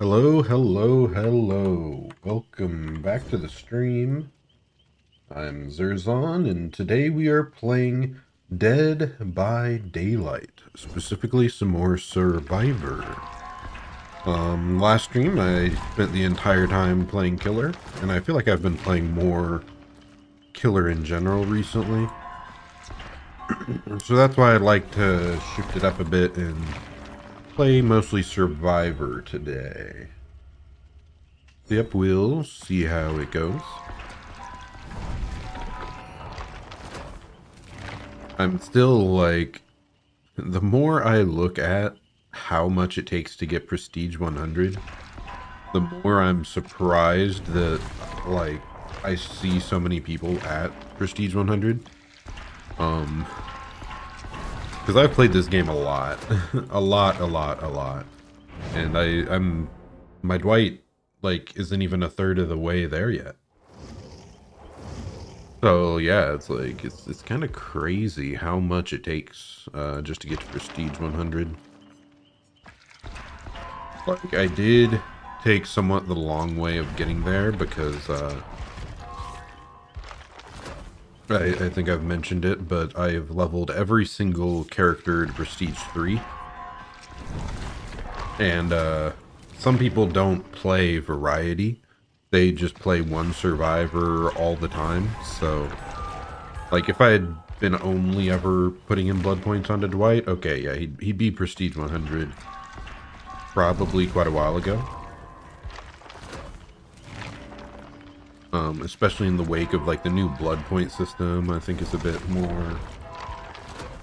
Hello, hello, hello. Welcome back to the stream. I'm Zerzon, and today we are playing Dead by Daylight, specifically some more Survivor. Last stream I spent the entire time playing Killer, and I feel like I've been playing more Killer in general recently. So that's why I'd like to shift it up a bit and play mostly Survivor today. Yep, we'll see how it goes. I'm still like, the more I look at how much it takes to get Prestige 100, the more I'm surprised that, like, I see so many people at Prestige 100. Because I've played this game a lot. a lot. And my Dwight, like, isn't even a third of the way there yet. So yeah, it's like, it's kind of crazy how much it takes just to get to Prestige 100. Like, I did take somewhat the long way of getting there because I think I've mentioned it, but I have leveled every single character to Prestige 3. And some people don't play variety. They just play one survivor all the time. So, like, if I had been only ever putting in blood points onto Dwight, okay, yeah, he'd be Prestige 100 probably quite a while ago. Especially in the wake of, like, the new blood point system, I think is a bit more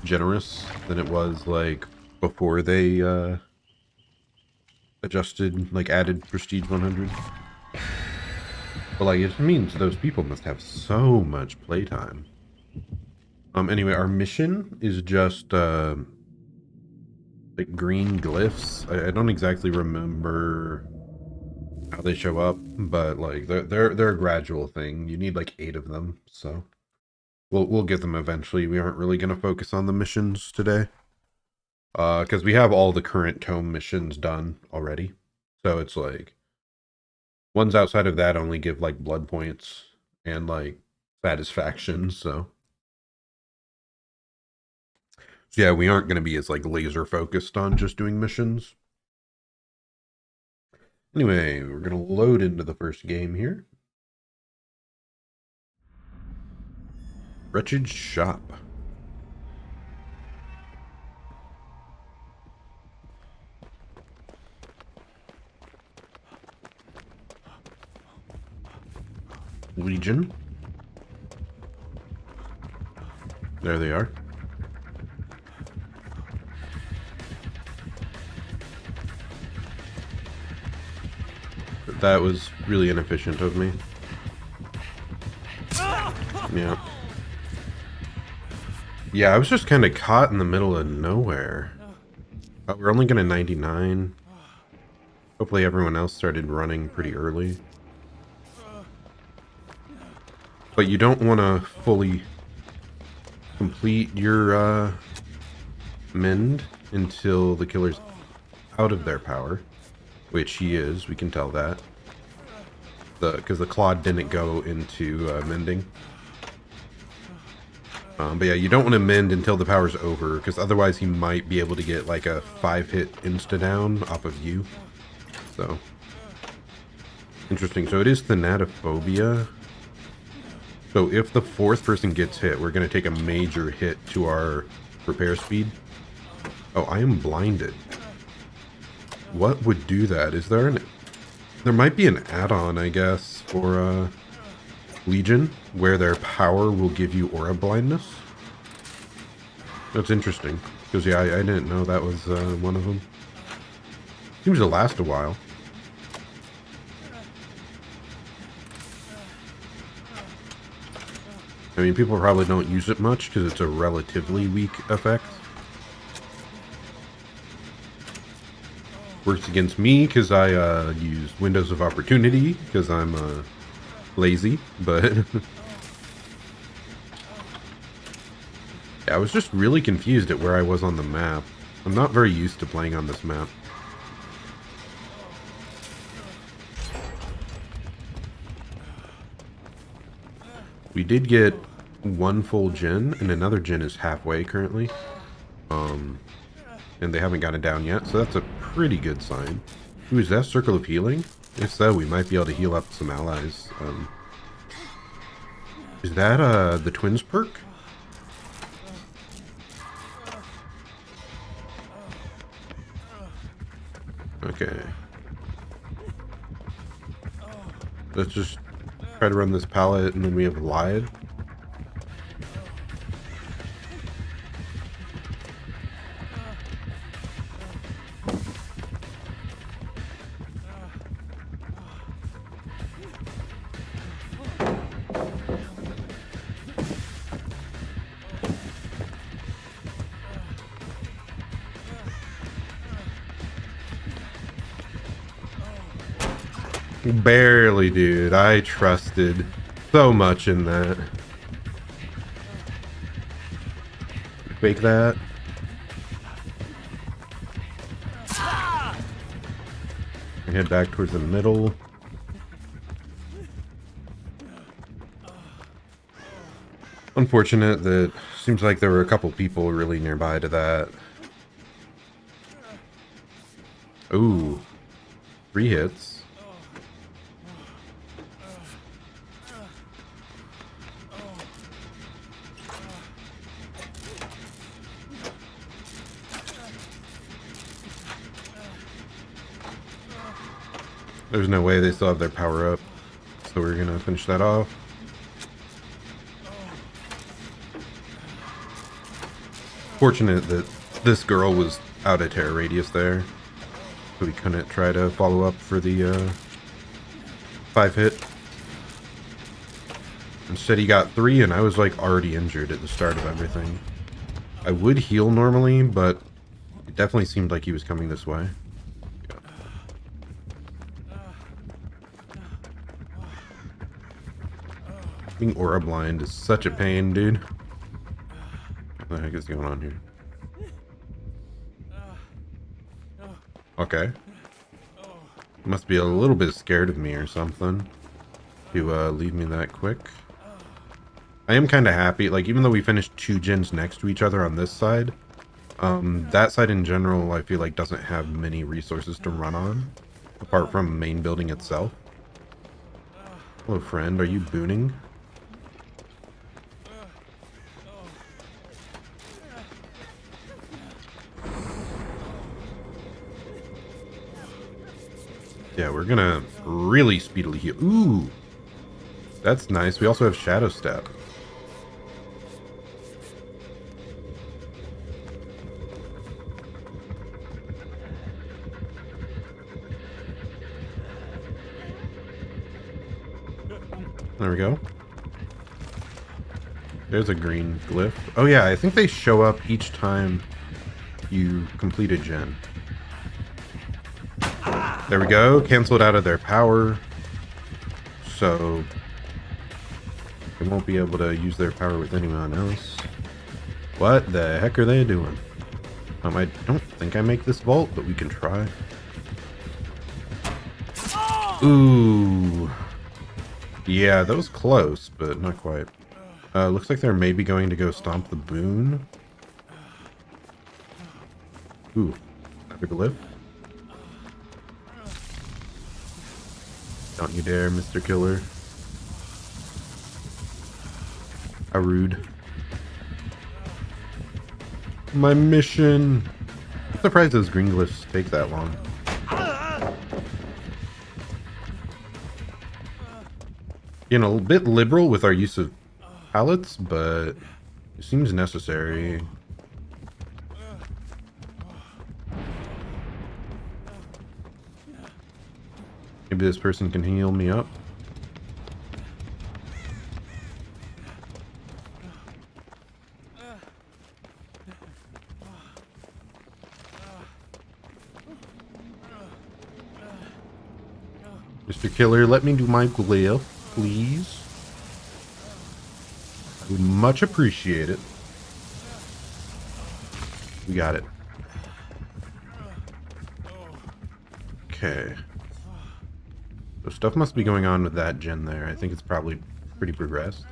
generous than it was, like, before they adjusted, like, added Prestige 100. But, like, it means those people must have so much playtime. Anyway, our mission is just, like, green glyphs. I don't exactly remember how they show up, but, like, they're a gradual thing. You need, like, 8 of them, so we'll get them eventually. We aren't really gonna focus on the missions today. Because we have all the current tome missions done already. So it's like, ones outside of that only give, like, blood points and, like, satisfaction, so yeah, we aren't going to be as, like, laser focused on just doing missions. Anyway, we're going to load into the first game here. Wretched Shop. Legion. There they are. That was really inefficient of me. Yeah. Yeah, I was just kind of caught in the middle of nowhere. We're only gonna 99. Hopefully everyone else started running pretty early. But you don't want to fully complete your mend until the killer's out of their power, which he is. We can tell that because the Claude didn't go into mending. But yeah, you don't want to mend until the power's over, because otherwise he might be able to get like a 5-hit insta-down off of you. So, interesting. So it is Thanatophobia. So if the 4th person gets hit, we're going to take a major hit to our repair speed. Oh, I am blinded. What would do that? Is there there might be an add-on, I guess, for Legion, where their power will give you aura blindness. That's interesting, because yeah, I didn't know that was one of them. Seems to last a while. I mean, people probably don't use it much because it's a relatively weak effect. Works against me because I use Windows of Opportunity because I'm lazy, but yeah, I was just really confused at where I was on the map. I'm not very used to playing on this map. We did get one full gen, and another gen is halfway currently. And they haven't got it down yet, so that's a pretty good sign. Ooh, is that Circle of Healing? If so, we might be able to heal up some allies. Is that the Twins perk? Okay. Let's just try to run this pallet, and then we have Lied. Barely, dude. I trusted so much in that. Fake that. I head back towards the middle. Unfortunate that seems like there were a couple people really nearby to that. Ooh. 3 hits. There's no way they still have their power up, so we're gonna finish that off. Fortunate that this girl was out of terror radius there, so we couldn't try to follow up for the 5 hit. Instead he got 3, and I was like already injured at the start of everything. I would heal normally, but it definitely seemed like he was coming this way. Being aura blind is such a pain, dude. What the heck is going on here? Okay. Must be a little bit scared of me or something to leave me that quick. I am kind of happy, like, even though we finished 2 gens next to each other on this side, that side in general I feel like doesn't have many resources to run on, apart from main building itself. Hello friend, are you booning? Yeah, we're gonna really speedily heal. Ooh, that's nice. We also have Shadow Step. There we go. There's a green glyph. Oh yeah, I think they show up each time you complete a gen. There we go. Canceled out of their power. So they won't be able to use their power with anyone else. What the heck are they doing? I don't think I make this vault, but we can try. Ooh. Yeah, that was close, but not quite. Looks like they're maybe going to go stomp the boon. Ooh. Another glyph. Don't you dare, Mr. Killer. How rude. My mission. I'm surprised those green glyphs take that long. You know, a bit liberal with our use of pallets, but it seems necessary. Maybe this person can heal me up. Mr. Killer, let me do my glyph, please. I would much appreciate it. We got it. Okay. So stuff must be going on with that gen there. I think it's probably pretty progressed.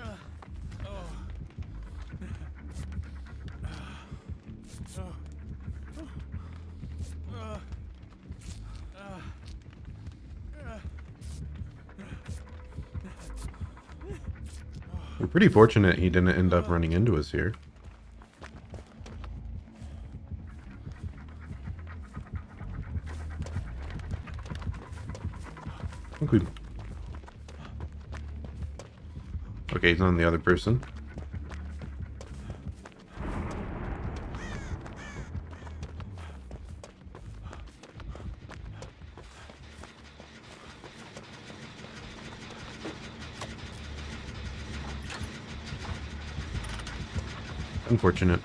We're pretty fortunate he didn't end up running into us here. I think we... Okay, he's on the other person. Unfortunate.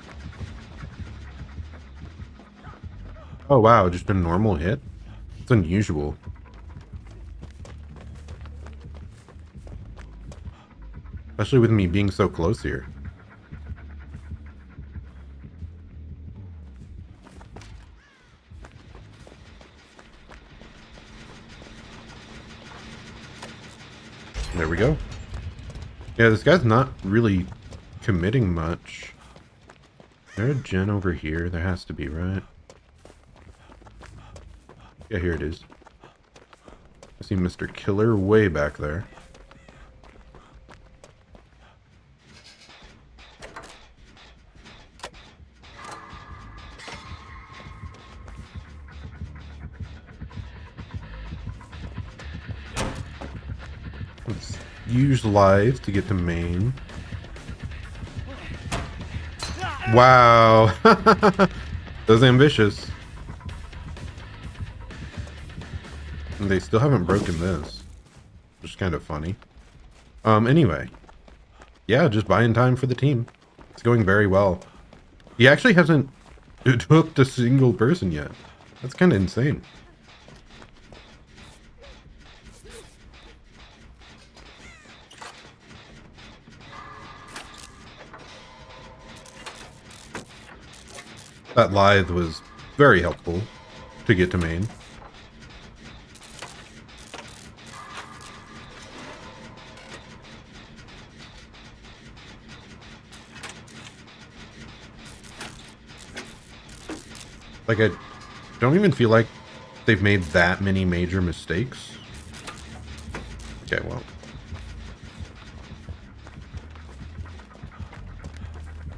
Oh wow, just a normal hit? It's unusual. Especially with me being so close here. There we go. Yeah, this guy's not really committing much. Is there a gen over here? There has to be, right? Yeah, here it is. I see Mr. Killer way back there. Let's use live to get to main. Wow. That was ambitious. And they still haven't broken this. Which is kind of funny. Anyway. Yeah, just buying time for the team. It's going very well. He actually hasn't hooked a single person yet. That's kind of insane. That lithe was very helpful to get to main. Like, I don't even feel like they've made that many major mistakes. Okay, well.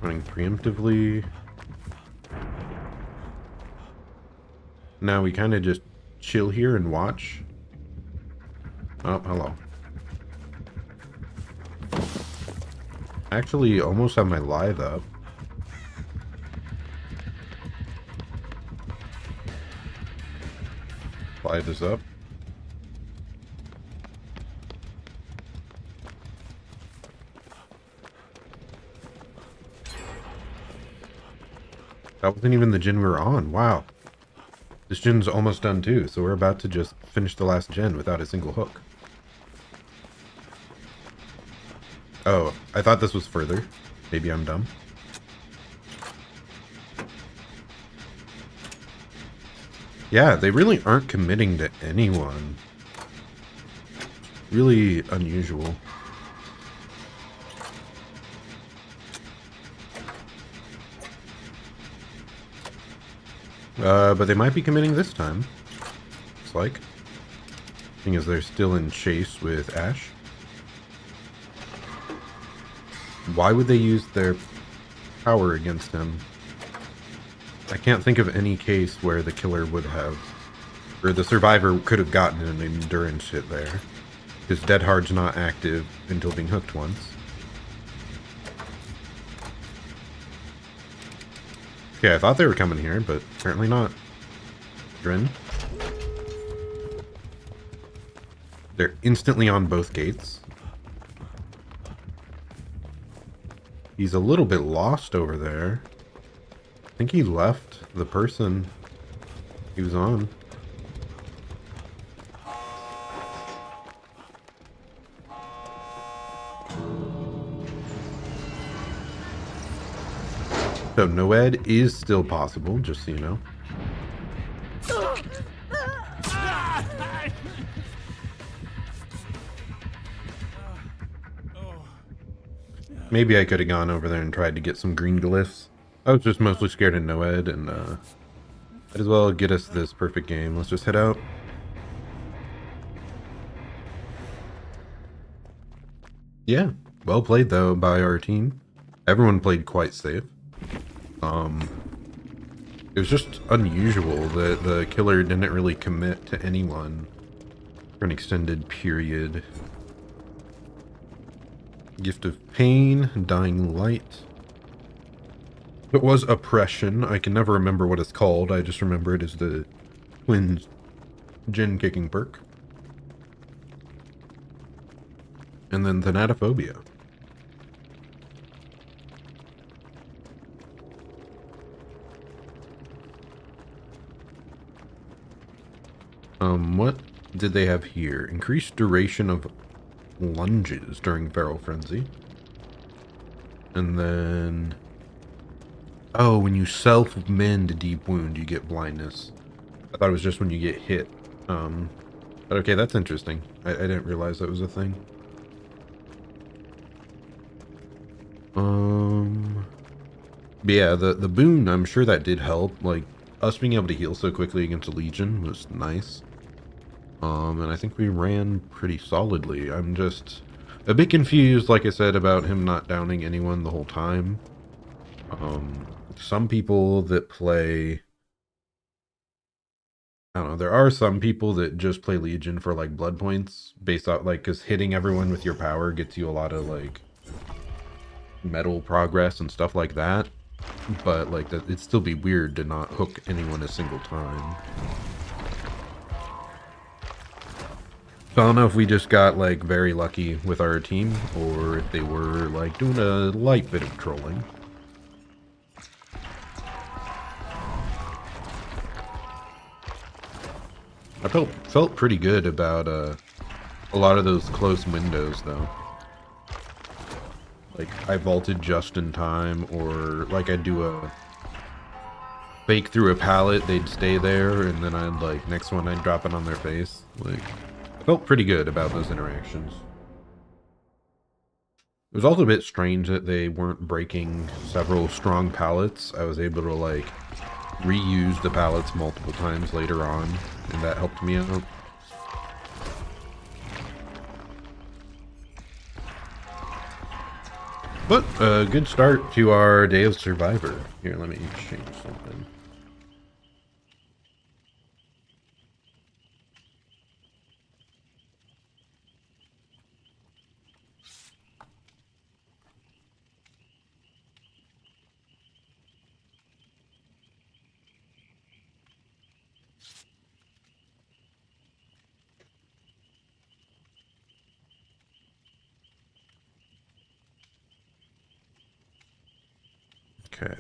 Running preemptively. Now we kind of just chill here and watch. Oh, hello. Actually, almost have my lithe up. Lithe is up. That wasn't even the gen we were on. Wow. This gen's almost done too, so we're about to just finish the last gen without a single hook. Oh, I thought this was further. Maybe I'm dumb. Yeah, they really aren't committing to anyone. Really unusual. But they might be committing this time. Looks like. Thing is, they're still in chase with Ash. Why would they use their power against him? I can't think of any case where the killer would have, or the survivor could have gotten an endurance hit there. Because Dead Hard's not active until being hooked once. Okay, I thought they were coming here, but apparently not. Drin. They're instantly on both gates. He's a little bit lost over there. I think he left the person he was on. So Noed is still possible, just so you know. Maybe I could have gone over there and tried to get some green glyphs. I was just mostly scared of Noed, and might as well get us this perfect game. Let's just head out. Yeah, Well played though by our team. Everyone played quite safe. It was just unusual that the killer didn't really commit to anyone for an extended period. Gift of Pain, Dying Light. It was Oppression. I can never remember what it's called. I just remember it as the Twins Gin Kicking perk. And then Thanatophobia. What did they have here? Increased duration of lunges during Feral Frenzy. And then... oh, when you self-mend Deep Wound, you get blindness. I thought it was just when you get hit. But okay, that's interesting. I didn't realize that was a thing. But yeah, the boon, I'm sure that did help. Like, us being able to heal so quickly against a Legion was nice. And I think we ran pretty solidly. I'm just a bit confused, like I said, about him not downing anyone the whole time. Some people that play... I don't know, there are some people that just play Legion for, like, blood points, based out, like, because hitting everyone with your power gets you a lot of, like, metal progress and stuff like that. But, like, it'd still be weird to not hook anyone a single time. So I don't know if we just got, like, very lucky with our team, or if they were, like, doing a light bit of trolling. I felt pretty good about a lot of those close windows, though. Like, I vaulted just in time, or, like, I'd do a fake through a pallet, they'd stay there, and then I'd, like, next one I'd drop it on their face. Like, I felt pretty good about those interactions. It was also a bit strange that they weren't breaking several strong pallets. I was able to, like, reuse the pallets multiple times later on, and that helped me out. But a good start to our day of Survivor. Here, let me change something. Okay.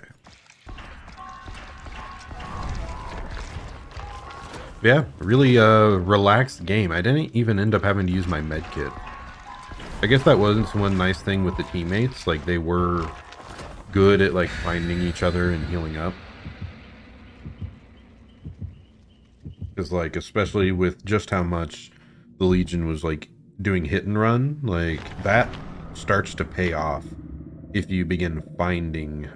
Yeah, really relaxed game. I didn't even end up having to use my med kit. I guess that was one nice thing with the teammates. Like, they were good at, like, finding each other and healing up. Because, like, especially with just how much the Legion was, like, doing hit and run, like, that starts to pay off if you begin finding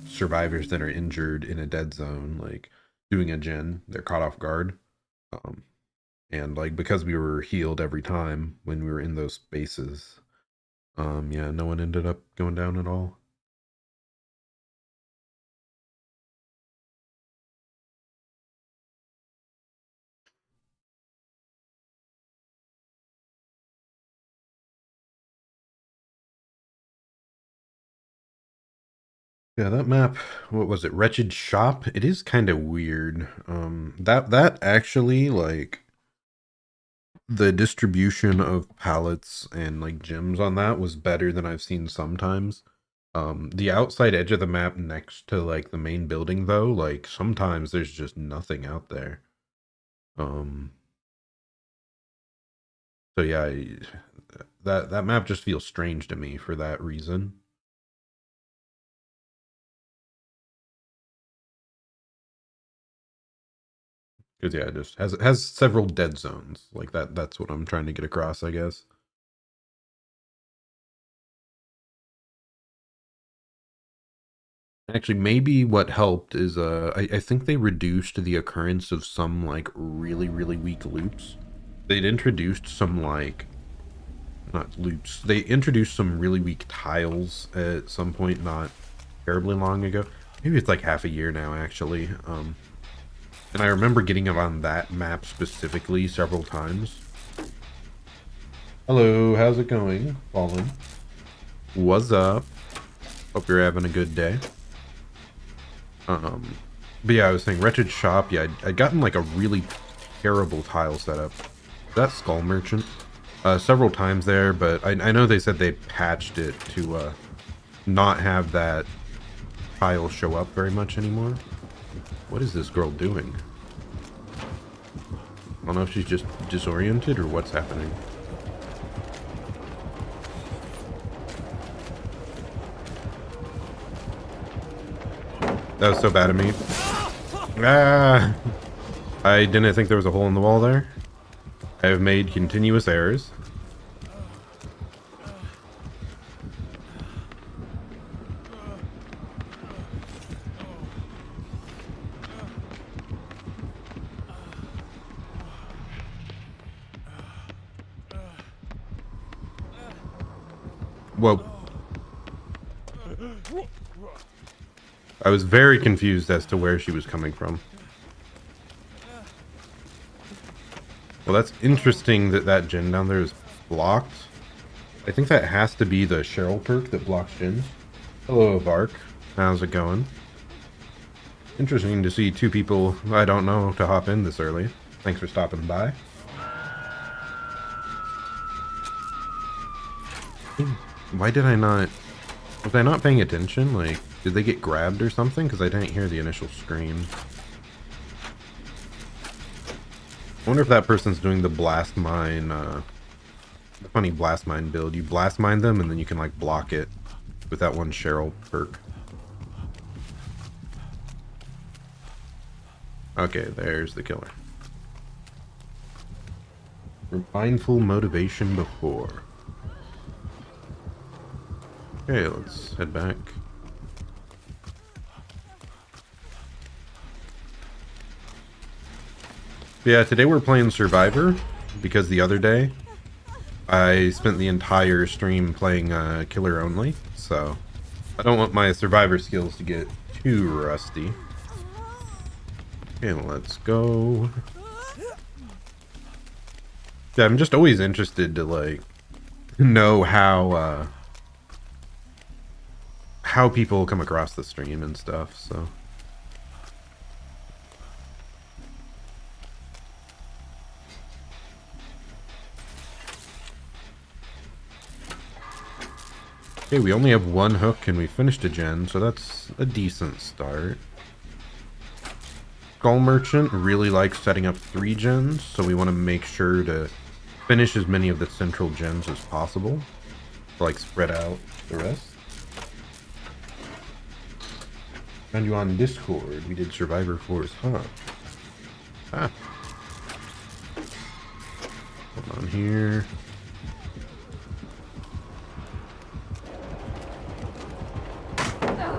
survivors that are injured in a dead zone, like doing a gen, they're caught off guard. And like, because we were healed every time when we were in those spaces, yeah, no one ended up going down at all. Yeah, that map, what was it, Wretched Shop? It is kind of weird. That actually, like, the distribution of pallets and, like, gems on that was better than I've seen sometimes. The outside edge of the map next to, like, the main building, though, like, sometimes there's just nothing out there. So yeah, that map just feels strange to me for that reason. Because yeah, it just has several dead zones. Like that's what I'm trying to get across, I guess. Actually, maybe what helped is I think they reduced the occurrence of some like really weak loops. They'd introduced some like not loops. They introduced some really weak tiles at some point, not terribly long ago. Maybe it's like half a year now, actually. And I remember getting it on that map specifically several times. Hello, how's it going, Fallen? What's up? Hope you're having a good day. But yeah, I was saying Wretched Shop. Yeah, I'd gotten like a really terrible tile setup. That Skull Merchant. Several times there, but I know they said they patched it to not have that tile show up very much anymore. What is this girl doing? I don't know if she's just disoriented or what's happening. That was so bad of me. Ah! I didn't think there was a hole in the wall there. I have made continuous errors. Whoa. I was very confused as to where she was coming from. Well, that's interesting that that gen down there is blocked. I think that has to be the Cheryl perk that blocks gens. Hello, Vark. How's it going? Interesting to see two people I don't know to hop in this early. Thanks for stopping by. Why did I not... Was I not paying attention? Like, did they get grabbed or something? Because I didn't hear the initial scream. I wonder if that person's doing the blast mine, the funny blast mine build. You blast mine them and then you can like block it with that one Cheryl perk. Okay, there's the killer. Mindful motivation before. Okay, let's head back. Yeah, today we're playing Survivor, because the other day I spent the entire stream playing Killer only, so I don't want my Survivor skills to get too rusty. Okay, let's go. Yeah, I'm just always interested to, like, know how people come across the stream and stuff, so... Okay, we only have one hook and we finished a gen, so that's a decent start. Skull Merchant really likes setting up 3 gens, so we want to make sure to finish as many of the central gens as possible. To, like, spread out the rest. Found you on Discord. We did Survivor Force, huh? Ah. Hold on here.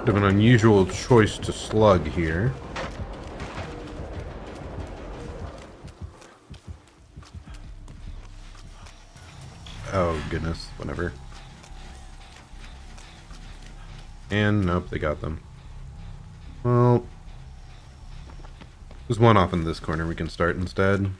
Bit of an unusual choice to slug here. Oh goodness, whatever. And nope, they got them. Well, there's one off in this corner we can start instead.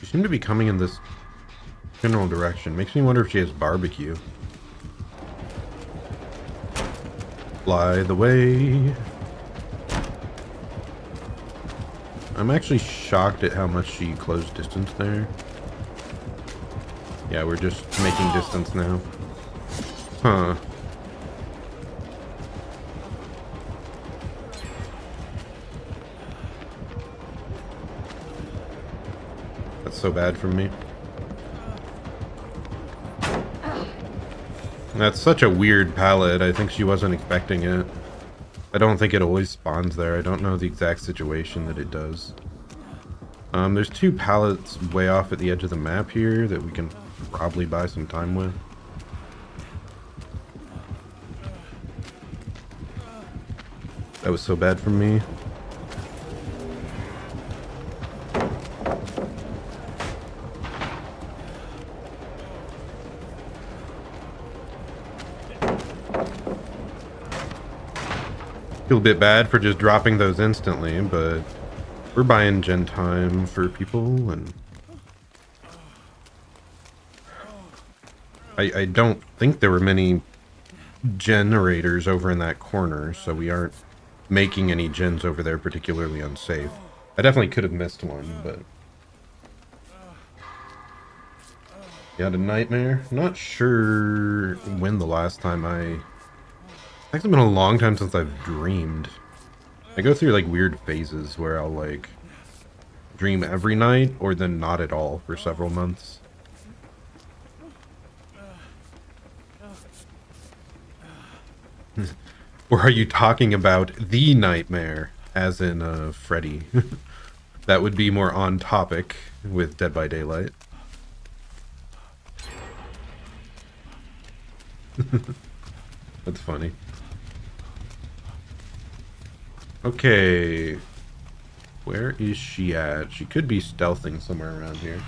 She seemed to be coming in this general direction. Makes me wonder if she has barbecue. Fly the way. I'm actually shocked at how much she closed distance there. Yeah, we're just making distance now. Huh. That's so bad from me. That's such a weird pallet. I think she wasn't expecting it. I don't think it always spawns there. I don't know the exact situation that it does. There's 2 pallets way off at the edge of the map here that we can probably buy some time with. That was so bad for me. Feel a bit bad for just dropping those instantly, but we're buying gen time for people, and I don't think there were many generators over in that corner, so we aren't making any gens over there particularly unsafe. I definitely could have missed one, but you had a nightmare? Not sure when the last time it's actually been a long time since I've dreamed. I go through like weird phases where I'll like dream every night or then not at all for several months. Or are you talking about the nightmare, as in Freddy? That would be more on topic with Dead by Daylight. That's funny. Okay. Where is she at? She could be stealthing somewhere around here.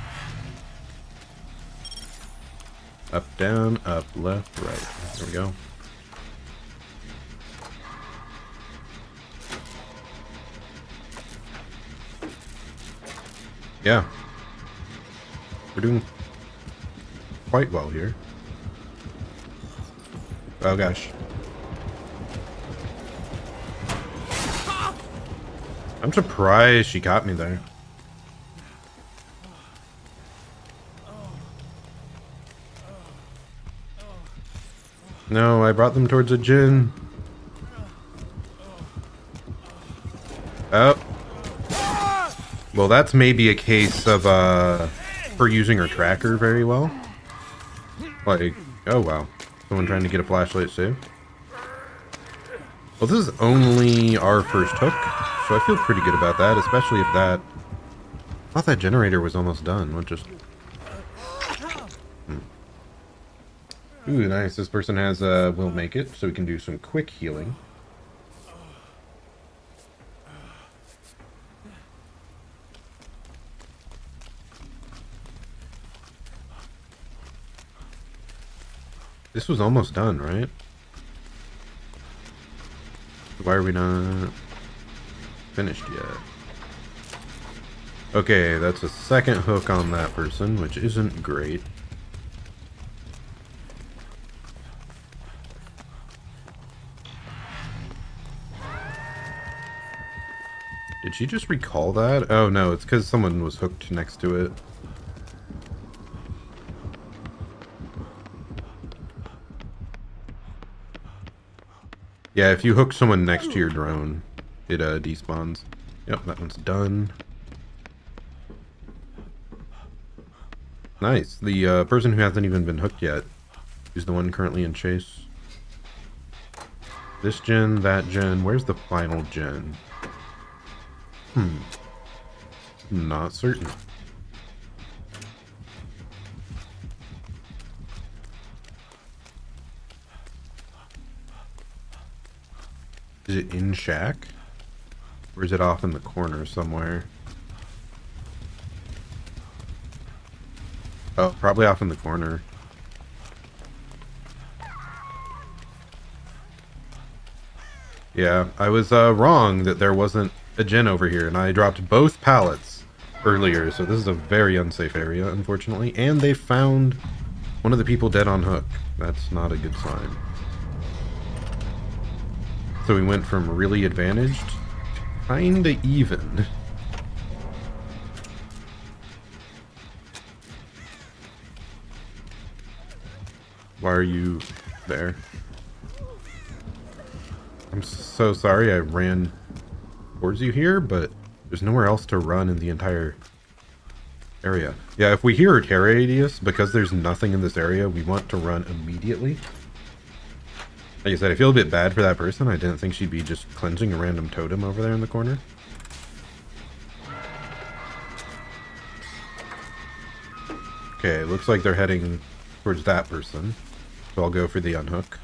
Up, down, up, left, right. There we go. Yeah. We're doing quite well here. Oh gosh. I'm surprised she caught me there. No, I brought them towards a gin. Oh. Well, that's maybe a case of her using her tracker very well. Like, oh wow. Someone trying to get a flashlight too. Well, this is only our first hook, so I feel pretty good about that, especially if that... I thought that generator was almost done. What just... Ooh, nice. This person has will make it, so we can do some quick healing. This was almost done, right? Why are we not finished yet? Okay, that's a second hook on that person, which isn't great. Did she just recall that? Oh no, it's because someone was hooked next to it. Yeah, if you hook someone next to your drone, it despawns. Yep, that one's done. Nice. The person who hasn't even been hooked yet is the one currently in chase. This gen, that gen. Where's the final gen? Not certain. Is it in shack? Or is it off in the corner somewhere? Oh, probably off in the corner. Yeah, I was wrong that there wasn't a gen over here, and I dropped both pallets earlier, so this is a very unsafe area, unfortunately. And they found one of the people dead on hook. That's not a good sign. So we went from really advantaged, kinda even. Why are you there? I'm so sorry I ran towards you here, but there's nowhere else to run in the entire area. Yeah, if we hear a terror radius, because there's nothing in this area, we want to run immediately. Like I said, I feel a bit bad for that person. I didn't think she'd be just cleansing a random totem over there in the corner. Okay, looks like they're heading towards that person. So I'll go for the unhook.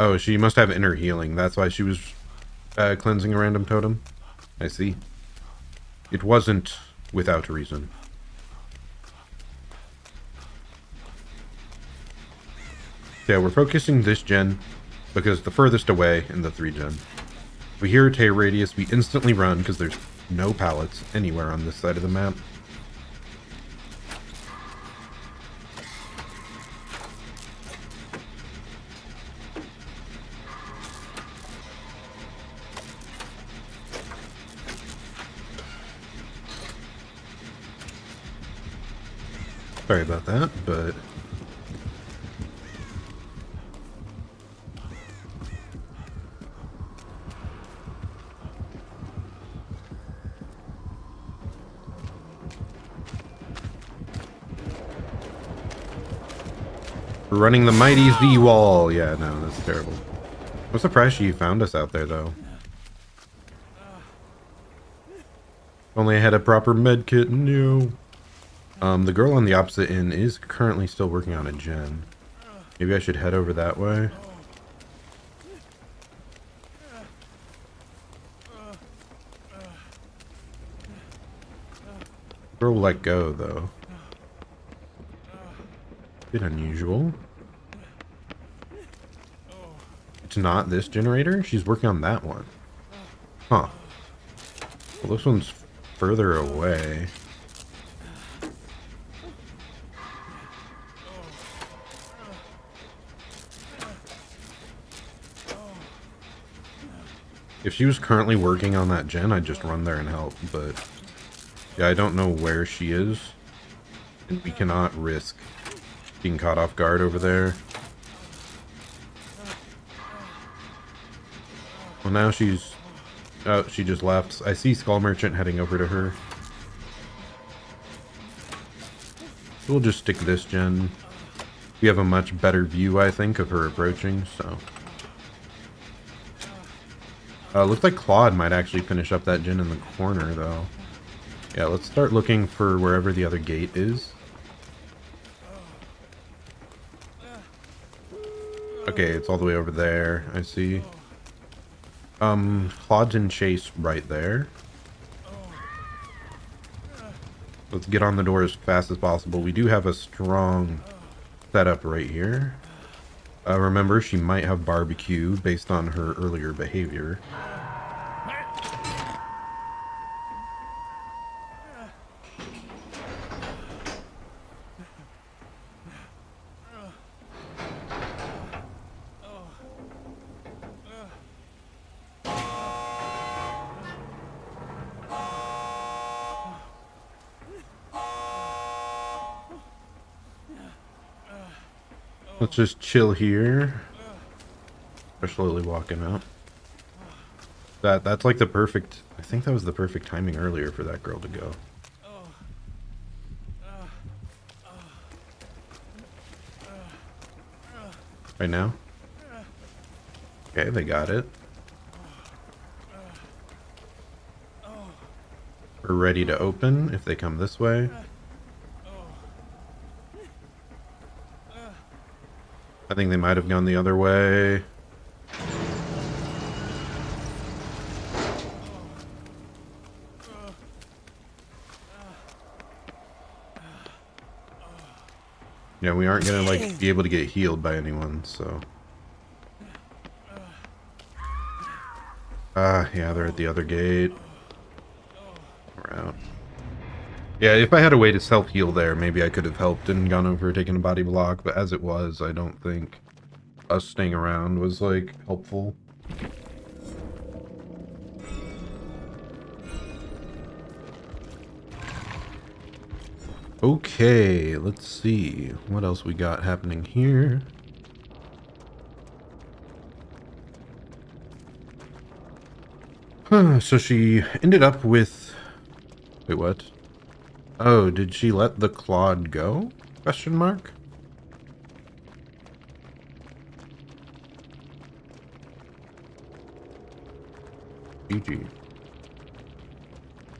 Oh, she must have inner healing. That's why she was cleansing a random totem. I see. It wasn't without reason. Yeah, we're focusing this gen because the furthest away in the 3 gen. We hear a tear radius, we instantly run because there's no pallets anywhere on this side of the map. Sorry about that, but we're running the mighty Z wall. Yeah, no, that's terrible. I'm surprised she found us out there, though. Only I had a proper med kit. No. The girl on the opposite end is currently still working on a gen. Maybe I should head over that way. Girl will let go, though. Bit unusual. It's not this generator? She's working on that one. Huh. Well, this one's further away. If she was currently working on that gen, I'd just run there and help, but yeah, I don't know where she is, and we cannot risk being caught off guard over there. Well, now she's... oh, she just left. I see Skull Merchant heading over to her. We'll just stick this gen. We have a much better view, I think, of her approaching, so... looks like Claude might actually finish up that gen in the corner, though. Yeah, let's start looking for wherever the other gate is. Okay, it's all the way over there, I see. Claude's in chase right there. Let's get on the door as fast as possible. We do have a strong setup right here. Remember, she might have barbecue based on her earlier behavior. Let's just chill here. We're slowly walking out. That's like the perfect... I think that was the perfect timing earlier for that girl to go. Right now? Okay, they got it. We're ready to open if they come this way. I think they might have gone the other way. Yeah, we aren't gonna like be able to get healed by anyone, so. Yeah, they're at the other gate. We're out. Yeah, if I had a way to self-heal there, maybe I could have helped and gone over taking a body block, but as it was, I don't think us staying around was, like, helpful. Okay, let's see what else we got happening here. So she ended up with... wait, what? Oh, did she let the Claude go? Question mark? GG.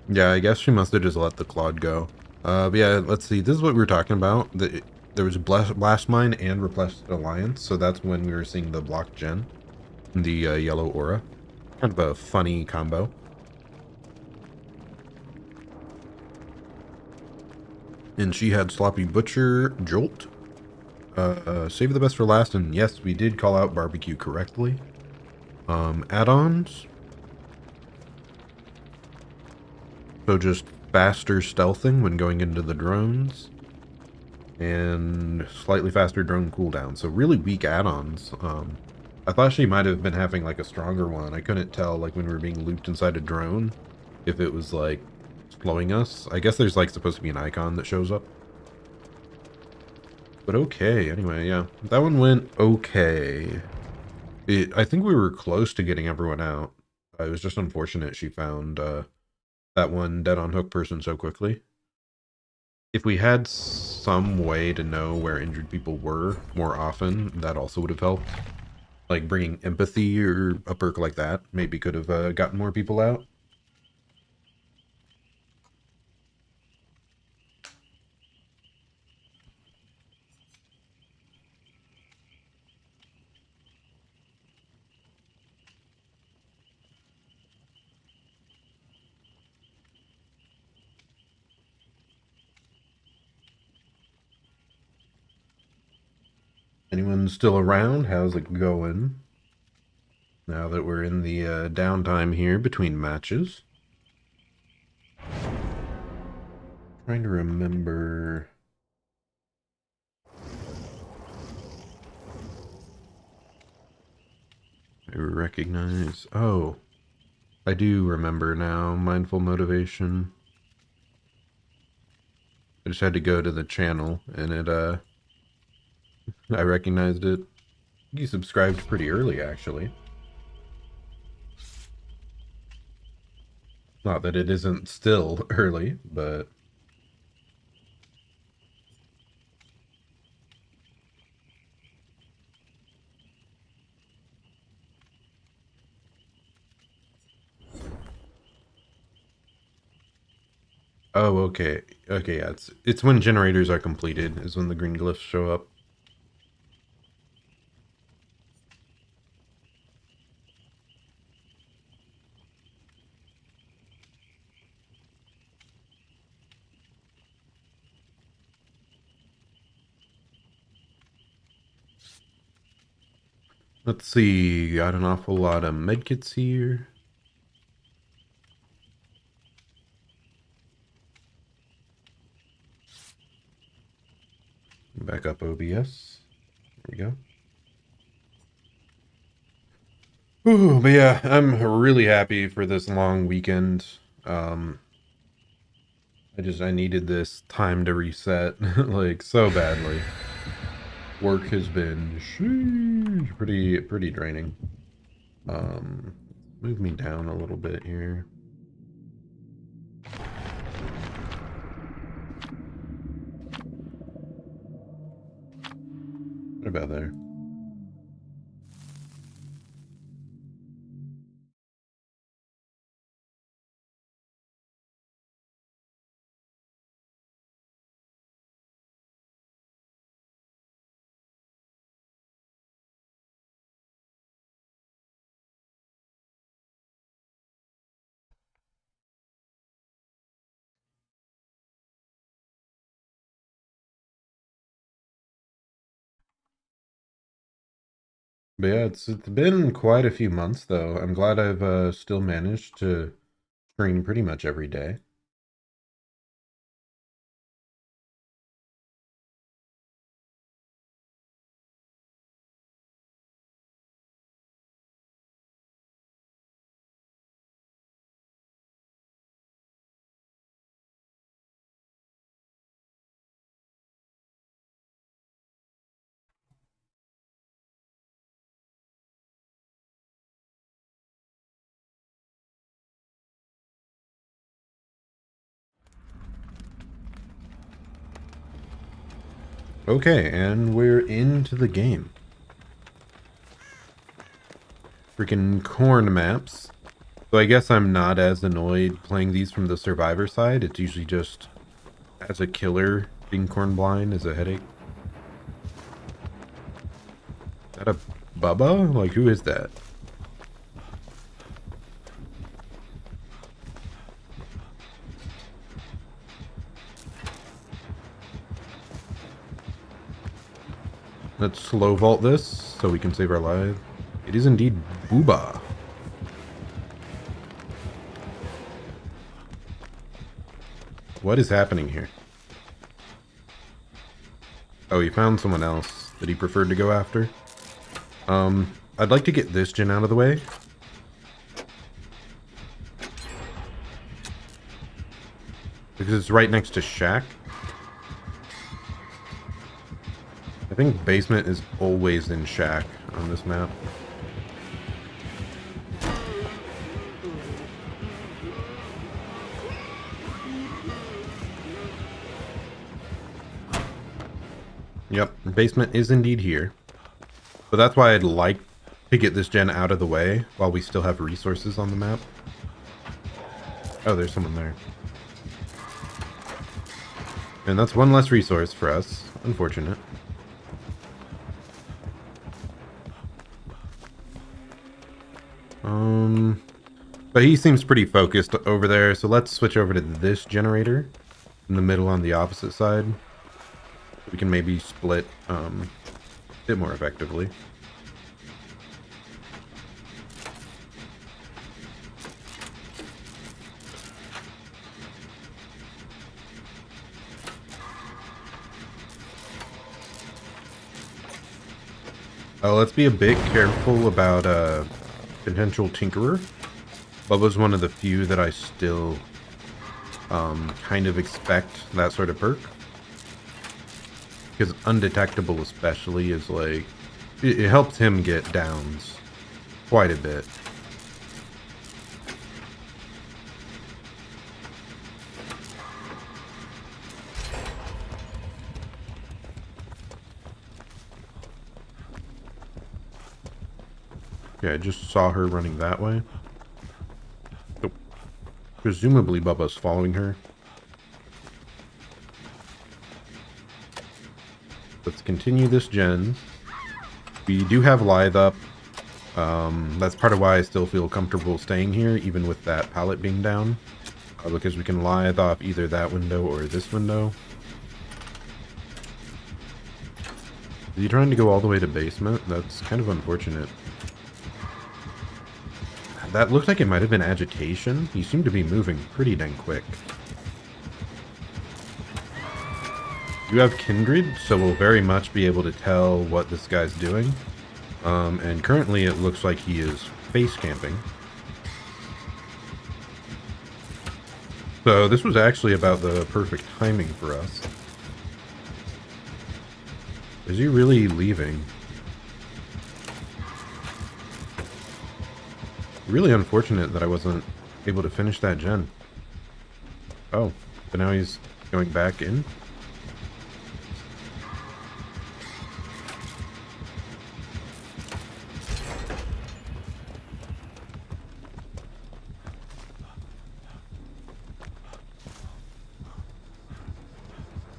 Yeah, I guess she must have just let the Claude go. But yeah, let's see. This is what we were talking about. There was Blast Mine and Replaced Alliance, so that's when we were seeing the block gen, the yellow aura. Kind of a funny combo. And she had Sloppy Butcher, Jolt, save the best for last, and yes, we did call out barbecue correctly. Add-ons. So just faster stealthing when going into the drones. And slightly faster drone cooldown. So really weak add-ons. I thought she might have been having like a stronger one. I couldn't tell like when we were being looped inside a drone if it was like slowing us. I guess there's like supposed to be an icon that shows up. But okay, anyway, yeah. That one went okay. I think we were close to getting everyone out. It was just unfortunate she found that one dead on hook person so quickly. If we had some way to know where injured people were more often, that also would have helped. Like bringing empathy or a perk like that maybe could have gotten more people out. Anyone still around? How's it going? Now that we're in the downtime here between matches. Trying to remember. I recognize. Oh, I do remember now. Mindful motivation. I just had to go to the channel and it I recognized it. You subscribed pretty early, actually. Not that it isn't still early, but... Oh, okay. Okay, yeah, it's when generators are completed, is when the green glyphs show up. Let's see, got an awful lot of medkits here. Back up OBS. There we go. Ooh, but yeah, I'm really happy for this long weekend. I needed this time to reset, like, so badly. Work has been pretty draining. Move me down a little bit here. What about there? But yeah, it's been quite a few months though. I'm glad I've still managed to stream pretty much every day. Okay, and we're into the game. Freaking corn maps. So I guess I'm not as annoyed playing these from the survivor side. It's usually just as a killer being corn blind is a headache. that a Bubba? Like, who is that? Let's slow vault this so we can save our lives. It is indeed Booba. What is happening here? Oh, he found someone else that he preferred to go after. I'd like to get this gen out of the way. Because it's right next to Shack. I think basement is always in Shack on this map. Yep, basement is indeed here. But that's why I'd like to get this gen out of the way while we still have resources on the map. Oh, there's someone there. And that's one less resource for us. Unfortunate. But he seems pretty focused over there, so let's switch over to this generator in the middle on the opposite side. We can maybe split a bit more effectively. Let's be a bit careful about potential Tinkerer. Bubba's one of the few that I still kind of expect that sort of perk. Because undetectable especially is like, it helps him get downs quite a bit. Yeah, I just saw her running that way. So, presumably Bubba's following her. Let's continue this gen. We do have Lithe up. That's part of why I still feel comfortable staying here, even with that pallet being down. Because we can Lithe off either that window or this window. Is he trying to go all the way to basement? That's kind of unfortunate. That looked like it might have been agitation. He seemed to be moving pretty dang quick. You have Kindred, so we'll very much be able to tell what this guy's doing. And currently it looks like he is face camping. So this was actually about the perfect timing for us. Is he really leaving? Really unfortunate that I wasn't able to finish that gen. Oh, but now he's going back in?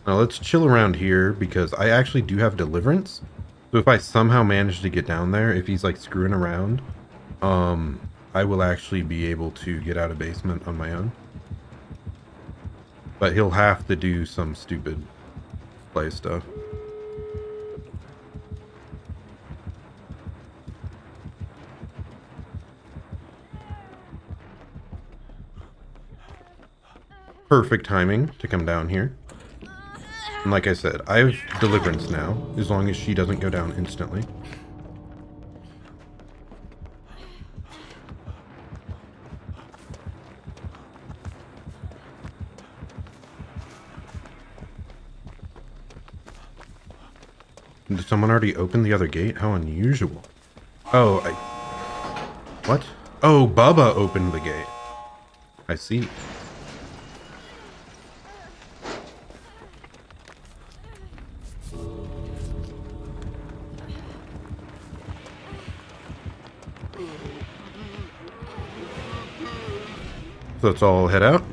Now let's chill around here because I actually do have deliverance. So if I somehow manage to get down there, if he's like screwing around, I will actually be able to get out of basement on my own. But he'll have to do some stupid play stuff. Perfect timing to come down here. And like I said, I have deliverance now, as long as she doesn't go down instantly. Did someone already open the other gate? How unusual. Oh, what? Oh, Bubba opened the gate. I see. So let's all head out.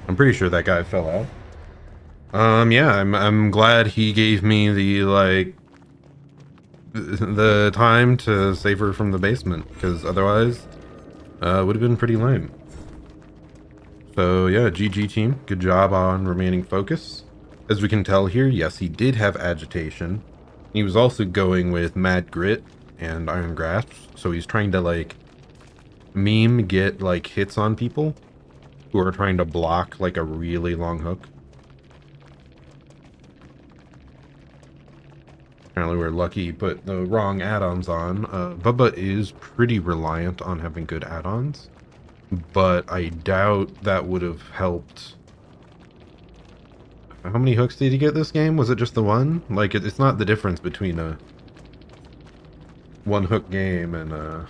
I'm pretty sure that guy fell out. Yeah, I'm glad he gave me the, like, the time to save her from the basement, because otherwise, would have been pretty lame. So yeah, GG team, good job on remaining focused. As we can tell here, yes, he did have agitation. He was also going with Mad Grit and Iron Grasp, so he's trying to like get like hits on people who are trying to block like a really long hook. Apparently we're lucky he put the wrong add-ons on. Bubba is pretty reliant on having good add-ons, but I doubt that would have helped. How many hooks did he get this game? Was it just the one? Like, it's not the difference between a one hook game and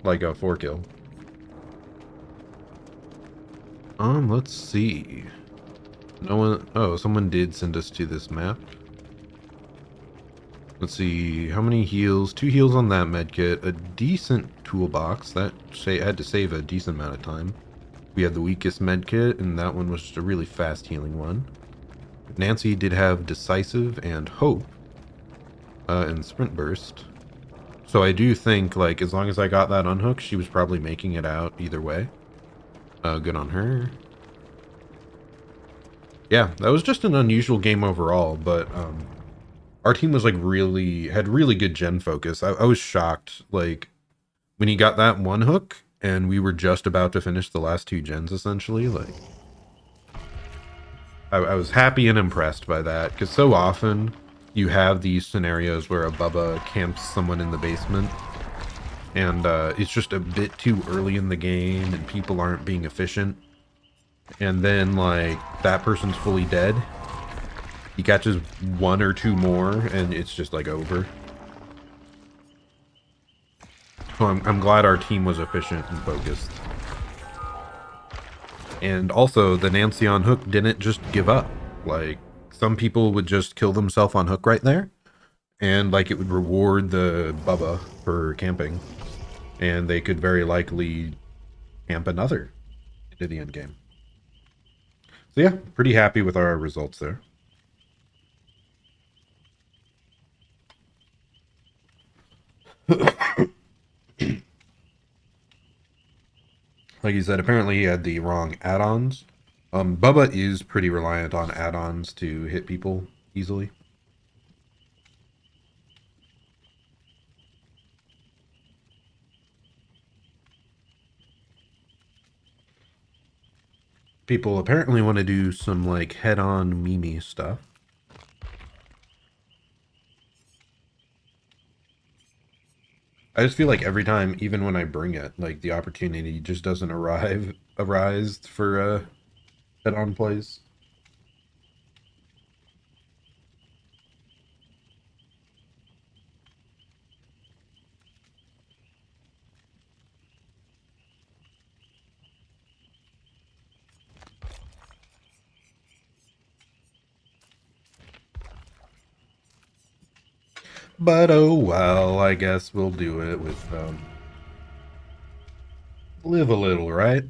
like a 4-kill. Let's see. No one. Oh, someone did send us to this map. Let's see. How many heals? 2 heals on that medkit. A decent toolbox. That had to save a decent amount of time. We had the weakest medkit, and that one was just a really fast healing one. Nancy did have Decisive and Hope, and Sprint Burst. So I do think, like, as long as I got that unhooked, she was probably making it out either way. Good on her. Yeah, that was just an unusual game overall, but our team was like had really good gen focus. I was shocked, like, when he got that one hook and we were just about to finish the last 2 gens essentially, like, I was happy and impressed by that, because so often you have these scenarios where a Bubba camps someone in the basement and it's just a bit too early in the game and people aren't being efficient, and then like that person's fully dead. He catches 1 or 2 more and it's just like over. So I'm glad our team was efficient and focused. And also, the Nancy on hook didn't just give up. Like, some people would just kill themselves on hook right there, and like it would reward the Bubba for camping, and they could very likely camp another into the end game. So yeah, pretty happy with our results there. Like you said, apparently he had the wrong add-ons. Bubba is pretty reliant on add-ons to hit people easily. People apparently want to do some like head-on Mimi stuff. I just feel like every time, even when I bring it, like the opportunity just doesn't arise for head-on plays. But oh well, I guess we'll do it with live a little, right?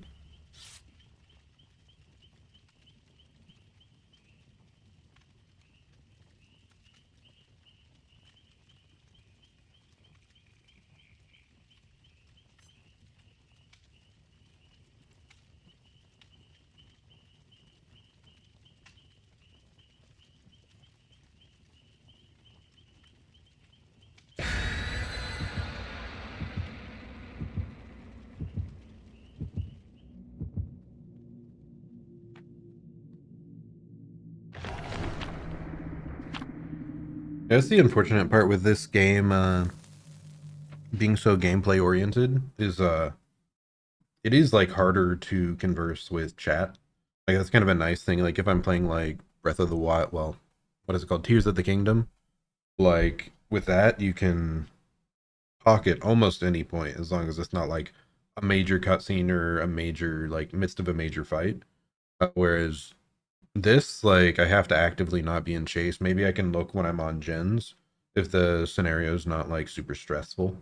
That's the unfortunate part with this game being so gameplay oriented is it is like harder to converse with chat. Like that's kind of a nice thing. Like if I'm playing like Breath of the Wild, well, what is it called? Tears of the Kingdom. Like with that, you can talk at almost any point as long as it's not like a major cutscene or a major like midst of a major fight. Whereas this, like, I have to actively not be in chase. Maybe I can look when I'm on gens if the scenario's not like super stressful.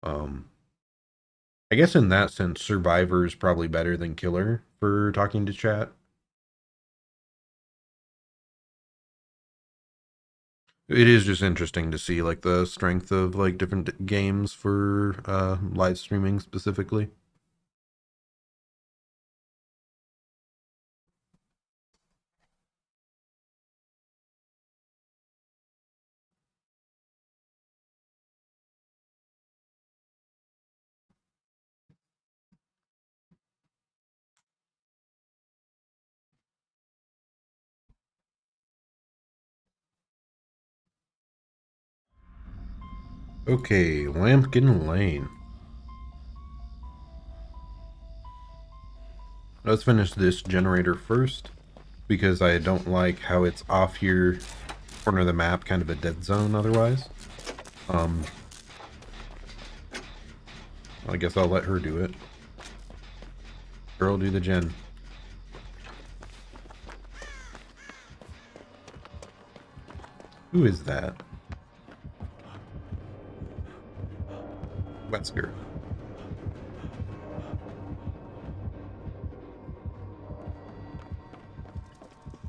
I guess in that sense, Survivor is probably better than Killer for talking to chat. It is just interesting to see like the strength of like different games for live streaming specifically. Okay, Lampkin Lane. Let's finish this generator first, because I don't like how it's off here, corner of the map, kind of a dead zone otherwise. I guess I'll let her do it. Girl, do the gen. Who is that? Wesker.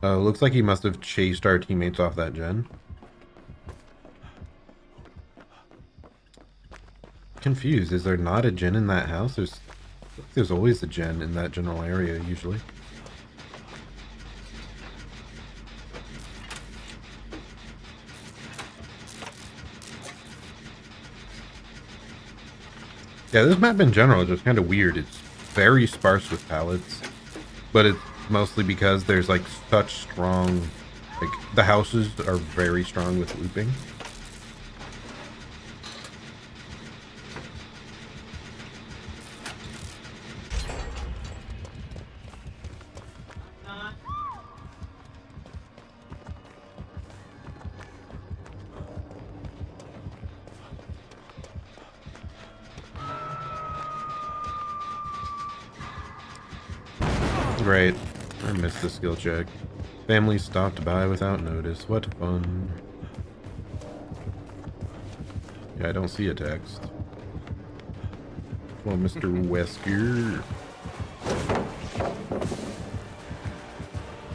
Looks like he must have chased our teammates off that gen. Confused. Is there not a gen in that house? There's always a gen in that general area usually. Yeah, this map in general is just kind of weird. It's very sparse with pallets, but it's mostly because there's like such strong, like the houses are very strong with looping. Right. I missed the skill check. Family stopped by without notice. What fun. Yeah, I don't see a text. Well, Mr. Wesker.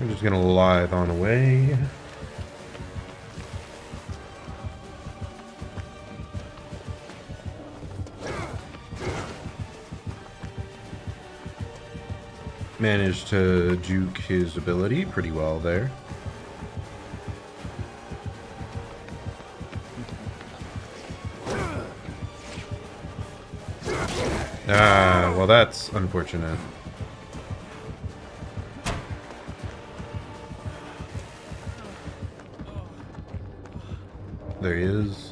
We're just gonna lithe on away. Managed to juke his ability pretty well there. Ah, well that's unfortunate. There he is.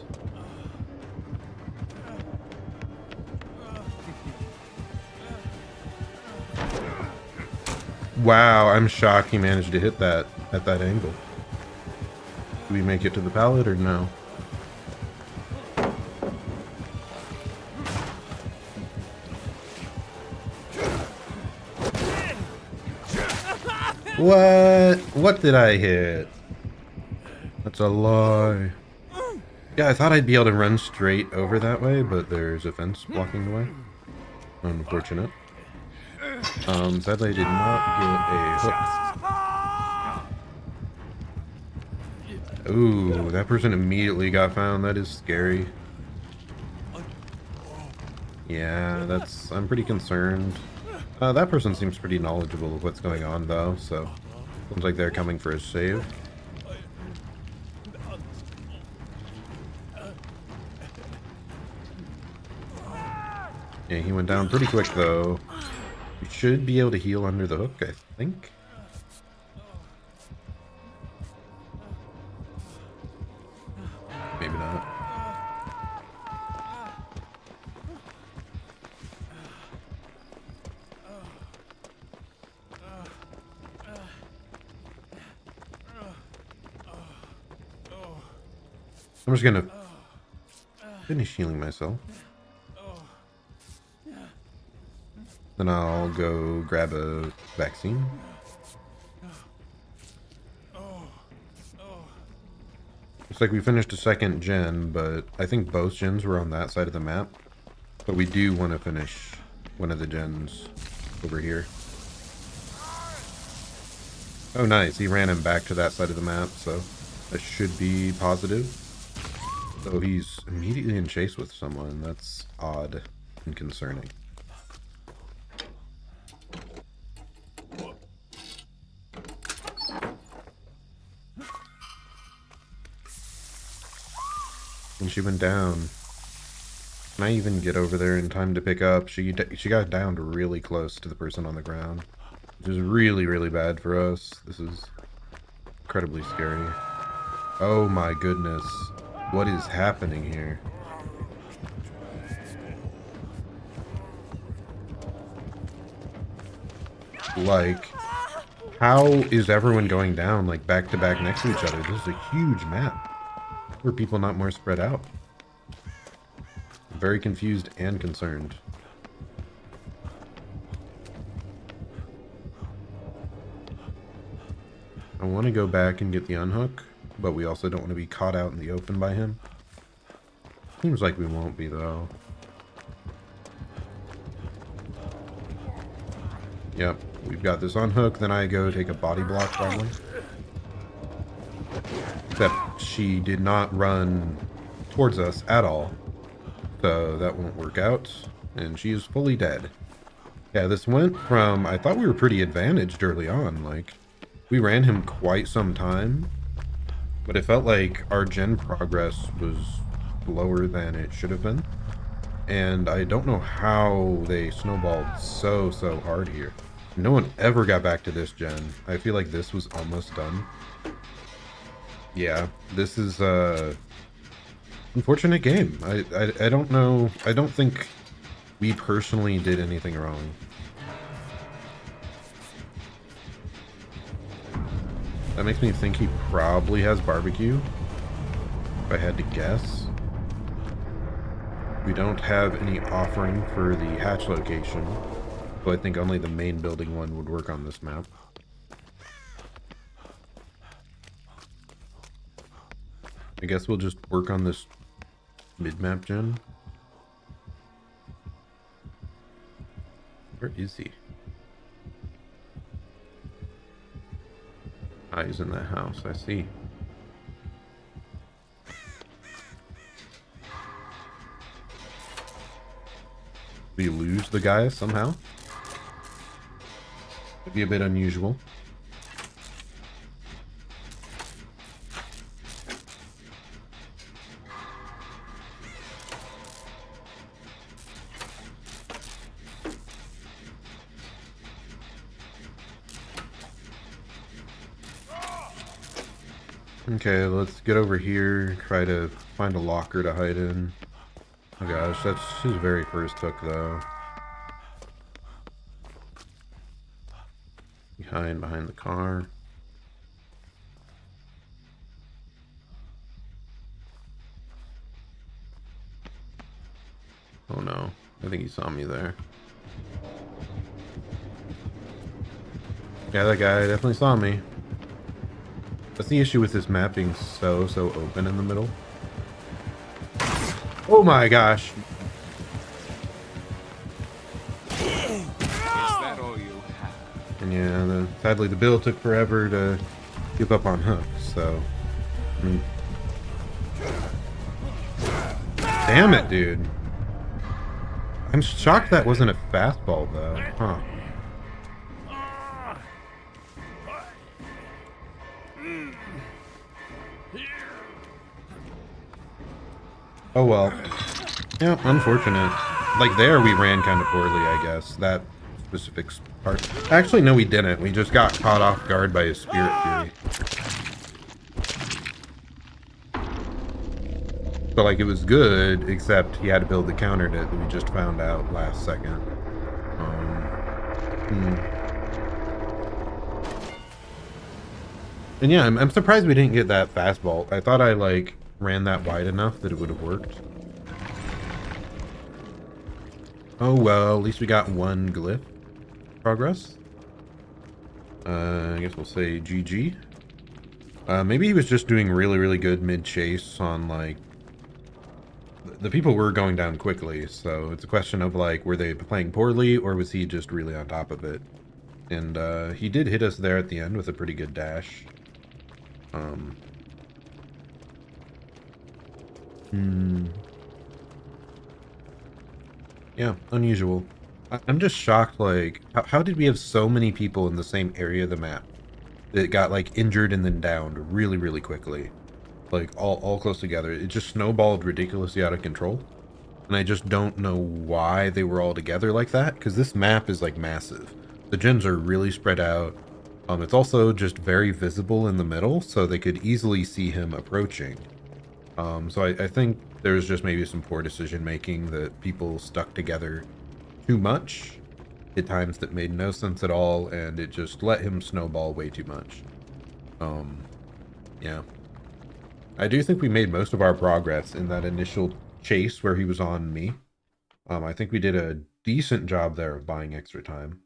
Wow, I'm shocked he managed to hit that at that angle. Do we make it to the pallet or no? What? What did I hit? That's a lie. Yeah, I thought I'd be able to run straight over that way, but there's a fence blocking the way. Unfortunate. Sadly I did not get a hook. Ooh, that person immediately got found. That is scary. Yeah, I'm pretty concerned. That person seems pretty knowledgeable of what's going on though, so seems like they're coming for a save. Yeah, he went down pretty quick though. You should be able to heal under the hook, I think. Maybe not. I'm just gonna finish healing myself. Then I'll go grab a vaccine. Looks like we finished a second gen, but I think both gens were on that side of the map. But we do want to finish one of the gens over here. Oh nice, he ran him back to that side of the map, so That should be positive. So he's immediately in chase with someone. That's odd and concerning. And she went down. Can I even get over there in time to pick up? She got downed really close to the person on the ground, which is really, really bad for us. This is incredibly scary. Oh my goodness. What is happening here? Like, how is everyone going down, like, back to back next to each other? This is a huge map. Were people not more spread out? Very confused and concerned. I want to go back and get the unhook, but we also don't want to be caught out in the open by him. Seems like we won't be, though. Yep, we've got this unhook, then I go take a body block, probably. Except she did not run towards us at all. So that won't work out. And she is fully dead. Yeah, this went from... I thought we were pretty advantaged early on. Like, we ran him quite some time. But it felt like our gen progress was lower than it should have been. And I don't know how they snowballed so hard here. No one ever got back to this gen. I feel like this was almost done. Yeah, this is unfortunate game. I don't know. I don't think we personally did anything wrong. That makes me think he probably has barbecue, if I had to guess. We don't have any offering for the hatch location, so I think only the main building one would work on this map. I guess we'll just work on this mid-map gen. Where is he? Ah, he's in that house, I see. We lose the guy somehow? It'd be a bit unusual. Okay, let's get over here, try to find a locker to hide in. Oh gosh, that's his very first hook though. Behind the car. Oh no, I think he saw me there. Yeah, that guy definitely saw me. That's the issue with this map being so open in the middle. Oh my gosh. Is that all you have? And yeah, sadly the build took forever to give up on hooks, so... I mean, damn it, dude. I'm shocked that wasn't a fastball, though. Huh. Oh well. Yeah, unfortunate. Like there we ran kind of poorly, I guess. That specific part. Actually, no we didn't. We just got caught off guard by his Spirit Fury. So like it was good, except he had to build the counter that we just found out last second. And yeah, I'm surprised we didn't get that fastball. I thought I like ran that wide enough that it would have worked. Oh well, at least we got one glyph progress. I guess we'll say GG. Maybe he was just doing really good mid-chase on like... The people were going down quickly, so it's a question of like, were they playing poorly or was he just really on top of it? And he did hit us there at the end with a pretty good dash. Hmm. Yeah, unusual. I'm just shocked, like, how did we have so many people in the same area of the map that got, like, injured and then downed really, really quickly? Like, all close together. It just snowballed ridiculously out of control. And I just don't know why they were all together like that, because this map is, like, massive. The gens are really spread out. It's also just very visible in the middle, so they could easily see him approaching. So I think there's just maybe some poor decision making that people stuck together too much at times that made no sense at all, and it just let him snowball way too much. Um, yeah. I do think we made most of our progress in that initial chase where he was on me. I think we did a decent job there of buying extra time.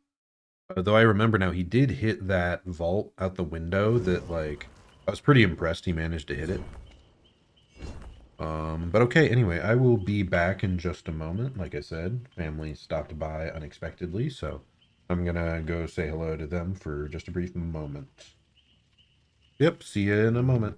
Though I remember now, he did hit that vault out the window that, like, I was pretty impressed he managed to hit it. But okay, anyway, I will be back in just a moment. Like I said, family stopped by unexpectedly, so I'm gonna go say hello to them for just a brief moment. Yep, see you in a moment.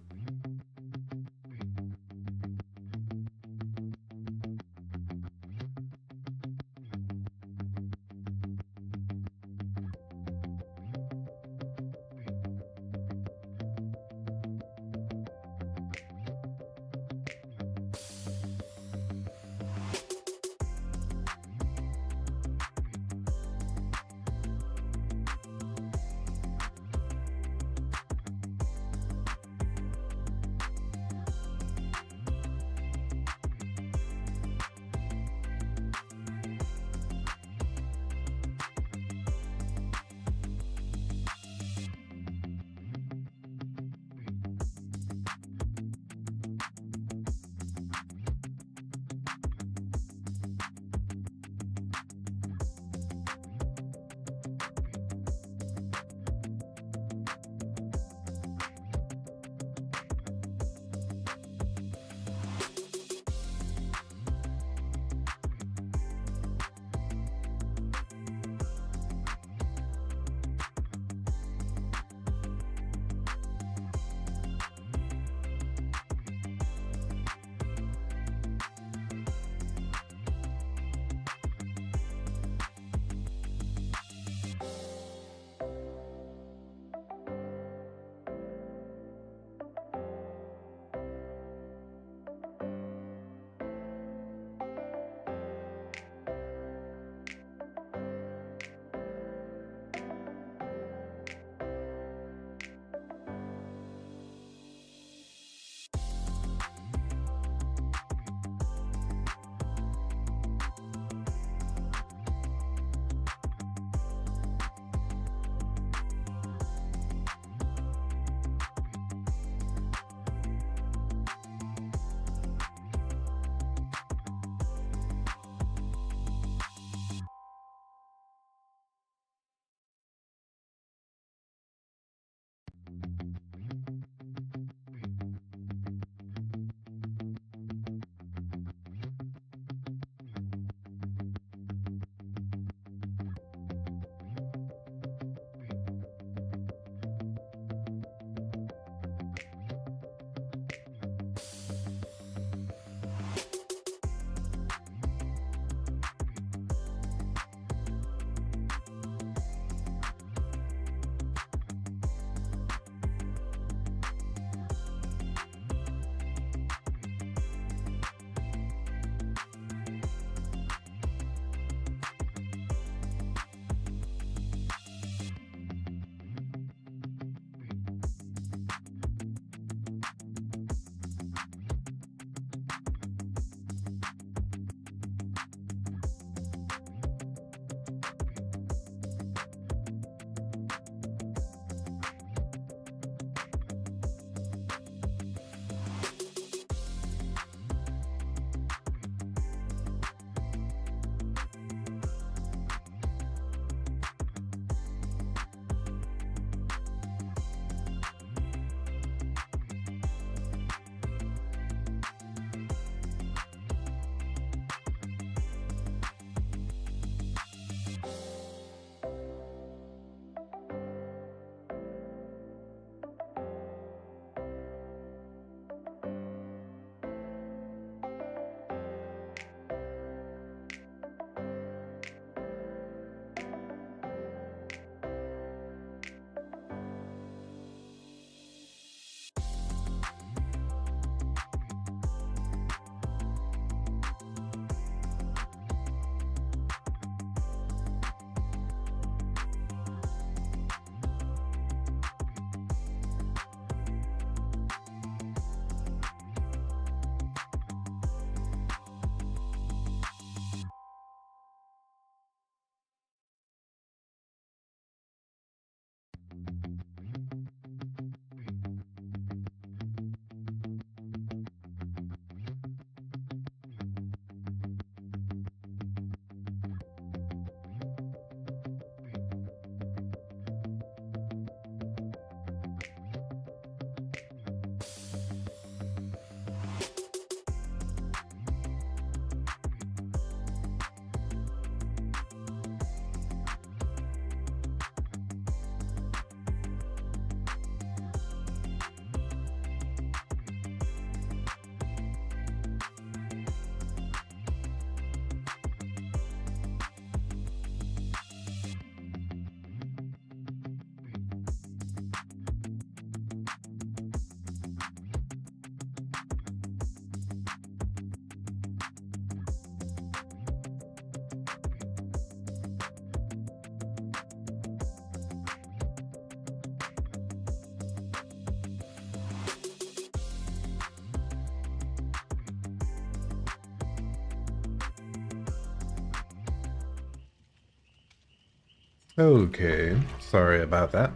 Okay, sorry about that.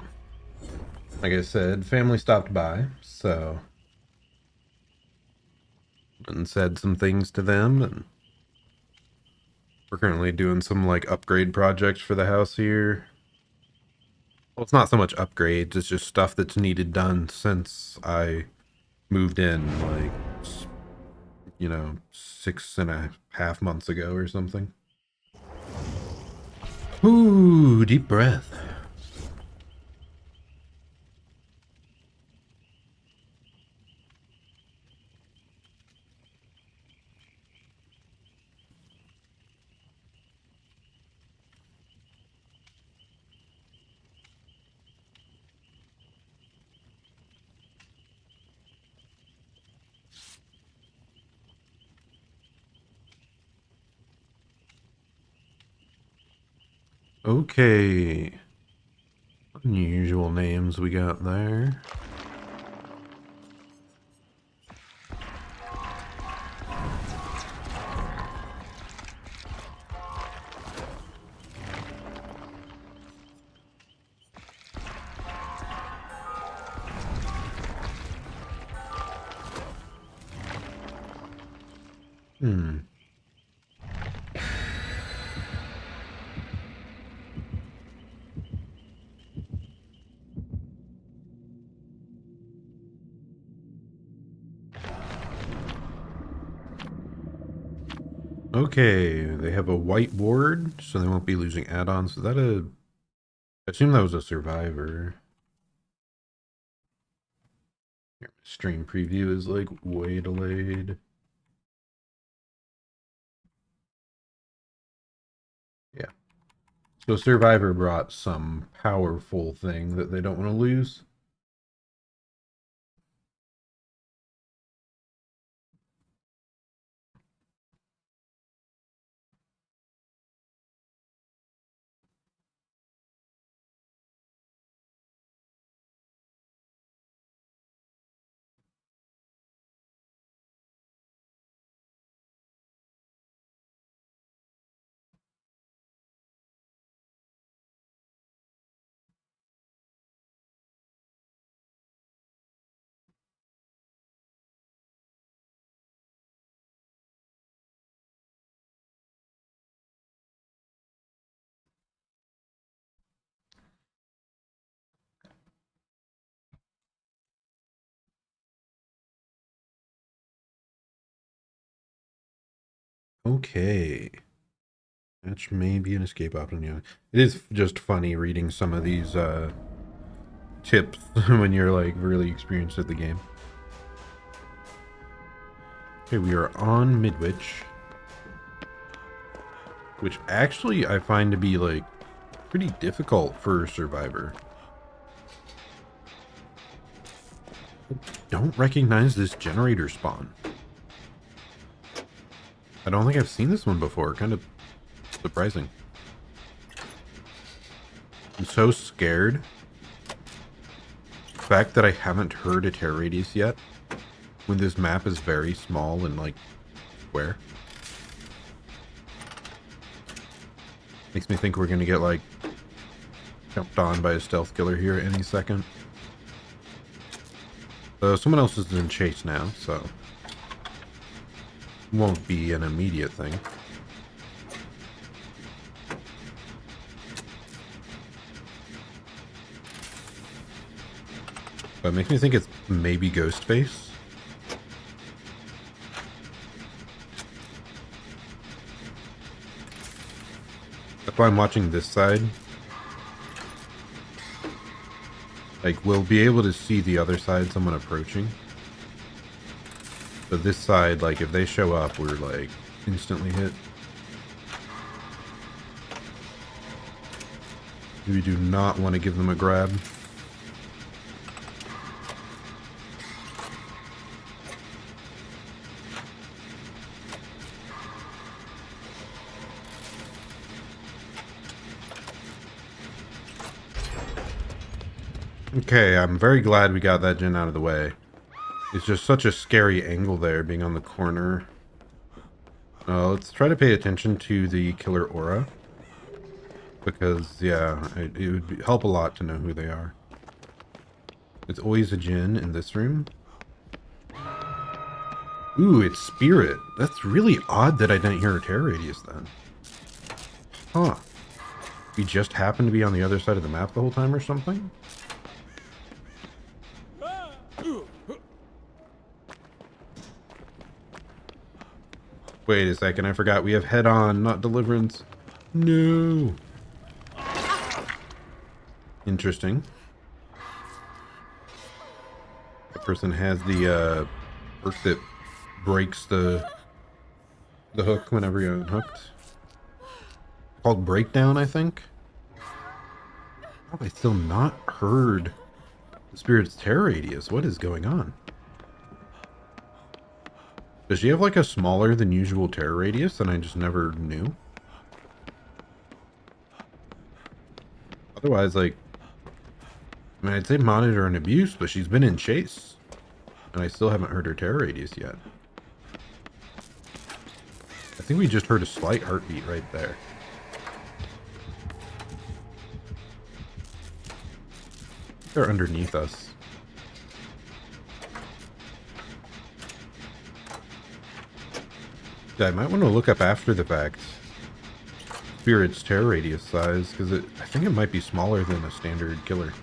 Like I said, family stopped by, so and said some things to them, and we're currently doing some like upgrade projects for the house here. Well, it's not so much upgrades, it's just stuff that's needed done since I moved in, like, 6.5 months ago or something. Ooh, deep breath. Okay. Unusual names we got there. Hmm. Okay, they have a whiteboard, so they won't be losing add-ons. Is that a... I assume that was a survivor. Here, stream preview is like way delayed. Yeah. So survivor brought some powerful thing that they don't want to lose. Okay. Match may be an escape option, yeah. It is just funny reading some of these tips when you're like really experienced at the game. Okay, we are on Midwich, which actually I find to be like pretty difficult for Survivor. Don't recognize this generator spawn. I don't think I've seen this one before. Kind of surprising. I'm so scared. The fact that I haven't heard a terror radius yet, when this map is very small and like square. Makes me think we're gonna get like jumped on by a stealth killer here any second. Someone else is in chase now, so won't be an immediate thing. But it makes me think it's maybe Ghostface. That's why I'm watching this side. Like, we'll be able to see the other side, someone approaching. But this side, like, if they show up, we're, like, instantly hit. We do not want to give them a grab. Okay, I'm very glad we got that gen out of the way. It's just such a scary angle there, being on the corner. Let's try to pay attention to the killer aura. Because, yeah, it would help a lot to know who they are. It's always a Jinn in this room. Ooh, it's Spirit. That's really odd that I didn't hear a terror radius then. Huh. We just happened to be on the other side of the map the whole time or something? Wait a second, I forgot we have head on, not deliverance. No. Interesting. The person has the perk that breaks the hook whenever you're unhooked. Called breakdown, I think. How have I still not heard the Spirit's terror radius? What is going on? Does she have like a smaller than usual terror radius and I just never knew? Otherwise, like, I mean, I'd say monitor and abuse, but she's been in chase. And I still haven't heard her terror radius yet. I think we just heard a slight heartbeat right there. They're underneath us. Yeah, I might want to look up after the fact Spirit's terror radius size, because I think it might be smaller than a standard killer.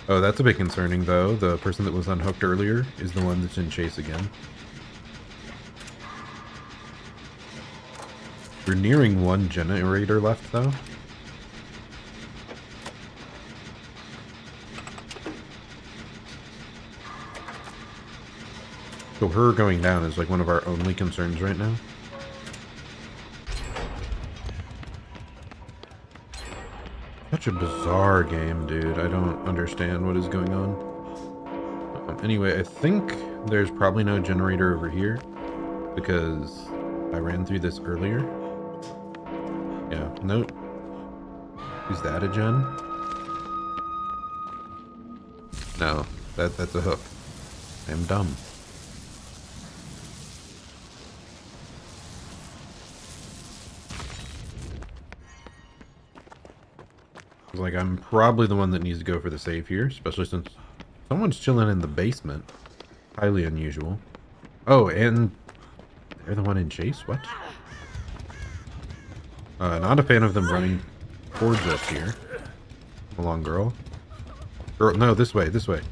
Oh, that's a bit concerning, though. The person that was unhooked earlier is the one that's in chase again. We're nearing one generator left, though. So her going down is like one of our only concerns right now. Such a bizarre game, dude. I don't understand what is going on. Anyway, I think there's probably no generator over here because I ran through this earlier. Yeah, nope. Is that a gen? No, that's a hook. I'm dumb. Like, I'm probably the one that needs to go for the save here, especially since someone's chilling in the basement. Highly unusual. Oh, and they're the one in chase? What? Not a fan of them running towards us here. Come along, girl. Girl, no, this way, this way.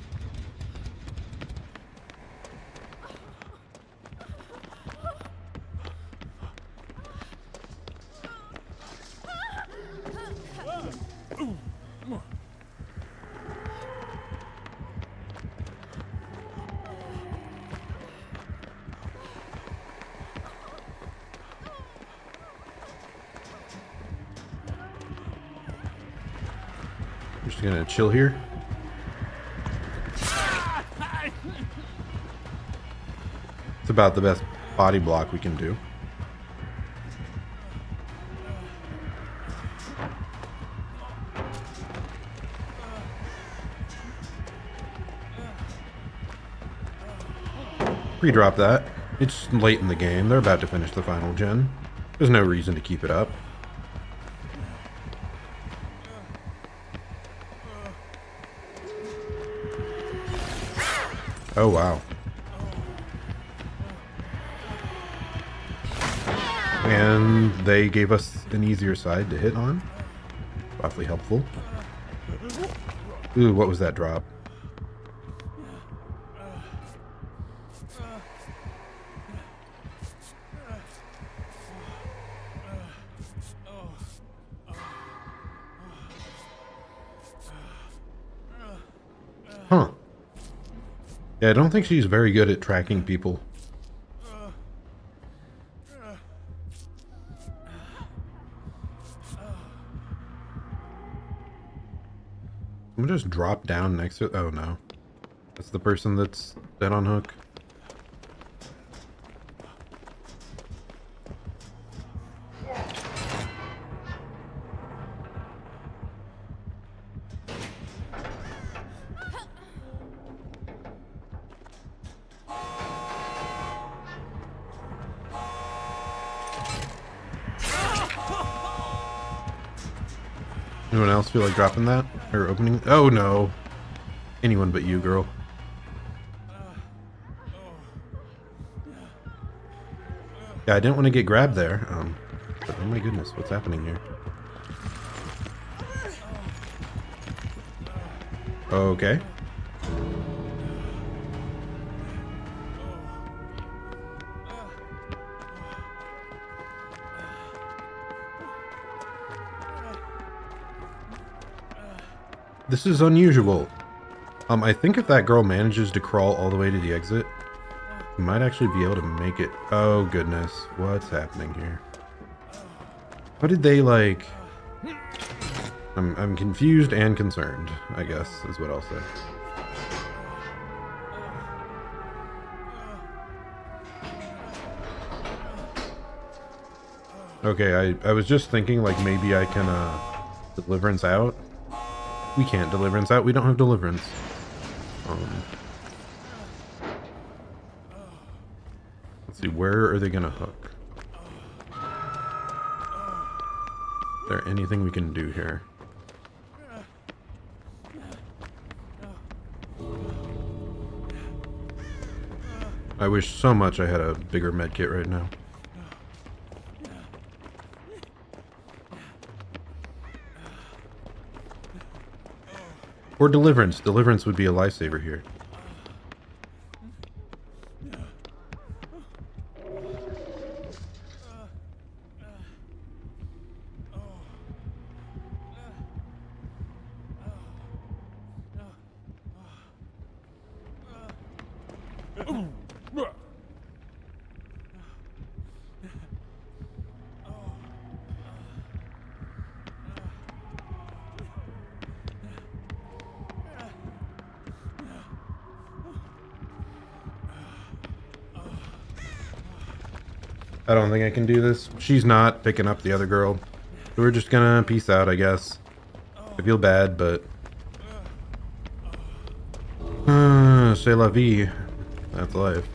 Just gonna chill here. It's about the best body block we can do. Pre-drop that. It's late in the game. They're about to finish the final gen. There's no reason to keep it up. Oh, wow. And they gave us an easier side to hit on. Awfully helpful. Ooh, what was that drop? Huh. Yeah, I don't think she's very good at tracking people. I'm gonna just drop down next to it. Oh no. That's the person that's dead on hook. Anyone else feel like dropping that? Or opening? Oh no. Anyone but you, girl. Yeah, I didn't want to get grabbed there. But oh my goodness, what's happening here? Okay. This is unusual. I think if that girl manages to crawl all the way to the exit, we might actually be able to make it. Oh goodness, what's happening here? How did they like... I'm confused and concerned, I guess, is what I'll say. Okay, I was just thinking like maybe I can deliverance out. We can't deliverance out, we don't have deliverance. Let's see, where are they gonna hook? Is there anything we can do here? I wish so much I had a bigger med kit right now. Or deliverance. Deliverance would be a lifesaver here. I don't think I can do this. She's not picking up the other girl. So we're just gonna peace out, I guess. I feel bad, but... c'est la vie. That's life.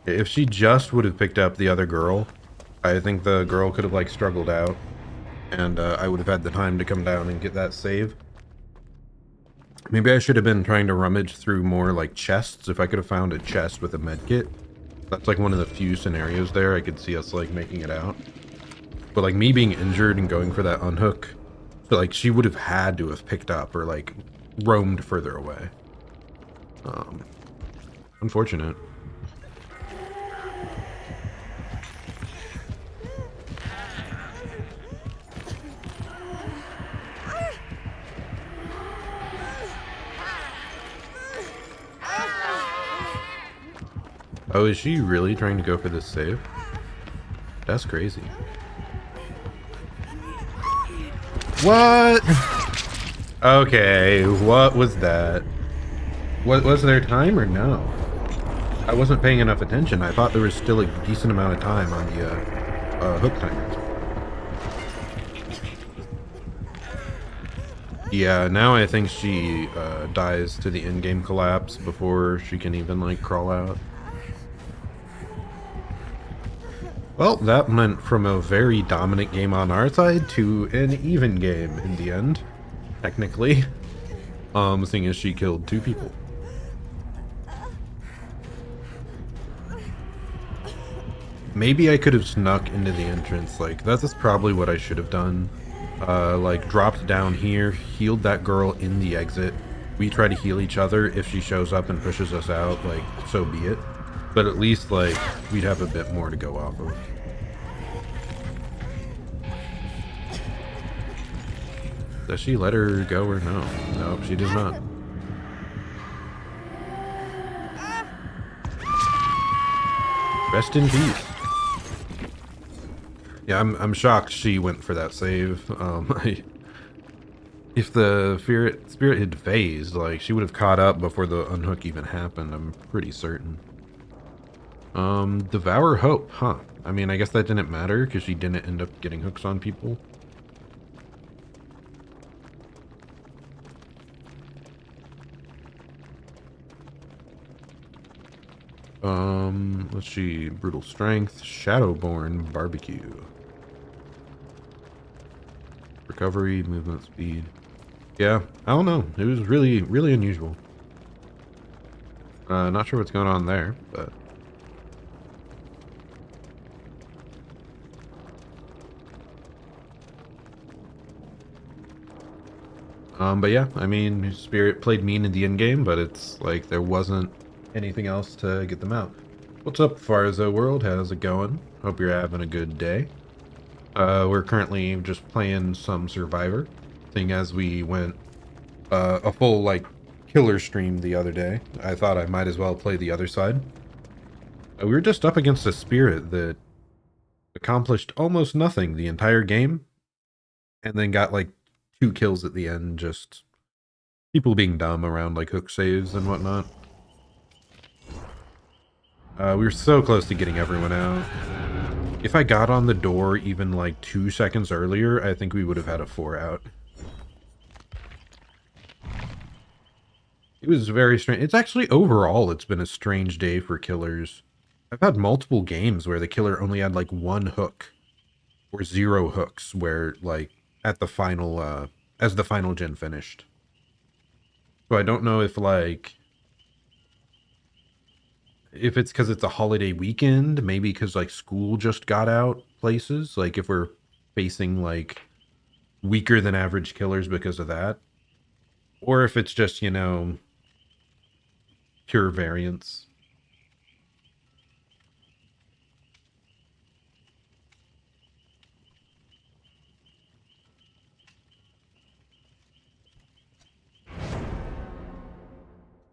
If she just would have picked up the other girl, I think the girl could have, like, struggled out. And I would have had the time to come down and get that save. Maybe I should have been trying to rummage through more, like, chests. If I could have found a chest with a medkit. That's, like, one of the few scenarios there I could see us, like, making it out. But, like, me being injured and going for that unhook, so, like, she would have had to have picked up or, like, roamed further away. Unfortunate. Oh, is she really trying to go for this save? That's crazy. What? Okay, what was that? What was there time or no? I wasn't paying enough attention. I thought there was still a decent amount of time on the hook timers. Yeah, now I think she dies to the in-game collapse before she can even, like, crawl out. Well, that went from a very dominant game on our side to an even game in the end, technically. Seeing as she killed 2 people. Maybe I could have snuck into the entrance, like, that's probably what I should have done. Like, dropped down here, healed that girl in the exit. We try to heal each other. If she shows up and pushes us out, like, so be it. But at least, like, we'd have a bit more to go off of. Does she let her go or no? No, she does not. Rest in peace. Yeah, I'm shocked she went for that save. If the spirit had phased, like, she would have caught up before the unhook even happened, I'm pretty certain. Devour Hope, huh? I mean, I guess that didn't matter because she didn't end up getting hooks on people. Let's see. Brutal Strength, Shadowborn, Barbecue. recovery, movement speed. Yeah, I don't know. It was really, really unusual. Not sure what's going on there, but... But yeah, I mean, Spirit played mean in the end game, but it's like there wasn't anything else to get them out. What's up, Farzo World? How's it going? Hope you're having a good day. We're currently just playing some Survivor, seeing as we went a full, like, killer stream the other day. I thought I might as well play the other side. We were just up against a Spirit that accomplished almost nothing the entire game, and then got, like, 2 kills at the end, just people being dumb around, like, hook saves and whatnot. We were so close to getting everyone out. If I got on the door even, like, 2 seconds earlier, I think we would have had a 4 out. It was very strange. It's actually, overall, it's been a strange day for killers. I've had multiple games where the killer only had, like, 1 hook. Or 0 hooks, where, like, at the final, as the final gen finished. So I don't know if, like... if it's because it's a holiday weekend, maybe because, like, school just got out places. Like, if we're facing, like, weaker than average killers because of that. Or if it's just, you know... pure variance.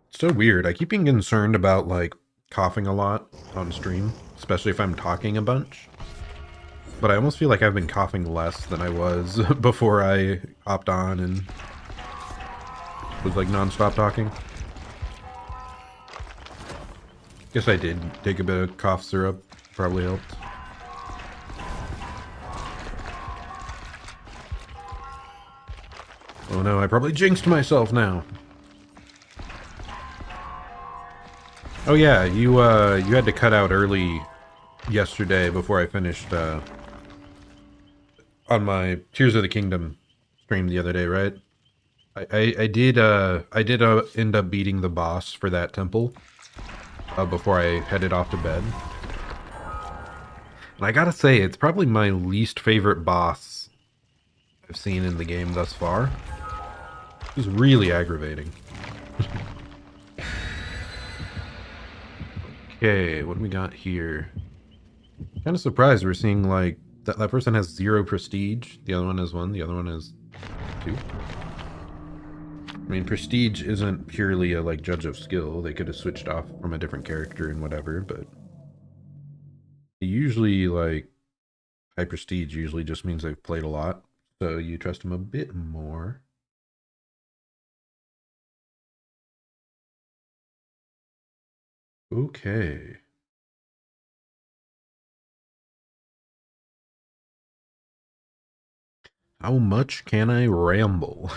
It's so weird. I keep being concerned about, like, coughing a lot on stream, especially if I'm talking a bunch. But I almost feel like I've been coughing less than I was before I hopped on and was, like, non-stop talking. Guess I did take a bit of cough syrup. Probably helped. Oh no, I probably jinxed myself now. Oh yeah, you had to cut out early yesterday before I finished on my Tears of the Kingdom stream the other day, right? I did end up beating the boss for that temple before I headed off to bed. And I gotta say, it's probably my least favorite boss I've seen in the game thus far. He's really aggravating. Okay, what do we got here? Kind of surprised we're seeing, like, that person has 0 prestige, the other one has 1, the other one has 2. I mean, prestige isn't purely a, like, judge of skill. They could have switched off from a different character and whatever, but usually, like, high prestige usually just means they've played a lot, so you trust them a bit more. Okay. How much can I ramble?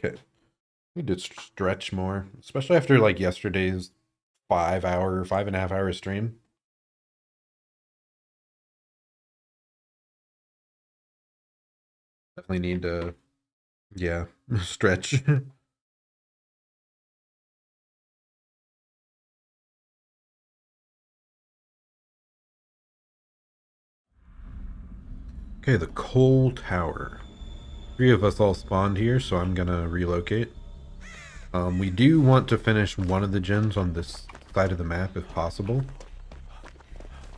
Okay. Need to stretch more, especially after, like, yesterday's 5.5 hour stream. Definitely need to, yeah, stretch. Okay, the coal tower. 3 of us all spawned here, so I'm gonna relocate. We do want to finish one of the gens on this side of the map if possible,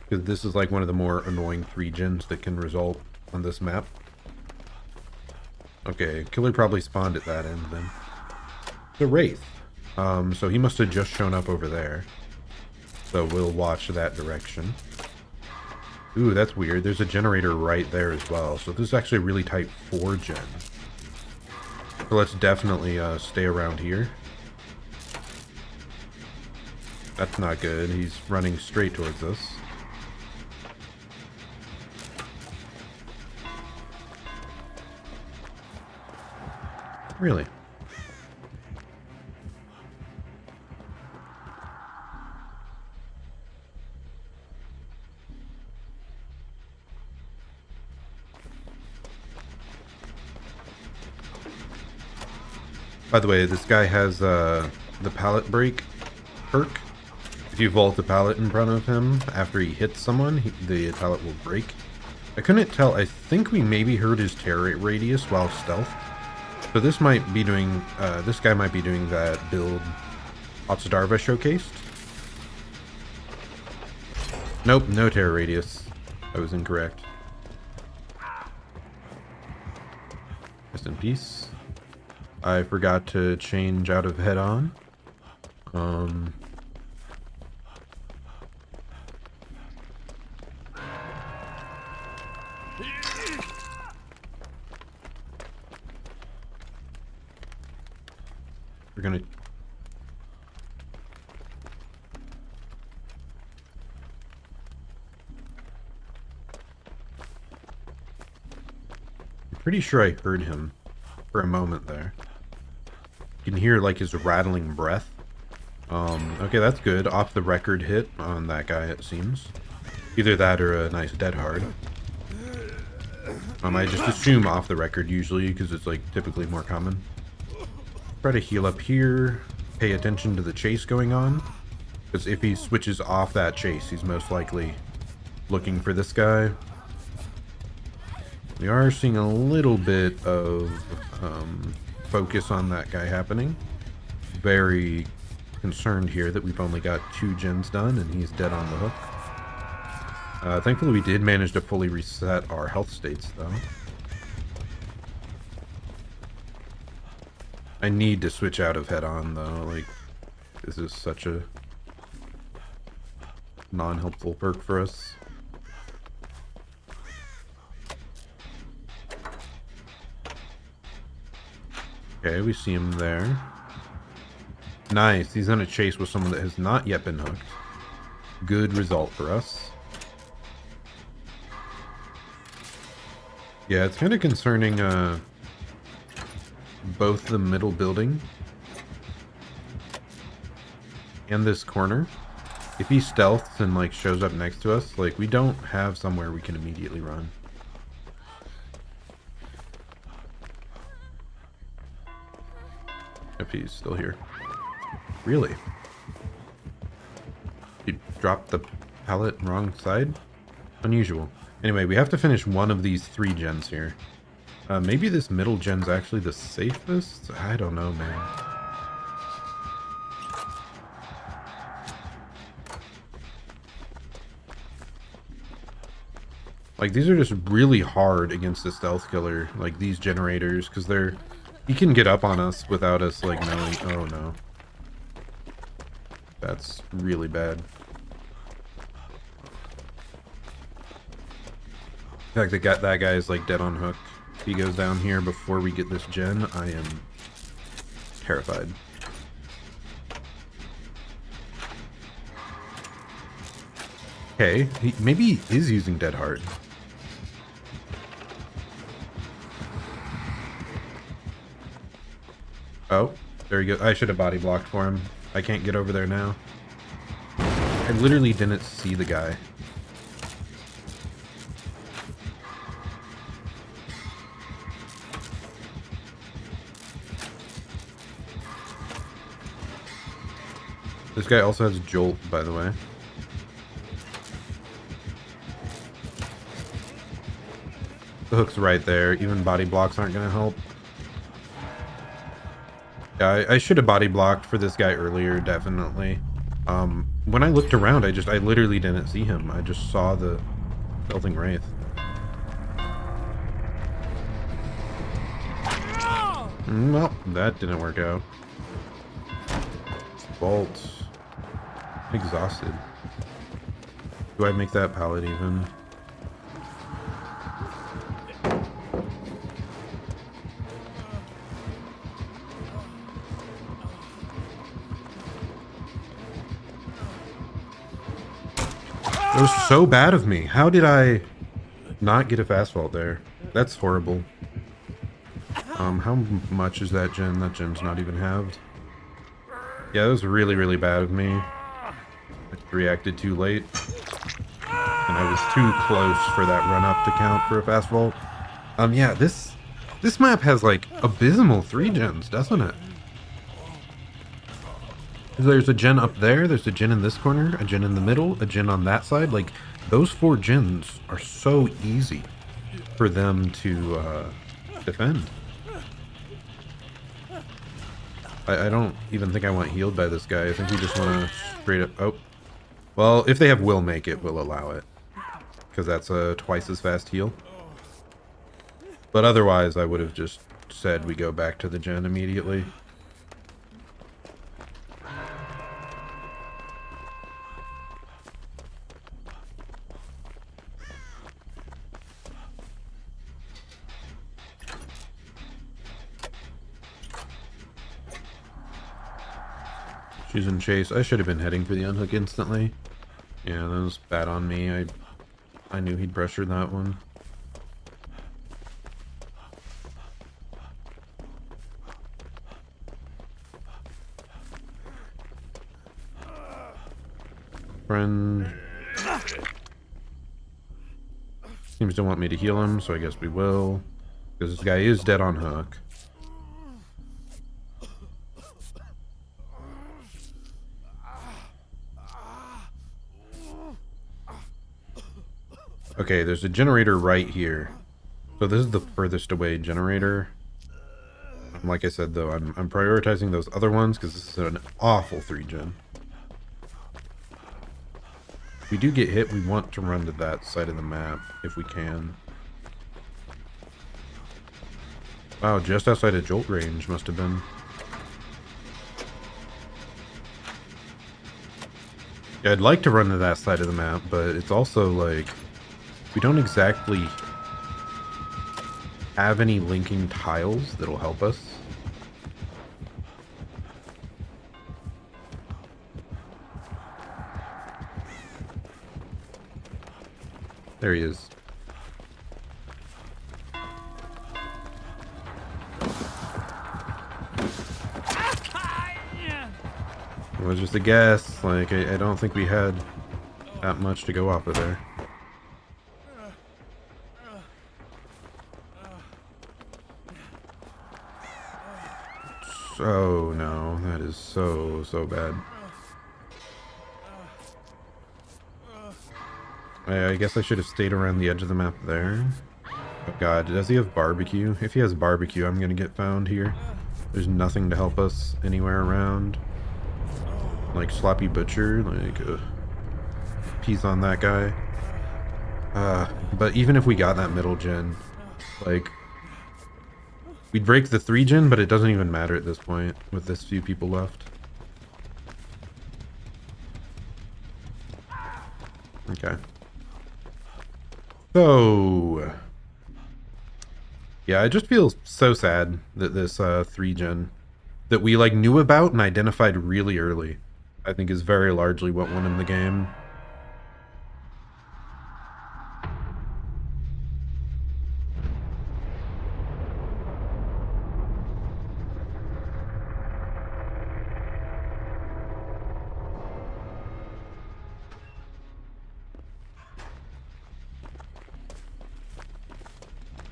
because this is, like, one of the more annoying 3 gens that can result on this map. Okay, killer probably spawned at that end then. The Wraith. So he must have just shown up over there. So we'll watch that direction. Ooh, that's weird. There's a generator right there as well. So this is actually a really tight 4 gen. So let's definitely stay around here. That's not good. He's running straight towards us. Really? By the way, this guy has the pallet break perk. If you vault the pallet in front of him after he hits someone, the pallet will break. I couldn't tell. I think we maybe heard his terror radius while stealth. So this might be doing, this guy might be doing that build Otsudarva showcased. Nope, no terror radius. I was incorrect. Rest in peace. I forgot to change out of head on. We're gonna... I'm pretty sure I heard him for a moment there. You can hear like his rattling breath. Okay, that's good. Off the record hit on that guy, it seems. Either that or a nice dead hard. I just assume off the record usually because it's like typically more common. Try to heal up here. Pay attention to the chase going on. Because if he switches off that chase, he's most likely looking for this guy. We are seeing a little bit of focus on that guy happening. Very concerned here that we've only got 2 gens done and he's dead on the hook. Thankfully we did manage to fully reset our health states though. I need to switch out of head on though, like this is such a non-helpful perk for us. Okay, we see him there. Nice, he's on a chase with someone that has not yet been hooked. Good result for us. Yeah, it's kind of concerning both the middle building and this corner. If he stealths and like shows up next to us, like we don't have somewhere we can immediately run. If he's still here. Really? You dropped the pallet wrong side? Unusual. Anyway, we have to finish one of these 3 gens here. Maybe this middle gen's actually the safest? I don't know, man. Like, these are just really hard against the stealth killer, like these generators, because they're... He can get up on us without us, like, knowing... Oh, no. That's really bad. In fact, that guy is, like, dead on hook. If he goes down here before we get this gen, I am terrified. Okay, maybe he is using Dead Heart. Oh, there he goes. I should have body blocked for him. I can't get over there now. I literally didn't see the guy. This guy also has Jolt, by the way. The hook's right there. Even body blocks aren't going to help. Yeah, I should have body blocked for this guy earlier, definitely. When I looked around, I literally didn't see him. I just saw the Belting Wraith. Well, that didn't work out. Bolt. Exhausted. Do I make that pallet even? It was so bad of me. How did I not get a fast vault there? That's horrible. How much is that gen? That gen's not even halved. Yeah, that was really, really bad of me. I reacted too late. And I was too close for that run up to count for a fast vault. Yeah, this map has like abysmal 3 gens, doesn't it? There's a gen up there, there's a gen in this corner, a gen in the middle, a gen on that side. Like, those 4 gens are so easy for them to defend. I don't even think I want healed by this guy. I think we just want to straight up... Oh. Well, if they have will make it, we'll allow it. Because that's a twice as fast heal. But otherwise, I would have just said we go back to the gen immediately. She's in chase. I should have been heading for the unhook instantly. Yeah, that was bad on me. I knew he'd pressure that one. Friend seems to want me to heal him, so I guess we will. Because this guy is dead on hook. Okay, there's a generator right here. So this is the furthest away generator. Like I said, though, I'm prioritizing those other ones because this is an awful 3-gen. If we do get hit, we want to run to that side of the map if we can. Wow, just outside of jolt range must have been. Yeah, I'd like to run to that side of the map, but it's also like we don't exactly have any linking tiles that'll help us. There he is. It was just a guess. Like, I don't think we had that much to go off of there. Oh no, that is so bad. I guess I should have stayed around the edge of the map there. Oh god, does he have barbecue? If he has barbecue, I'm gonna get found here. There's nothing to help us anywhere around. Like sloppy butcher, like peas on that guy. But even if we got that middle gen, like we'd break the 3-gen, but it doesn't even matter at this point with this few people left. Okay. So yeah, I just feel so sad that this 3-gen that we like knew about and identified really early, I think is very largely what won him the game.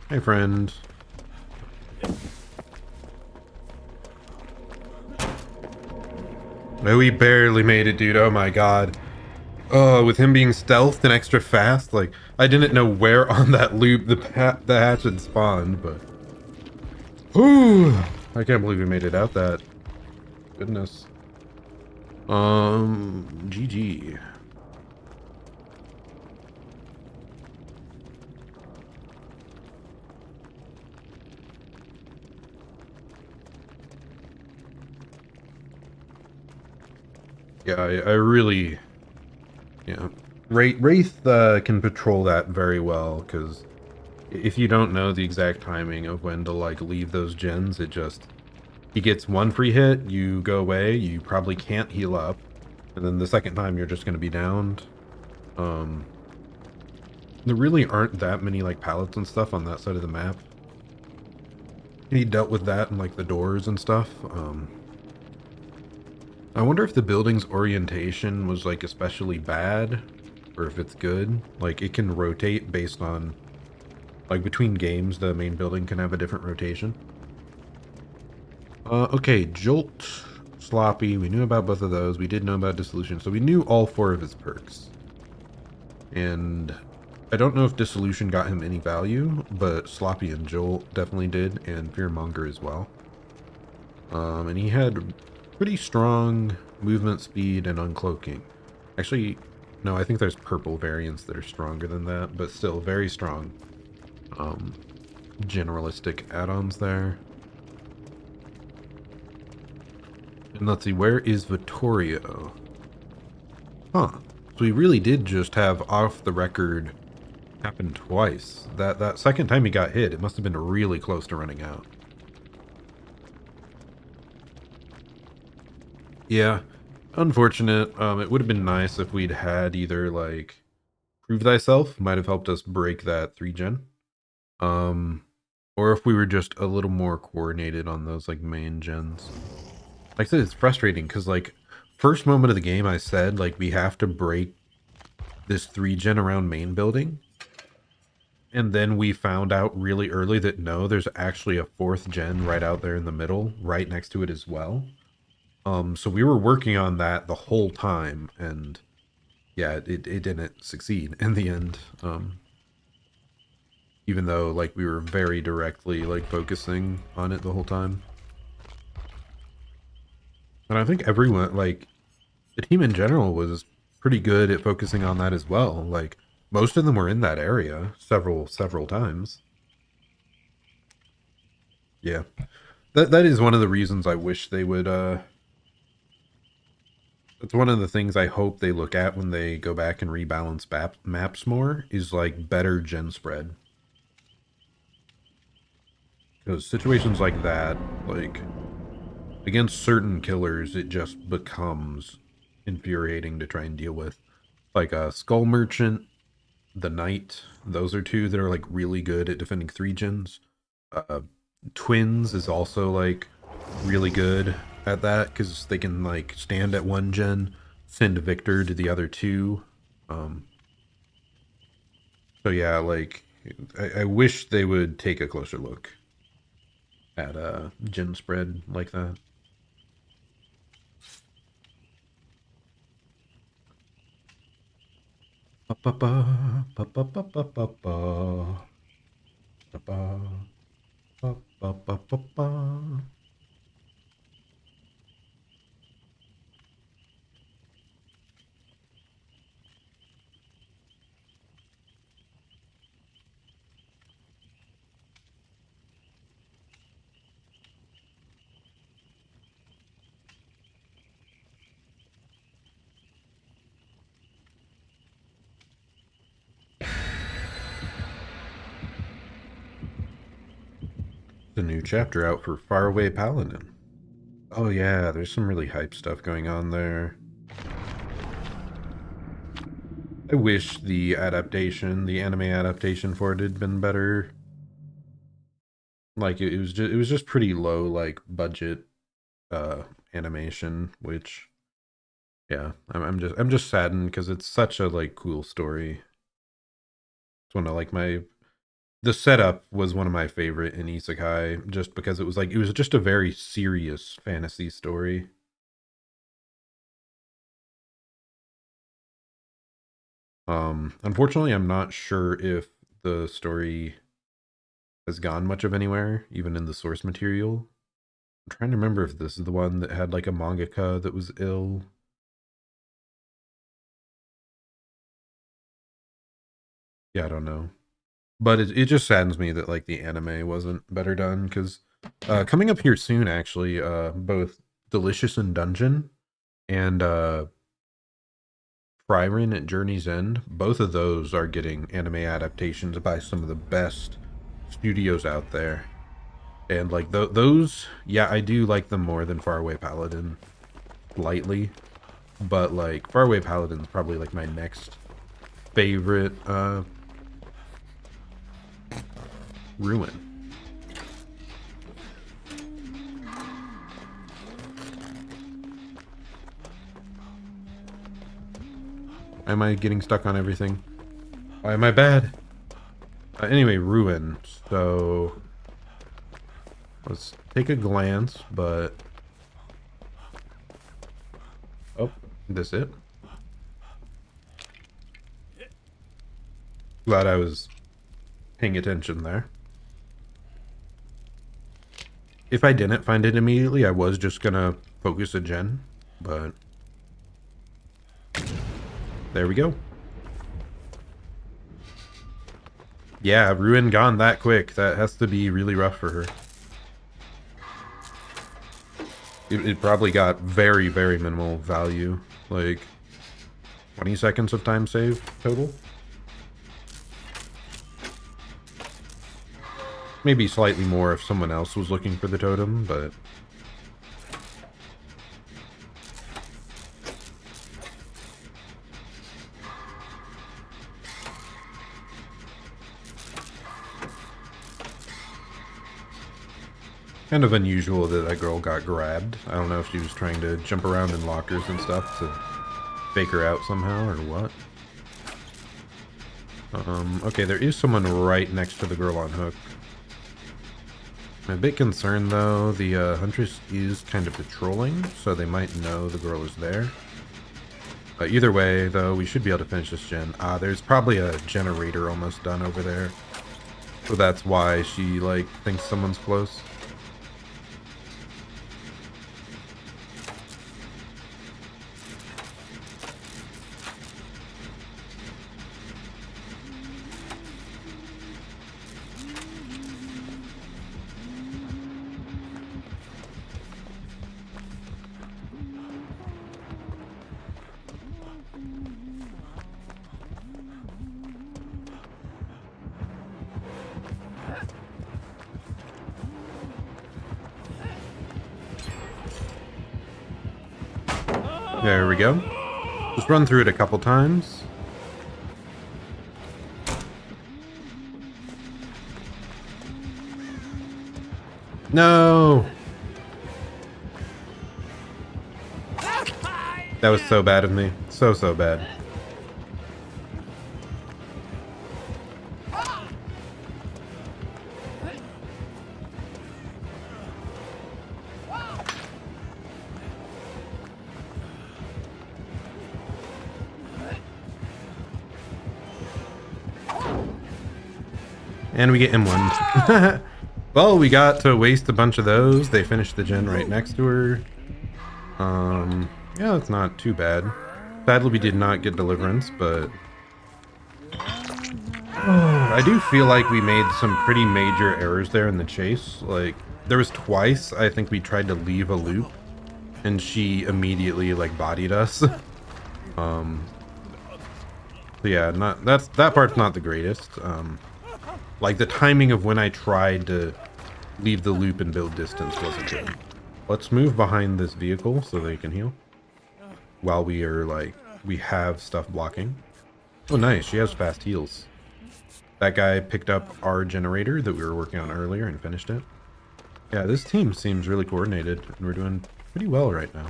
Hey, friend. Oh, he barely made it, dude. Oh my god. Oh, with him being stealthed and extra fast, like, I didn't know where on that loop the hatch had spawned, but... Ooh, I can't believe we made it out that. Goodness. GG. Yeah, I really, yeah, Wraith can patrol that very well, because if you don't know the exact timing of when to like leave those gens, it just, he gets one free hit, you go away, you probably can't heal up, and then the second time you're just going to be downed. There really aren't that many like pallets and stuff on that side of the map. He dealt with that and like the doors and stuff. I wonder if the building's orientation was like especially bad or if it's good. Like it can rotate based on like between games, the main building can have a different rotation. Okay, jolt Sloppy. We knew about both of those. We did know about Dissolution. So we knew all 4 of his perks. And I don't know if Dissolution got him any value, but Sloppy and Jolt definitely did, and Fearmonger as well. And he had pretty strong movement speed and uncloaking. Actually, no, I think there's purple variants that are stronger than that, but still very strong. Generalistic add-ons there. And let's see, where is Vittorio? Huh. So he really did just have off the record happen twice. That second time he got hit, it must have been really close to running out. Yeah, unfortunate. It would have been nice if we'd had either like Prove Thyself might have helped us break that 3-gen. Or if we were just a little more coordinated on those like main gens. Like I said, it's frustrating because like first moment of the game I said like we have to break this 3-gen around main building. And then we found out really early that no, there's actually a 4th gen right out there in the middle, right next to it as well. So we were working on that the whole time, and yeah, it didn't succeed in the end. Even though like we were very directly like focusing on it the whole time. And I think everyone, like the team in general, was pretty good at focusing on that as well. Like most of them were in that area several times. Yeah, that is one of the reasons I wish they would. That's one of the things I hope they look at when they go back and rebalance maps more, is like better gen spread. Because situations like that, like against certain killers, it just becomes infuriating to try and deal with. Like Skull Merchant, the Knight, those are 2 that are like really good at defending 3-gens. Twins is also like really good at that because they can like stand at 1-gen, send Victor to the other 2. So yeah, like I wish they would take a closer look at gen spread like that. Ba ba ba ba ba ba ba ba ba ba ba ba ba ba ba. The new chapter out for Faraway Paladin. Oh yeah, there's some really hype stuff going on there. I wish the adaptation, the anime adaptation for it had been better. Like it was just pretty low like budget animation, which yeah, I'm just saddened because it's such a like cool story. It's one of like the setup was one of my favorite in Isekai, just because it was just a very serious fantasy story. Unfortunately, I'm not sure if the story has gone much of anywhere, even in the source material. I'm trying to remember if this is the one that had like a mangaka that was ill. Yeah, I don't know. But it just saddens me that like the anime wasn't better done, because coming up here soon, actually, both Delicious in Dungeon and Fryrin at Journey's End, both of those are getting anime adaptations by some of the best studios out there. And like those, yeah, I do like them more than Faraway Paladin, lightly. But like Faraway Paladin's probably like my next favorite ruin. Am I getting stuck on everything? Why am I bad? Anyway, ruin. So let's take a glance, but This it? Glad I was paying attention there. If I didn't find it immediately, I was just gonna focus a gen, but there we go. Yeah, Ruin gone that quick. That has to be really rough for her. It probably got very, very minimal value. Like 20 seconds of time save total. Maybe slightly more if someone else was looking for the totem, but... kind of unusual that that girl got grabbed. I don't know if she was trying to jump around in lockers and stuff to fake her out somehow or what. Okay, there is someone right next to the girl on hook. I'm a bit concerned though, the Huntress is kind of patrolling, so they might know the girl is there. Either way though, we should be able to finish this gen. There's probably a generator almost done over there. So that's why she, like, thinks someone's close. There we go. Just run through it a couple times. No! That was so bad of me. So bad. And we get M1'd. Well, we got to waste a bunch of those. They finished the gen right next to her. Yeah, that's not too bad. Sadly, we did not get Deliverance, but... I do feel like we made some pretty major errors there in the chase. Like, there was twice, I think we tried to leave a loop, and she immediately, like, bodied us. So yeah, that part's not the greatest. Like, the timing of when I tried to leave the loop and build distance wasn't good. Let's move behind this vehicle so they can heal. While we are, like, we have stuff blocking. Oh, nice. She has fast heals. That guy picked up our generator that we were working on earlier and finished it. Yeah, this team seems really coordinated, and we're doing pretty well right now.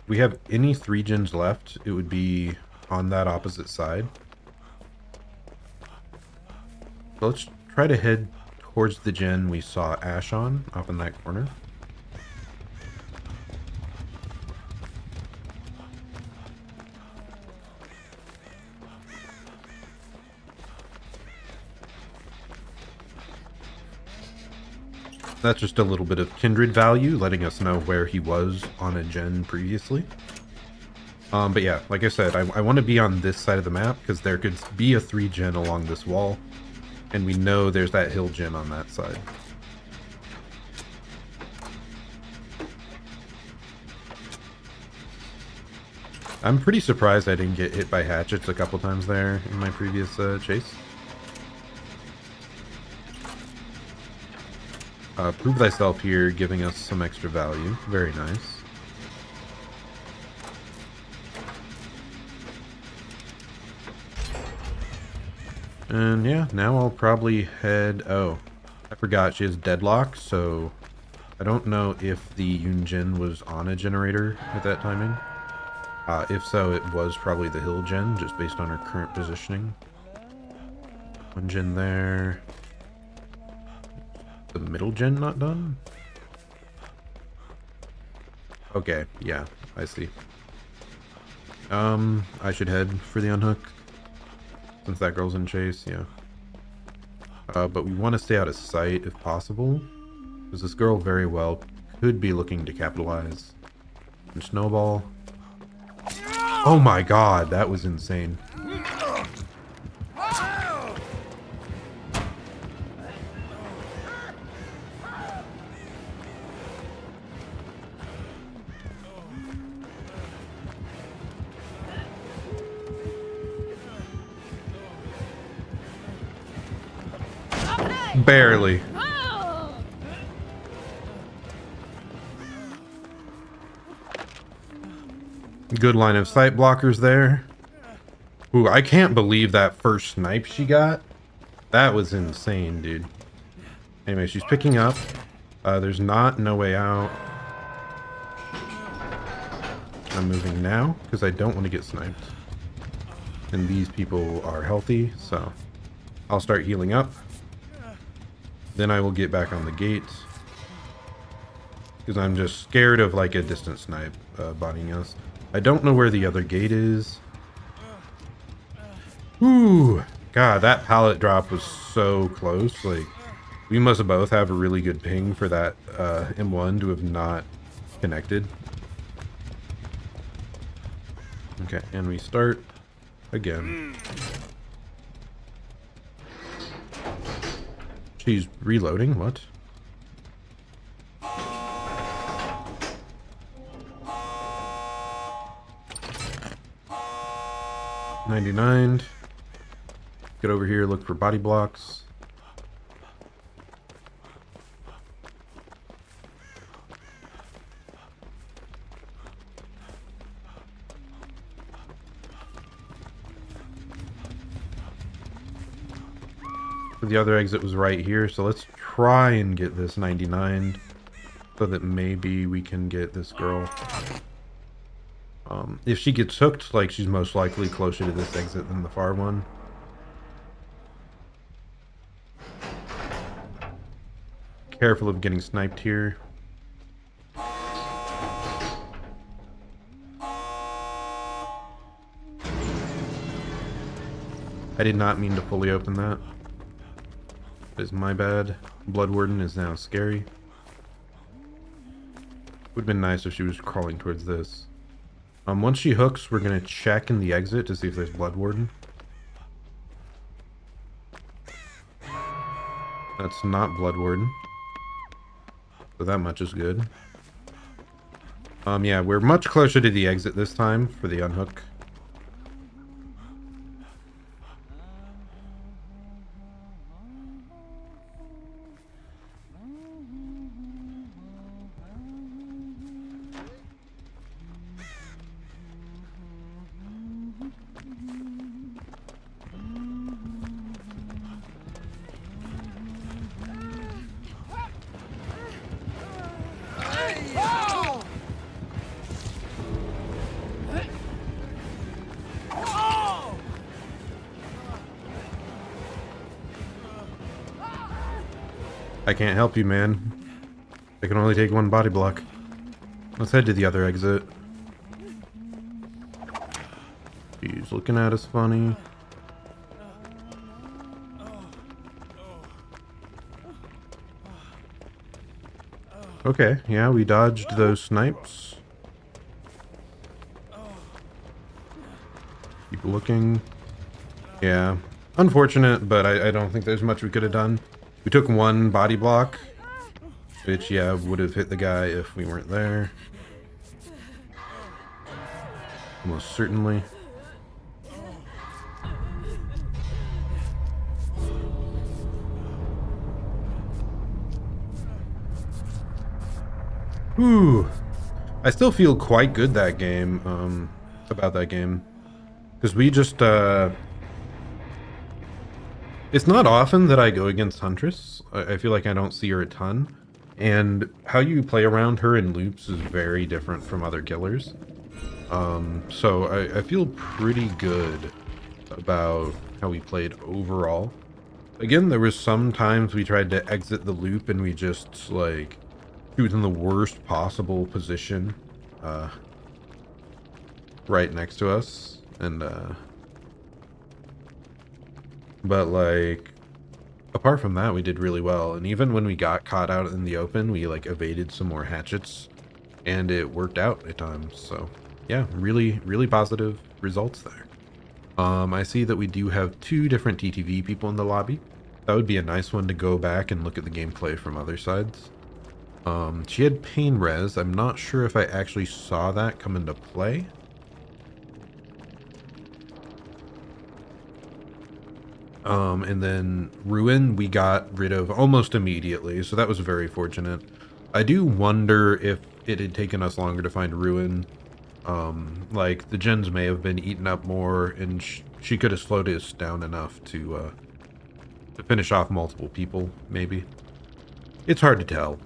If we have any 3 gens left, it would be on that opposite side. So let's try to head towards the gen we saw Ash on, up in that corner. That's just a little bit of kindred value, letting us know where he was on a gen previously. But yeah, like I said, I want to be on this side of the map because there could be a 3 gen along this wall, and we know there's that hill gen on that side. I'm pretty surprised I didn't get hit by hatchets a couple times there in my previous chase. Prove thyself here, giving us some extra value. Very nice. And yeah, now I'll probably head... Oh, I forgot she has deadlock, so I don't know if the Yunjin was on a generator at that timing. If so, it was probably the hill gen, just based on her current positioning. 1 gen there. The middle gen not done? Okay, yeah, I see. I should head for the unhook since that girl's in chase, yeah. But we want to stay out of sight if possible, because this girl very well could be looking to capitalize. And snowball. Oh my god, that was insane. Barely. Good line of sight blockers there. Ooh, I can't believe that first snipe she got. That was insane, dude. Anyway, she's picking up. There's no way out. I'm moving now because I don't want to get sniped. And these people are healthy, so I'll start healing up. Then I will get back on the gate. Because I'm just scared of like a distant snipe bodying us. I don't know where the other gate is. Ooh, God, that pallet drop was so close. Like, we must both have a really good ping for that M1 to have not connected. Okay, and we start again. She's reloading, what? $99. Get over here, look for body blocks. The other exit was right here, so let's try and get this 99 so that maybe we can get this girl. If she gets hooked, like, she's most likely closer to this exit than the far one. Careful of getting sniped here. I did not mean to fully open that. It's my bad. Blood Warden is now scary. Would have been nice if she was crawling towards this. Once she hooks, we're gonna check in the exit to see if there's Blood Warden. That's not Blood Warden. So that much is good. Yeah, we're much closer to the exit this time for the unhook. I can't help you, man. I can only take one body block. Let's head to the other exit. He's looking at us funny. Okay, yeah, we dodged those snipes. Keep looking. Yeah, unfortunate, but I don't think there's much we could have done. We took one body block, which, yeah, would have hit the guy if we weren't there. Almost certainly. Ooh. I still feel quite good that game, about that game. Because we just, it's not often that I go against Huntress. I feel like I don't see her a ton. And how you play around her in loops is very different from other killers. So I feel pretty good about how we played overall. Again, there was some times we tried to exit the loop and we just, like, shoot in the worst possible position right next to us, and but like apart from that, we did really well. And even when we got caught out in the open, we like evaded some more hatchets, and it worked out at times. So yeah, really positive results there. I see that we do have two different TTV people in the lobby. That would be a nice one to go back and look at the gameplay from other sides. She had pain res. I'm not sure if I actually saw that come into play. And then Ruin we got rid of almost immediately, so that was very fortunate. I do wonder if it had taken us longer to find Ruin. Like the gens may have been eaten up more, and she could have slowed us down enough to finish off multiple people, maybe. It's hard to tell.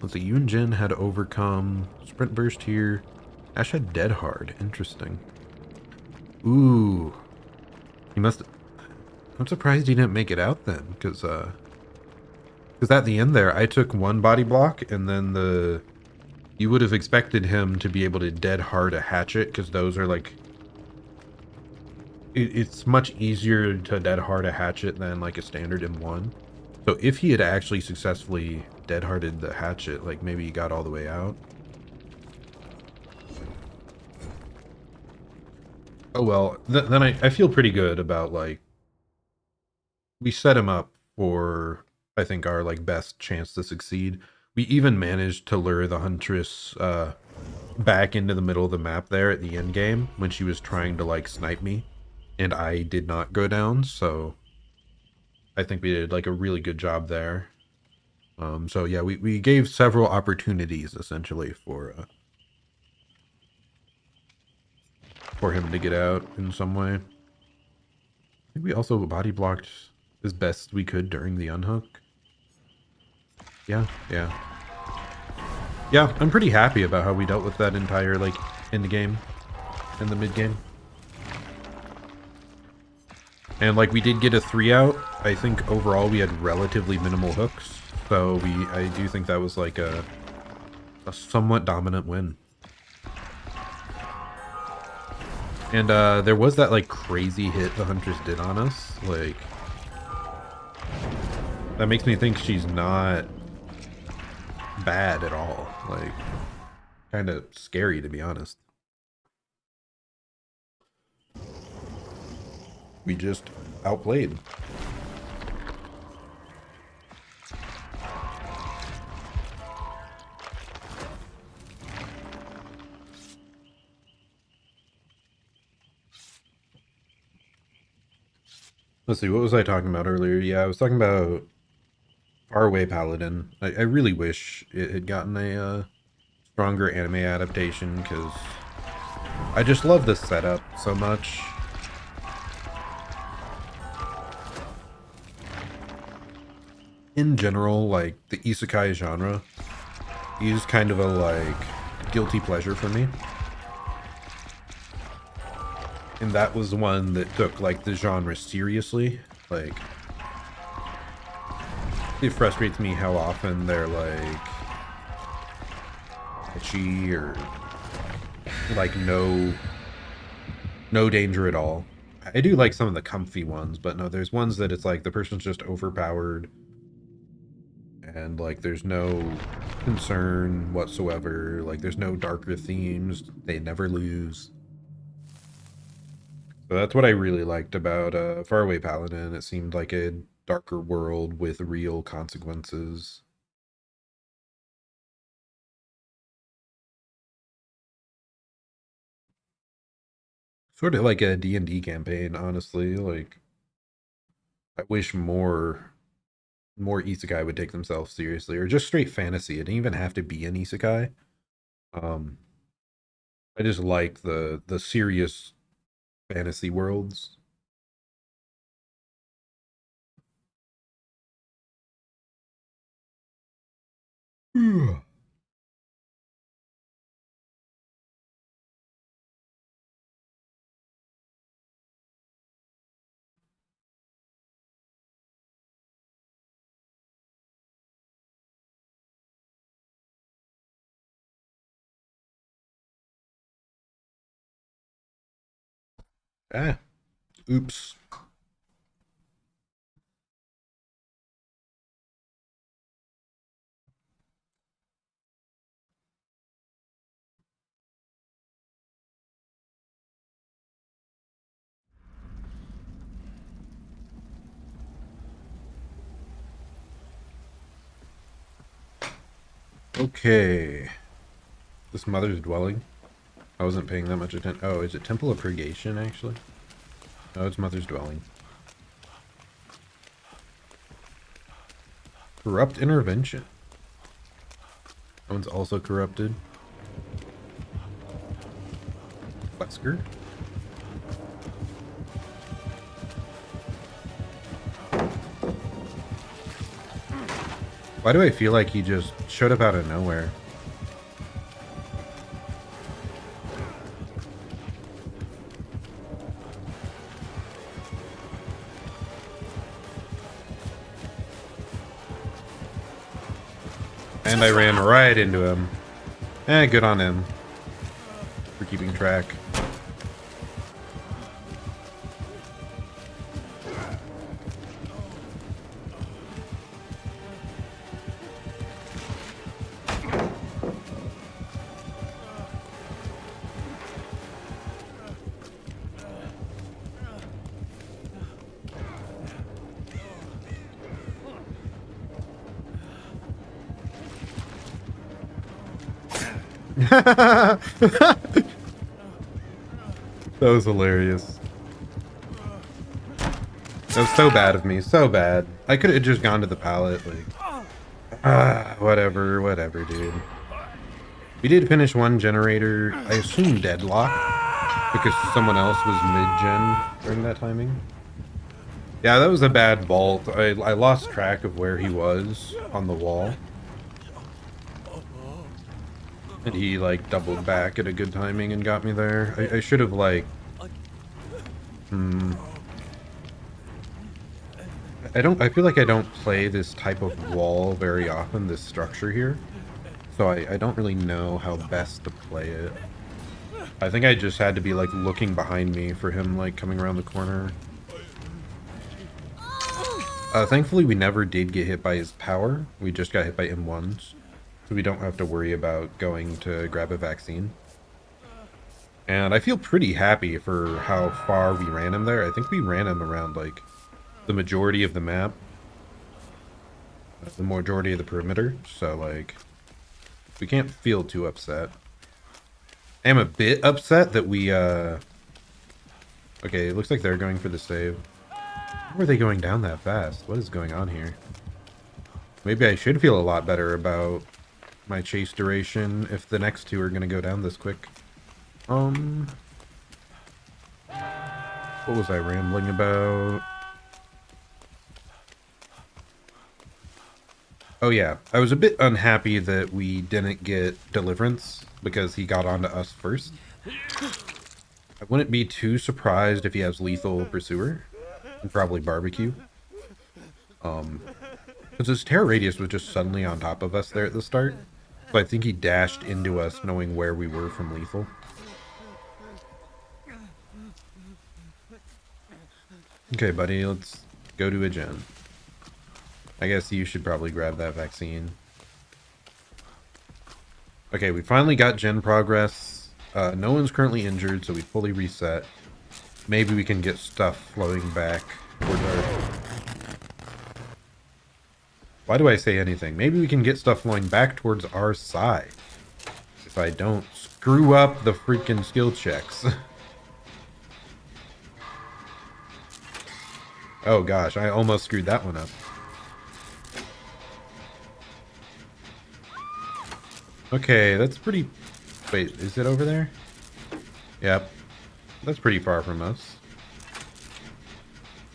Let's see, you and Jen had overcome sprint burst here. Ash had dead hard. Interesting. Ooh, he must. I'm surprised he didn't make it out then, because at the end there, I took one body block, and then you would have expected him to be able to dead hard a hatchet, because those are like, it's much easier to dead hard a hatchet than like a standard M1. So if he had actually successfully dead hearted the hatchet, like maybe he got all the way out. Oh well, then I feel pretty good about like, we set him up for, I think, our like best chance to succeed. We even managed to lure the Huntress back into the middle of the map there at the end game when she was trying to like snipe me, and I did not go down, so I think we did like a really good job there. So yeah, we gave several opportunities essentially for him to get out in some way. I think we also body blocked as best we could during the unhook. Yeah. Yeah, I'm pretty happy about how we dealt with that entire, like, end game and the mid game. And, like, we did get a 3 out. I think overall we had relatively minimal hooks. So I do think that was, like, a somewhat dominant win. And, there was that, like, crazy hit the Huntress did on us. Like, that makes me think she's not bad at all. Like, kind of scary, to be honest. We just outplayed. Let's see, what was I talking about earlier? Yeah, I was talking about Faraway Paladin. I really wish it had gotten a stronger anime adaptation, because I just love this setup so much. In general, like, the isekai genre is kind of a, like, guilty pleasure for me. And that was one that took, like, the genre seriously. Like, it frustrates me how often they're, like, itchy or, like, no danger at all. I do like some of the comfy ones, but no, there's ones that it's like the person's just overpowered and like there's no concern whatsoever, like there's no darker themes, they never lose. So that's what I really liked about Faraway Paladin. It seemed like a darker world with real consequences. Sort of like a D&D campaign, honestly. Like, I wish more isekai would take themselves seriously, or just straight fantasy. It didn't even have to be an isekai. Um, I just like the serious fantasy worlds. Ah, oops. Okay. This mother's dwelling. I wasn't paying that much attention. Oh, is it Temple of Purgation, actually? Oh, it's mother's dwelling. Corrupt intervention. That one's also corrupted. Wesker. Why do I feel like he just showed up out of nowhere? And I ran right into him. Good on him for keeping track. That was hilarious. That was so bad of me, so bad. I could have just gone to the pallet, like, whatever, dude. We did finish one generator, I assume deadlock, because someone else was mid-gen during that timing. Yeah, that was a bad vault. I lost track of where he was on the wall. And he, like, doubled back at a good timing and got me there. I should have, like... I feel like I don't play this type of wall very often, this structure here. So I don't really know how best to play it. I think I just had to be, like, looking behind me for him, like, coming around the corner. Thankfully, we never did get hit by his power. We just got hit by M1s. So we don't have to worry about going to grab a vaccine. And I feel pretty happy for how far we ran him there. I think we ran him around, like, the majority of the map. The majority of the perimeter. So, like, we can't feel too upset. I am a bit upset that we, Okay, it looks like they're going for the save. Why were they going down that fast? What is going on here? Maybe I should feel a lot better about my chase duration if the next two are going to go down this quick. What was I rambling about? Oh yeah, I was a bit unhappy that we didn't get Deliverance because he got onto us first. I wouldn't be too surprised if he has Lethal Pursuer and probably Barbecue. Because his terror radius was just suddenly on top of us there at the start. So I think he dashed into us knowing where we were from Lethal. Okay, buddy, let's go to a gen. I guess you should probably grab that vaccine. Okay, we finally got gen progress. No one's currently injured, so we fully reset. Maybe we can get stuff flowing back towards our... Why do I say anything? Maybe we can get stuff flowing back towards our side. If I don't screw up the freaking skill checks. Oh gosh, I almost screwed that one up. Okay, that's pretty... Wait, is it over there? Yep. That's pretty far from us.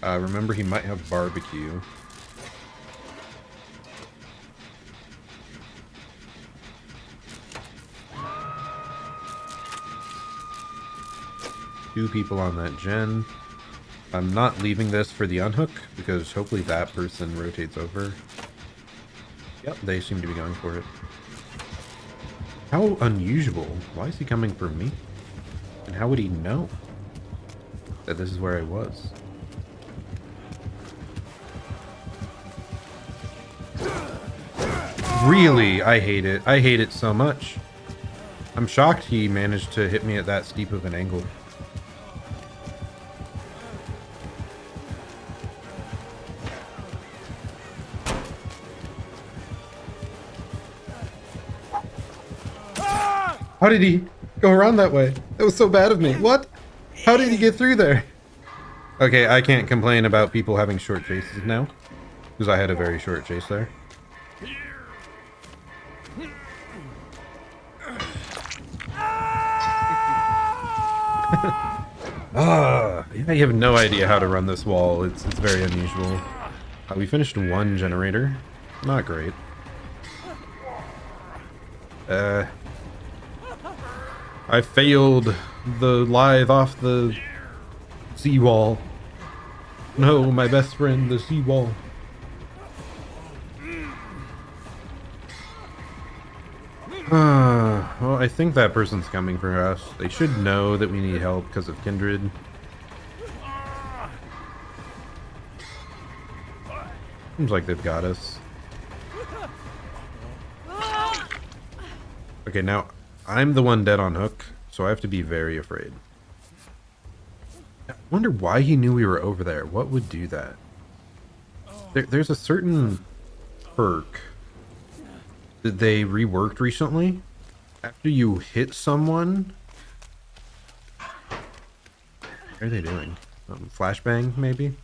Remember, he might have barbecue. Two people on that gen. I'm not leaving this for the unhook, because hopefully that person rotates over. Yep, they seem to be going for it. How unusual. Why is he coming for me? And how would he know? that this is where I was. Really? I hate it. I hate it so much. I'm shocked he managed to hit me at that steep of an angle. How did he go around that way? That was so bad of me. What? How did he get through there? Okay, I can't complain about people having short chases now, because I had a very short chase there. Yeah, I have no idea how to run this wall. It's very unusual. We finished one generator. Not great. I failed the lithe off the seawall. No, my best friend, the seawall. Well, I think that person's coming for us. They should know that we need help because of Kindred. Seems like they've got us. Okay, now I'm the one dead on hook, so I have to be very afraid. I wonder why he knew we were over there. What would do that? There's a certain perk that they reworked recently. After you hit someone... What are they doing? Flashbang, maybe?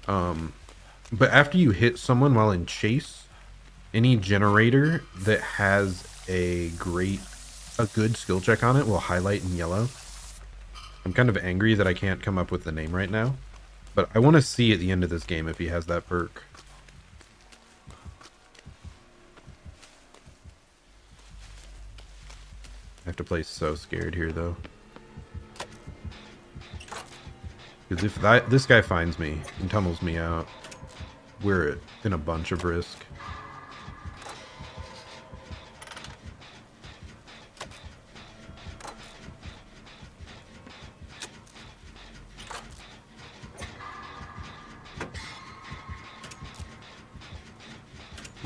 But after you hit someone while in chase, any generator that has a good skill check on it will highlight in yellow. I'm kind of angry that I can't come up with the name right now, but I want to see at the end of this game if he has that perk. I have to play so scared here though, because if this guy finds me and tunnels me out, we're in a bunch of risk.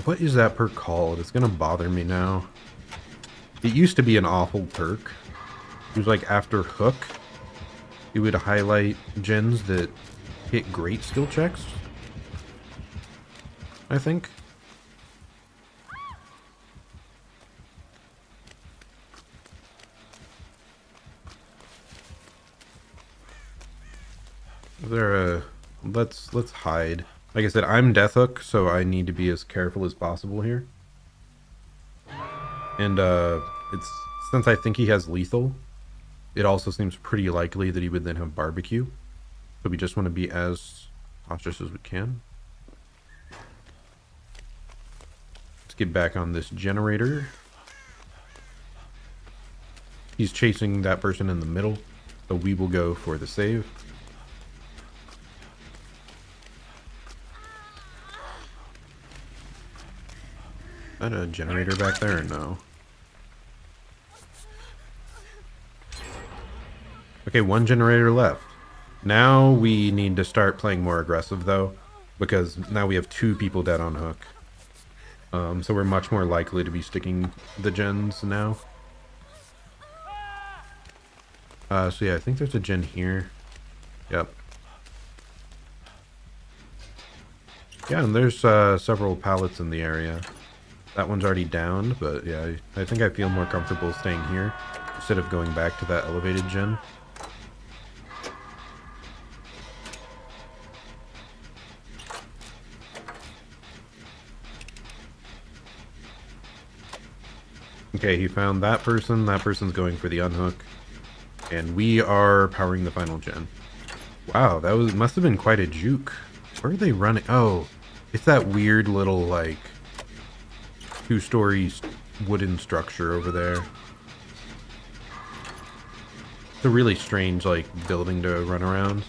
What is that perk called? It's gonna bother me now. It used to be an awful perk. It was like after hook, it would highlight gens that hit great skill checks, I think. Is there a... Let's hide. Like I said, I'm Death Hook, so I need to be as careful as possible here. And it's since I think he has lethal, it also seems pretty likely that he would then have barbecue. So we just want to be as cautious as we can. Let's get back on this generator. He's chasing that person in the middle, so we will go for the save. Is that a generator back there or no? Okay, one generator left. Now we need to start playing more aggressive though, because now we have 2 people dead on hook. So we're much more likely to be sticking the gens now. So yeah, I think there's a gen here. Yep. Yeah, and there's several pallets in the area. That one's already downed, but yeah, I think I feel more comfortable staying here instead of going back to that elevated gen. Okay, he found that person. That person's going for the unhook. And we are powering the final gen. Wow, that must have been quite a juke. Where are they running? Oh, it's that weird little, like, 2-story wooden structure over there. It's a really strange, like, building to run around.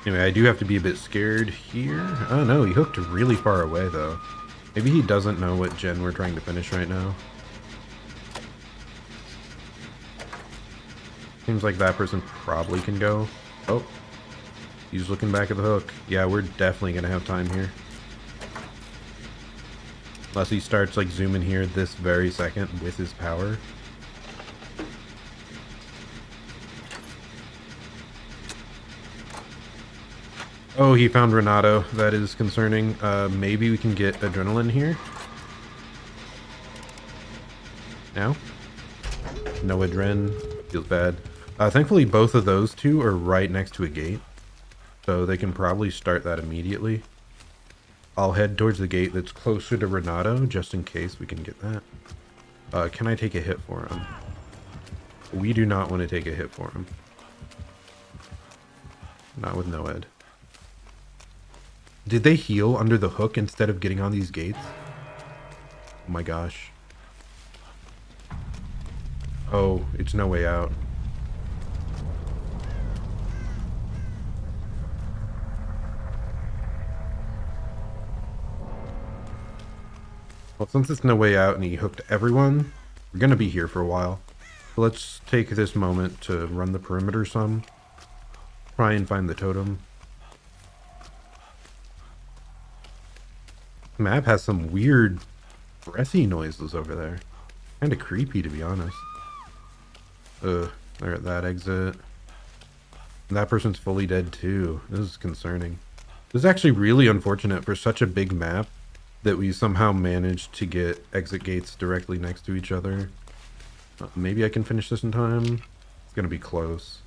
Anyway, I do have to be a bit scared here. Oh no, he hooked really far away though. Maybe he doesn't know what gen we're trying to finish right now. Seems like that person probably can go. Oh, he's looking back at the hook. Yeah, we're definitely gonna have time here. Unless he starts like zooming here this very second with his power. Oh, he found Renato. That is concerning. Maybe we can get adrenaline here. Now? No adren. Feels bad. Thankfully, both of those two are right next to a gate. So they can probably start that immediately. I'll head towards the gate that's closer to Renato, just in case we can get that. Can I take a hit for him? We do not want to take a hit for him. Not with no ed. Did they heal under the hook instead of getting on these gates? Oh my gosh. Oh, it's no way out. Well, since it's no way out and he hooked everyone, we're gonna be here for a while. So let's take this moment to run the perimeter some. Try and find the totem. The map has some weird breathy noises over there. Kinda creepy, to be honest. They're at that exit. And that person's fully dead too. This is concerning. This is actually really unfortunate for such a big map that we somehow managed to get exit gates directly next to each other. Maybe I can finish this in time. It's gonna be close.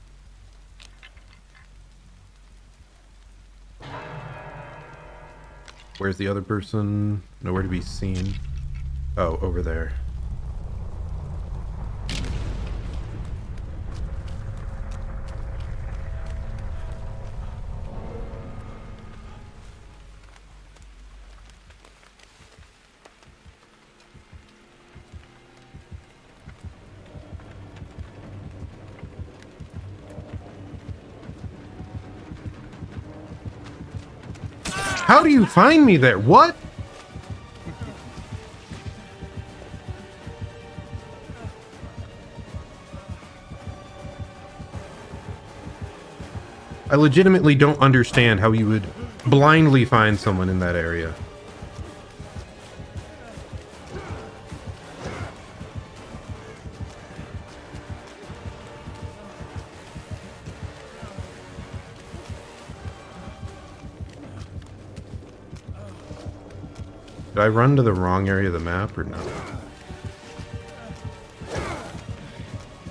Where's the other person? Nowhere to be seen. Oh, over there. How do you find me there? What? I legitimately don't understand how you would blindly find someone in that area. Did I run to the wrong area of the map or no?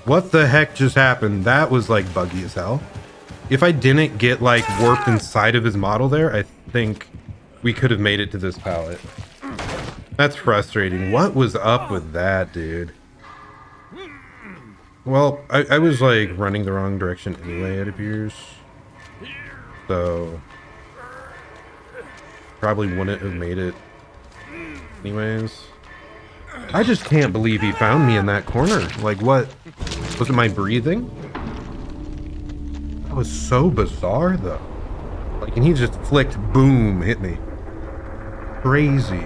What the heck just happened? That was like buggy as hell. If I didn't get like warped inside of his model there, I think we could have made it to this pallet. That's frustrating. What was up with that, dude? Well, I was like running the wrong direction anyway, it appears. So probably wouldn't have made it anyways. I just can't believe he found me in that corner. Like, what? Was it my breathing? That was so bizarre, though. Like, and he just flicked, boom, hit me. Crazy.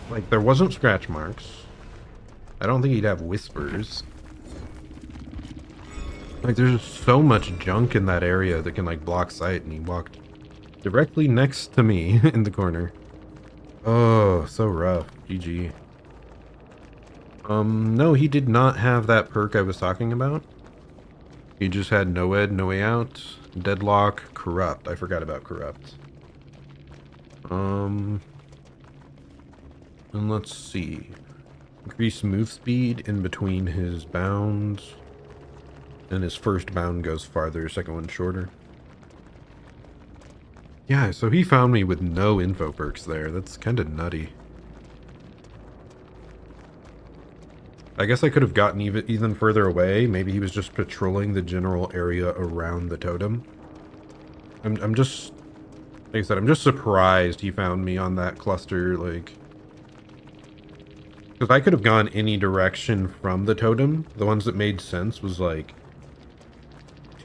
Like, there wasn't scratch marks. I don't think he'd have whispers. Like, there's just so much junk in that area that can, like, block sight, and he walked directly next to me in the corner. Oh, so rough. GG. No, he did not have that perk I was talking about. He just had no ed, no way out, deadlock, corrupt. I forgot about corrupt. And let's see. Increase move speed in between his bounds. And his first bound goes farther, second one shorter. Yeah, so he found me with no info perks there. That's kind of nutty. I guess I could have gotten even further away. Maybe he was just patrolling the general area around the totem. I'm just, like I said, I'm just surprised he found me on that cluster, like, because I could have gone any direction from the totem. The ones that made sense was like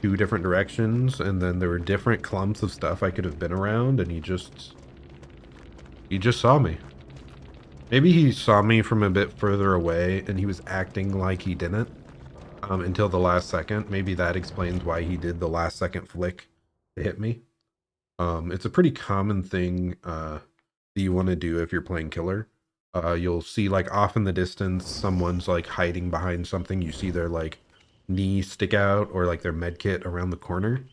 2 different directions, and then there were different clumps of stuff I could have been around, and he just saw me. Maybe he saw me from a bit further away, and he was acting like he didn't until the last second. Maybe that explains why he did the last second flick to hit me. It's a pretty common thing that you want to do if you're playing killer. You'll see like off in the distance, someone's like hiding behind something. You see their like knee stick out or like their med kit around the corner.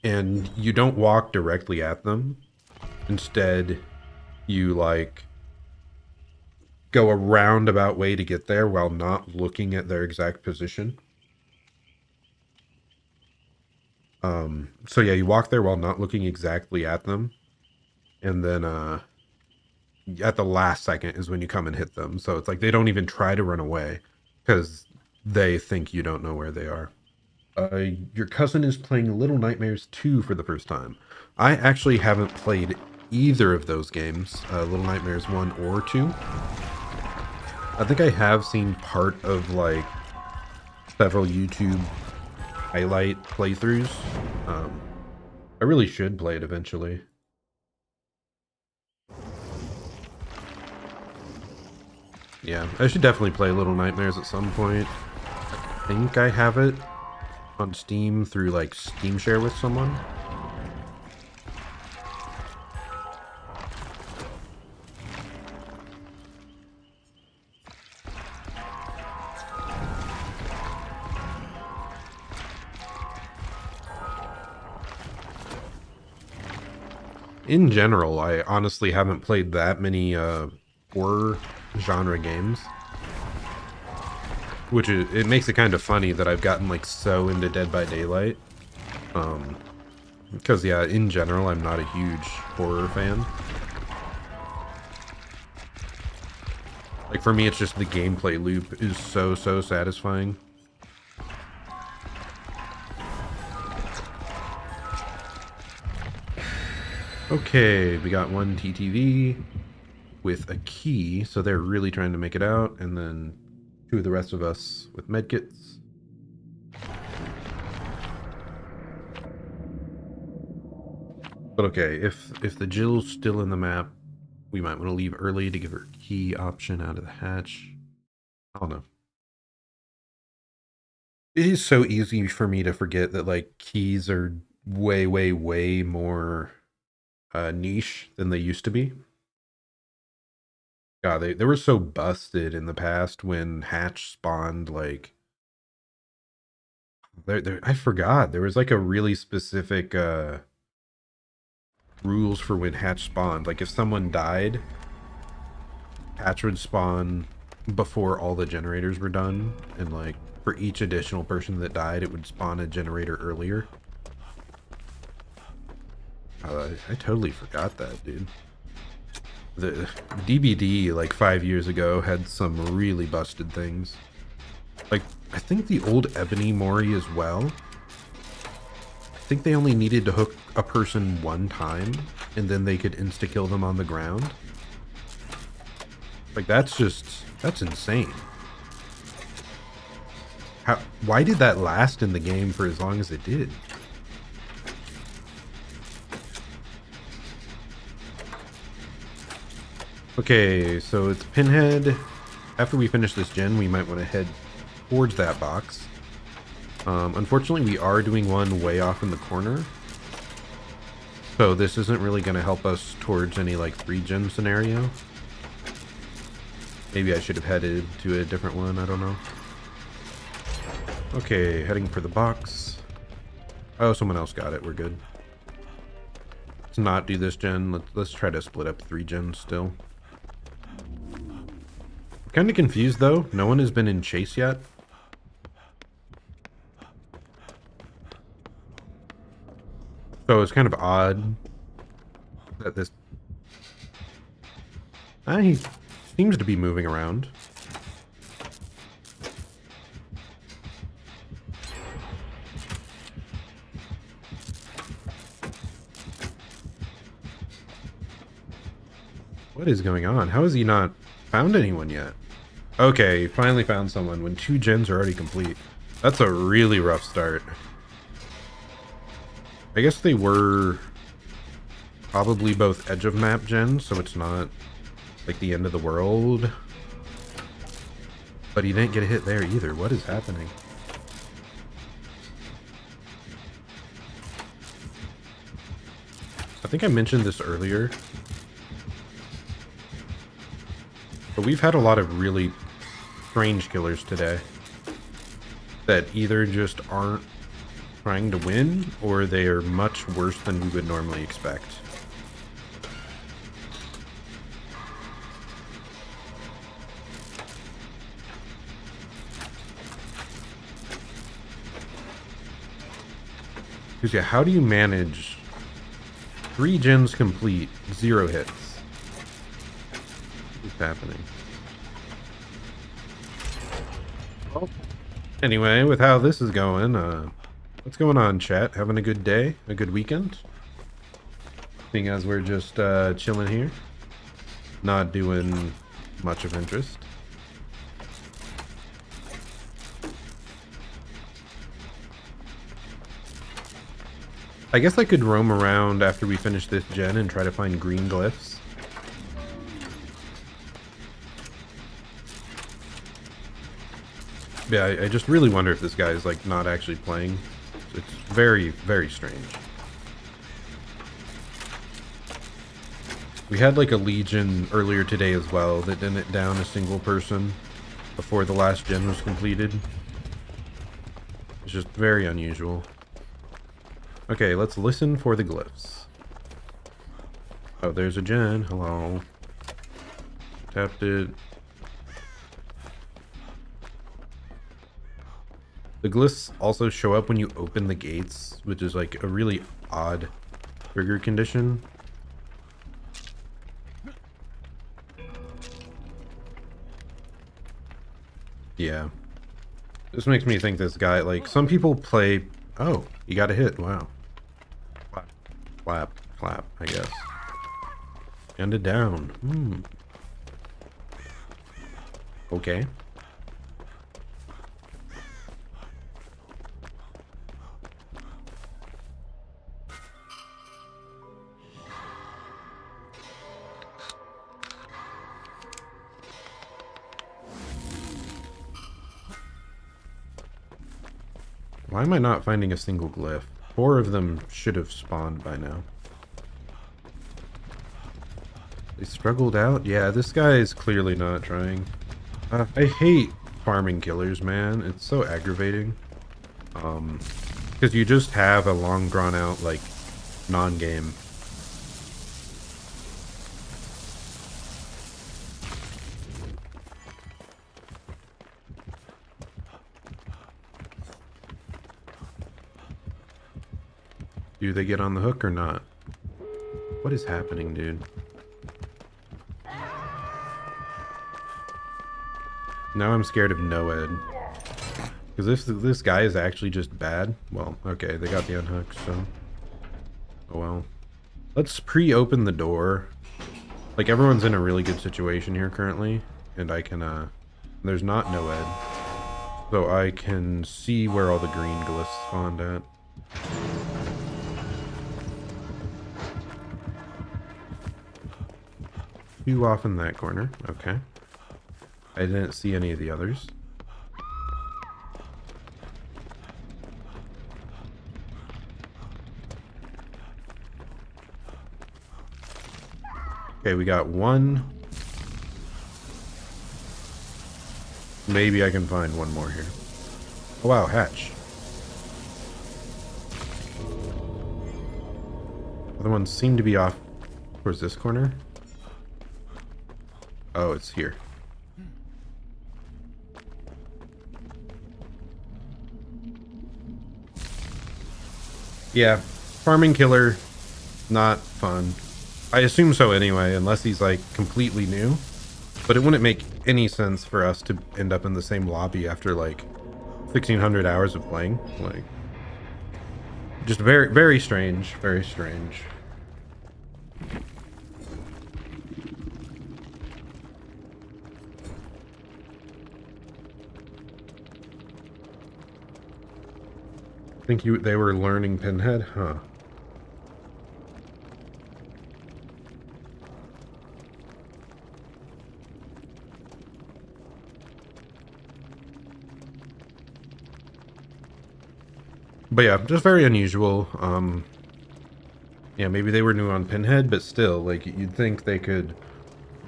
And you don't walk directly at them. Instead, you like go a roundabout way to get there while not looking at their exact position. So yeah, you walk there while not looking exactly at them. And then at the last second is when you come and hit them. So it's like they don't even try to run away because they think you don't know where they are. Your cousin is playing Little Nightmares 2 for the first time. I actually haven't played either of those games, Little Nightmares 1 or 2. I think I have seen part of like several YouTube highlight playthroughs. I really should play it eventually. Yeah, I should definitely play Little Nightmares at some point. I think I have it on Steam through like Steam Share with someone. In general, I honestly haven't played that many horror genre games, which it makes it kind of funny that I've gotten like so into Dead by Daylight. Because yeah, in general, I'm not a huge horror fan. Like for me, it's just the gameplay loop is so satisfying. Okay, we got one TTV with a key, so they're really trying to make it out, and then 2 of the rest of us with medkits. But okay, if the Jill's still in the map, we might want to leave early to give her key option out of the hatch. I don't know. It is so easy for me to forget that like keys are way more niche than they used to be. God, they were so busted in the past when Hatch spawned, like... I forgot. There was like a really specific rules for when Hatch spawned. Like if someone died, Hatch would spawn before all the generators were done. And like for each additional person that died, it would spawn a generator earlier. I totally forgot that, dude. The DBD, like 5 years ago, had some really busted things. Like, I think the old Ebony Mori as well. I think they only needed to hook a person one time, and then they could insta-kill them on the ground. Like, that's insane. Why did that last in the game for as long as it did? Okay, so it's Pinhead. After we finish this gen, we might want to head towards that box. Unfortunately, we are doing one way off in the corner. So this isn't really going to help us towards any like 3-gen scenario. Maybe I should have headed to a different one, I don't know. Okay, heading for the box. Oh, someone else got it, we're good. Let's not do this gen, let's try to split up 3 gens still. Kind of confused though. No one has been in chase yet. So it's kind of odd that this... he seems to be moving around. What is going on? How has he not found anyone yet? Okay, finally found someone when 2 gens are already complete. That's a really rough start. I guess they were probably both edge of map gens, so it's not like the end of the world. But he didn't get a hit there either. What is happening? I think I mentioned this earlier, but we've had a lot of really strange killers today that either just aren't trying to win, or they are much worse than we would normally expect. Because yeah, how do you manage 3 gens complete, 0 hits? What's happening? Well, anyway, with how this is going, what's going on, chat? Having a good day? A good weekend? Seeing as we're just chilling here, not doing much of interest. I guess I could roam around after we finish this gen and try to find green glyphs. Yeah, I just really wonder if this guy is like not actually playing. It's very, very strange. We had like a Legion earlier today as well that didn't down a single person before the last gen was completed. It's just very unusual. Okay, let's listen for the glyphs. Oh, there's a gen. Hello. Tapped it. The glyphs also show up when you open the gates, which is like a really odd trigger condition. Yeah. This makes me think this guy, like, some people play... Oh, you got a hit. Wow. Clap, clap, I guess. And it down. Okay. Why am I not finding a single glyph? 4 of them should have spawned by now. They struggled out? Yeah, this guy is clearly not trying. I hate farming killers, man. It's so aggravating. Because you just have a long drawn out, like, non-game. Do they get on the hook or not? What is happening, dude? Now I'm scared of Noed. Because if this guy is actually just bad, well, okay, they got the unhook, so... Oh well. Let's pre-open the door. Like, everyone's in a really good situation here currently, and I can, there's not Noed. So I can see where all the green glyphs spawned at. Two off in that corner. Okay. I didn't see any of the others. Okay, we got one. Maybe I can find one more here. Oh wow, hatch. Other ones seem to be off towards this corner. Oh, it's here. Yeah, farming killer, not fun. I assume so anyway, unless he's like completely new. But it wouldn't make any sense for us to end up in the same lobby after like 1,600 hours of playing. Like, just very, very strange, very strange. Think they were learning Pinhead? Huh. But yeah, just very unusual. Yeah, maybe they were new on Pinhead, but still, like, you'd think they could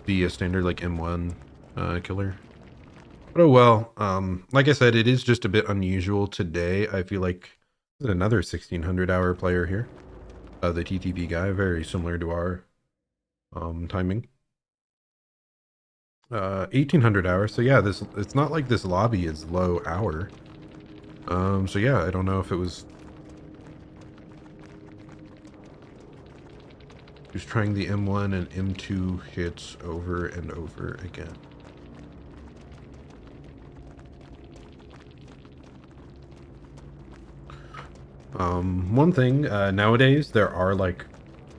be a standard, like, M1 killer. But oh well. Like I said, it is just a bit unusual today. I feel like there's another 1600-hour player here. The TTV guy, very similar to our timing. 1800 hours. So yeah, it's not like this lobby is low hour. So yeah, I don't know if it was just trying the M1 and M2 hits over and over again. One thing, nowadays there are like,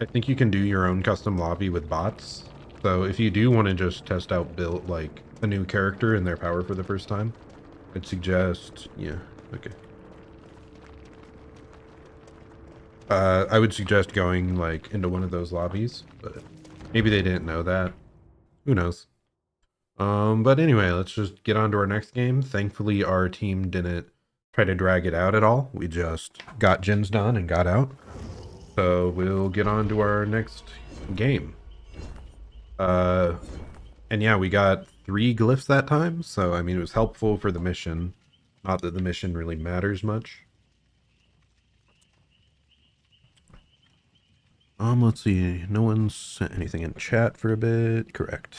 I think you can do your own custom lobby with bots. So if you do want to just test out build like a new character and their power for the first time, I'd suggest, yeah, okay. I would suggest going like into one of those lobbies, but maybe they didn't know that. Who knows? But anyway, let's just get on to our next game. Thankfully, our team didn't try to drag it out at all. We just got gens done and got out. So we'll get on to our next game. And yeah, we got 3 glyphs that time. So, I mean, it was helpful for the mission. Not that the mission really matters much. Let's see. No one's sent anything in chat for a bit. Correct.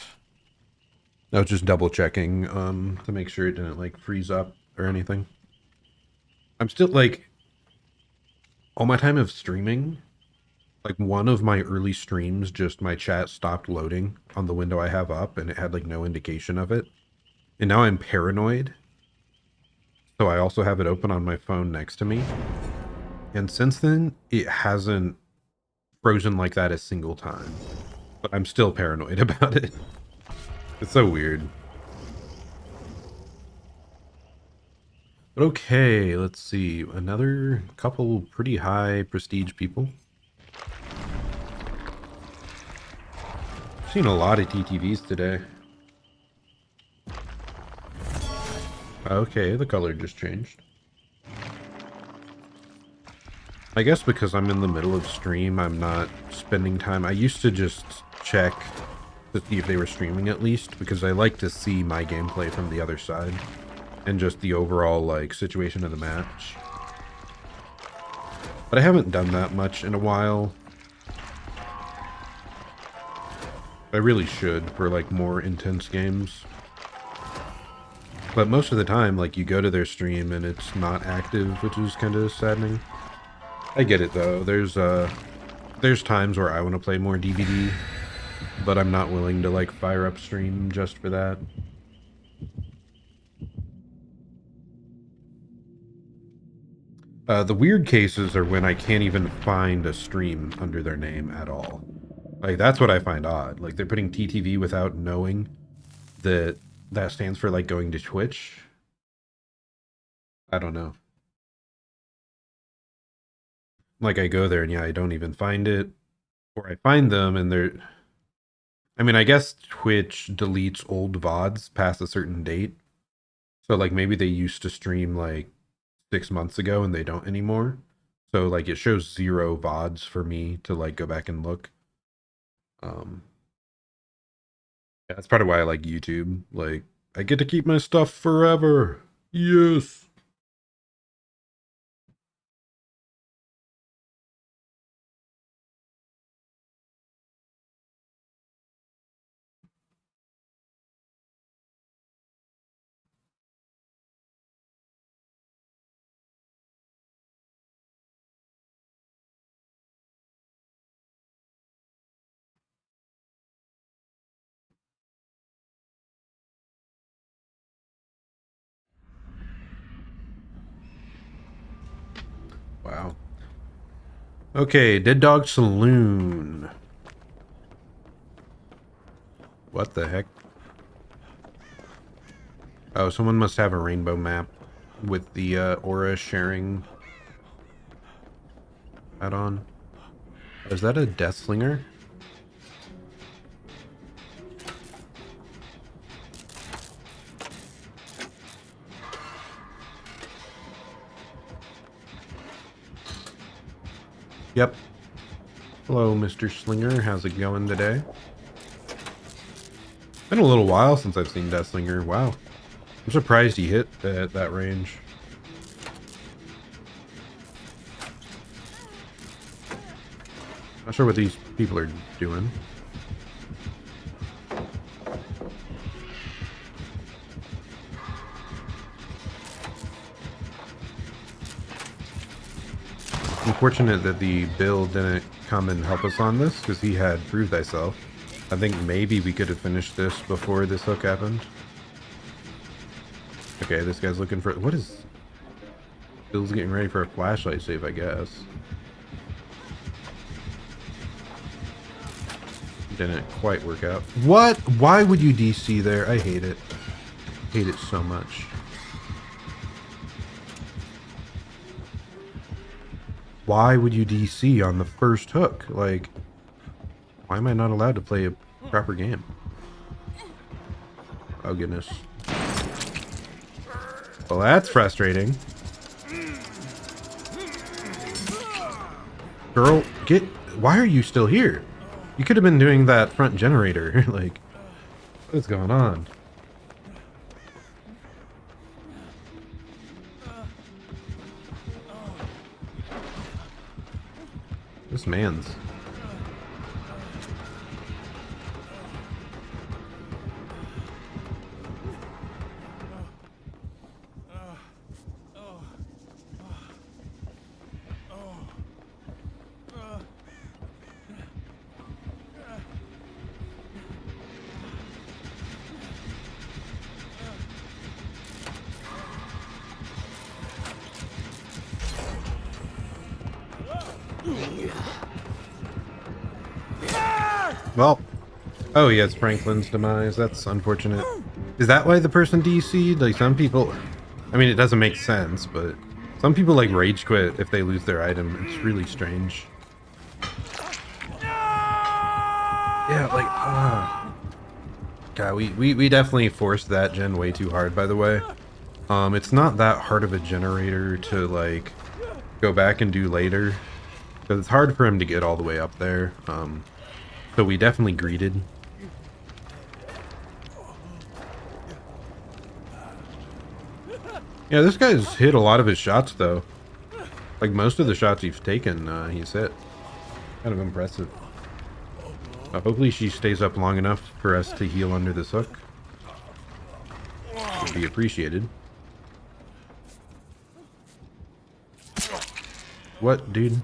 I was just double checking, to make sure it didn't, like, freeze up or anything. I'm still, like, all my time of streaming, like, one of my early streams, just my chat stopped loading on the window I have up, and it had, like, no indication of it. And now I'm paranoid. So I also have it open on my phone next to me. And since then, it hasn't frozen like that a single time. But I'm still paranoid about it. It's so weird. But okay, let's see. Another couple pretty high prestige people. I've seen a lot of TTVs today. Okay, the color just changed. I guess because I'm in the middle of stream, I'm not spending time. I used to just check to see if they were streaming at least, because I like to see my gameplay from the other side and just the overall like situation of the match. But I haven't done that much in a while. I really should for like more intense games. But most of the time, like, you go to their stream and it's not active, which is kind of saddening. I get it though. There's times where I want to play more DVD, but I'm not willing to like fire up stream just for that. The weird cases are when I can't even find a stream under their name at all. Like, that's what I find odd. Like, they're putting TTV without knowing that that stands for, like, going to Twitch. I don't know. Like, I go there and yeah, I don't even find it. Or I find them and they're... I mean, I guess Twitch deletes old VODs past a certain date. So, like, maybe they used to stream, like, 6 months ago and they don't anymore. So, like, it shows 0 VODs for me to, like, go back and look. Yeah, that's part of why I like YouTube. Like, I get to keep my stuff forever. Yes. Wow. Okay, Dead Dog Saloon. What the heck? Oh, someone must have a rainbow map with the aura sharing add-on. Is that a Death Slinger? Yep. Hello, Mr. Slinger. How's it going today? Been a little while since I've seen Death Slinger. Wow. I'm surprised he hit at that range. Not sure what these people are doing. Unfortunate that the Bill didn't come and help us on this, because he had Prove Thyself. I think maybe we could have finished this before this hook happened. Okay, this guy's looking for... What is... Bill's getting ready for a flashlight save, I guess. Didn't quite work out. What? Why would you DC there? I hate it. Hate it so much. Why would you DC on the first hook? Like, why am I not allowed to play a proper game? Oh, goodness. Well, that's frustrating. Girl, get... Why are you still here? You could have been doing that front generator. Like, what's going on? This man's... Well, oh yeah, it's Franklin's demise. That's unfortunate. Is that why the person DC'd? Like, some people... I mean, it doesn't make sense, but some people, like, rage quit if they lose their item. It's really strange. Yeah, like, God, we definitely forced that gen way too hard, by the way. It's not that hard of a generator to, like, go back and do later. Because it's hard for him to get all the way up there. So we definitely greeted. Yeah, this guy's hit a lot of his shots, though. Like, most of the shots he's taken, he's hit. Kind of impressive. Hopefully she stays up long enough for us to heal under this hook. Would be appreciated. What, dude?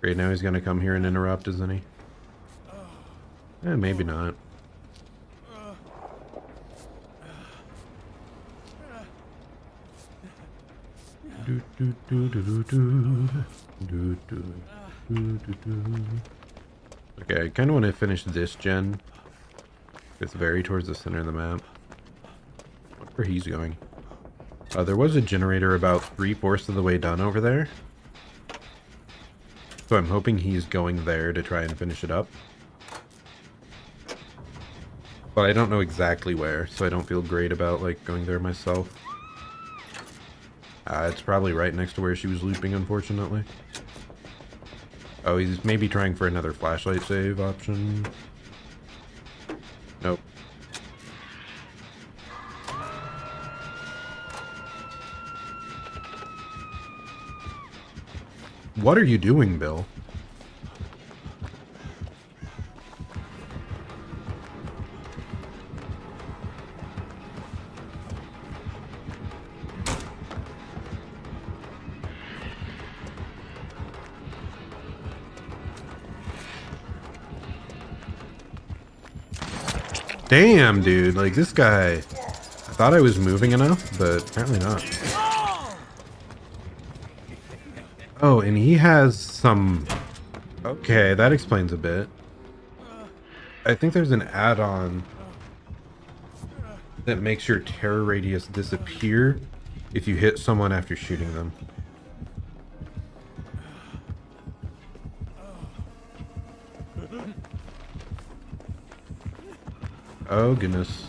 Great, now he's gonna come here and interrupt, isn't he? Eh, maybe not. Okay, I kind of want to finish this gen. It's very towards the center of the map. Where he's going. There was a generator about 3/4 of the way done over there. So I'm hoping he's going there to try and finish it up. But I don't know exactly where, so I don't feel great about, like, going there myself. It's probably right next to where she was looping, unfortunately. Oh, he's maybe trying for another flashlight save option. Nope. What are you doing, Bill? Damn, dude. Like, this guy... I thought I was moving enough, but apparently not. Oh, and he has some... Okay, that explains a bit. I think there's an add-on that makes your terror radius disappear if you hit someone after shooting them. Oh, goodness.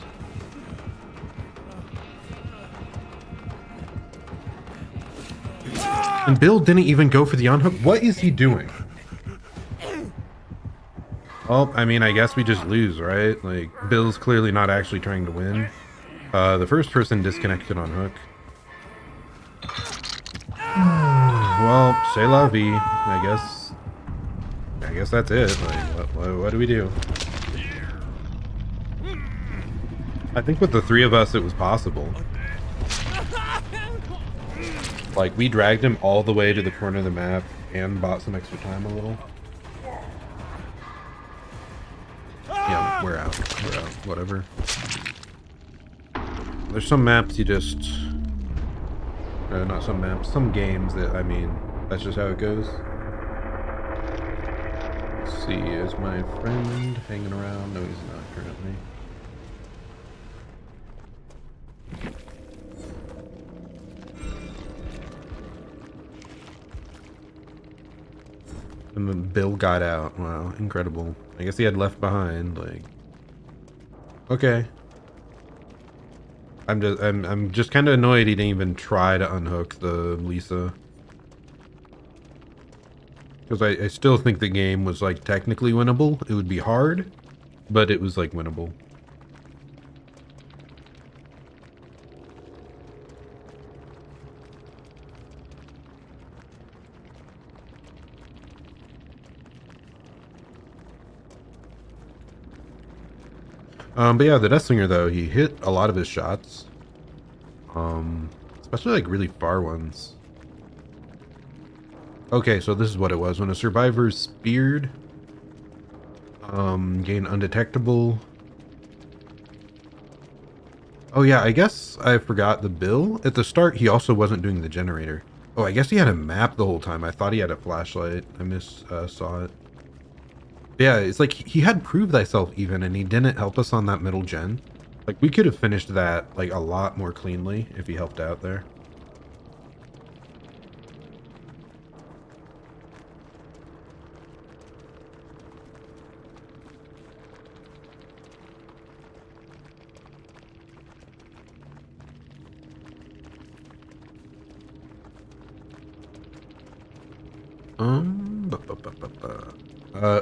And Bill didn't even go for the unhook. What is he doing? Well, I mean, I guess we just lose, right? Like, Bill's clearly not actually trying to win. The first person disconnected on hook. Well, c'est la vie, I guess. I guess that's it. Like, what do we do? I think with the three of us, it was possible. Like, we dragged him all the way to the corner of the map and bought some extra time a little. Yeah, we're out. We're out. Whatever. There's some maps you just... not some maps. Some games that, I mean, that's just how it goes. Let's see, is my friend hanging around? No, he's not currently. And then Bill got out. Wow, incredible. I guess he had left behind, like... Okay. I'm just kind of annoyed he didn't even try to unhook the Lisa. Because I still think the game was, like, technically winnable. It would be hard, but it was, like, winnable. But yeah, the Death Slinger, though, he hit a lot of his shots. Especially, like, really far ones. Okay, so this is what it was. When a survivor is speared, gain undetectable. Oh yeah, I guess I forgot the Bill. At the start, he also wasn't doing the generator. Oh, I guess he had a map the whole time. I thought he had a flashlight. I saw it. Yeah, it's like he had Prove Thyself even, and he didn't help us on that middle gen. Like, we could have finished that, like, a lot more cleanly if he helped out there.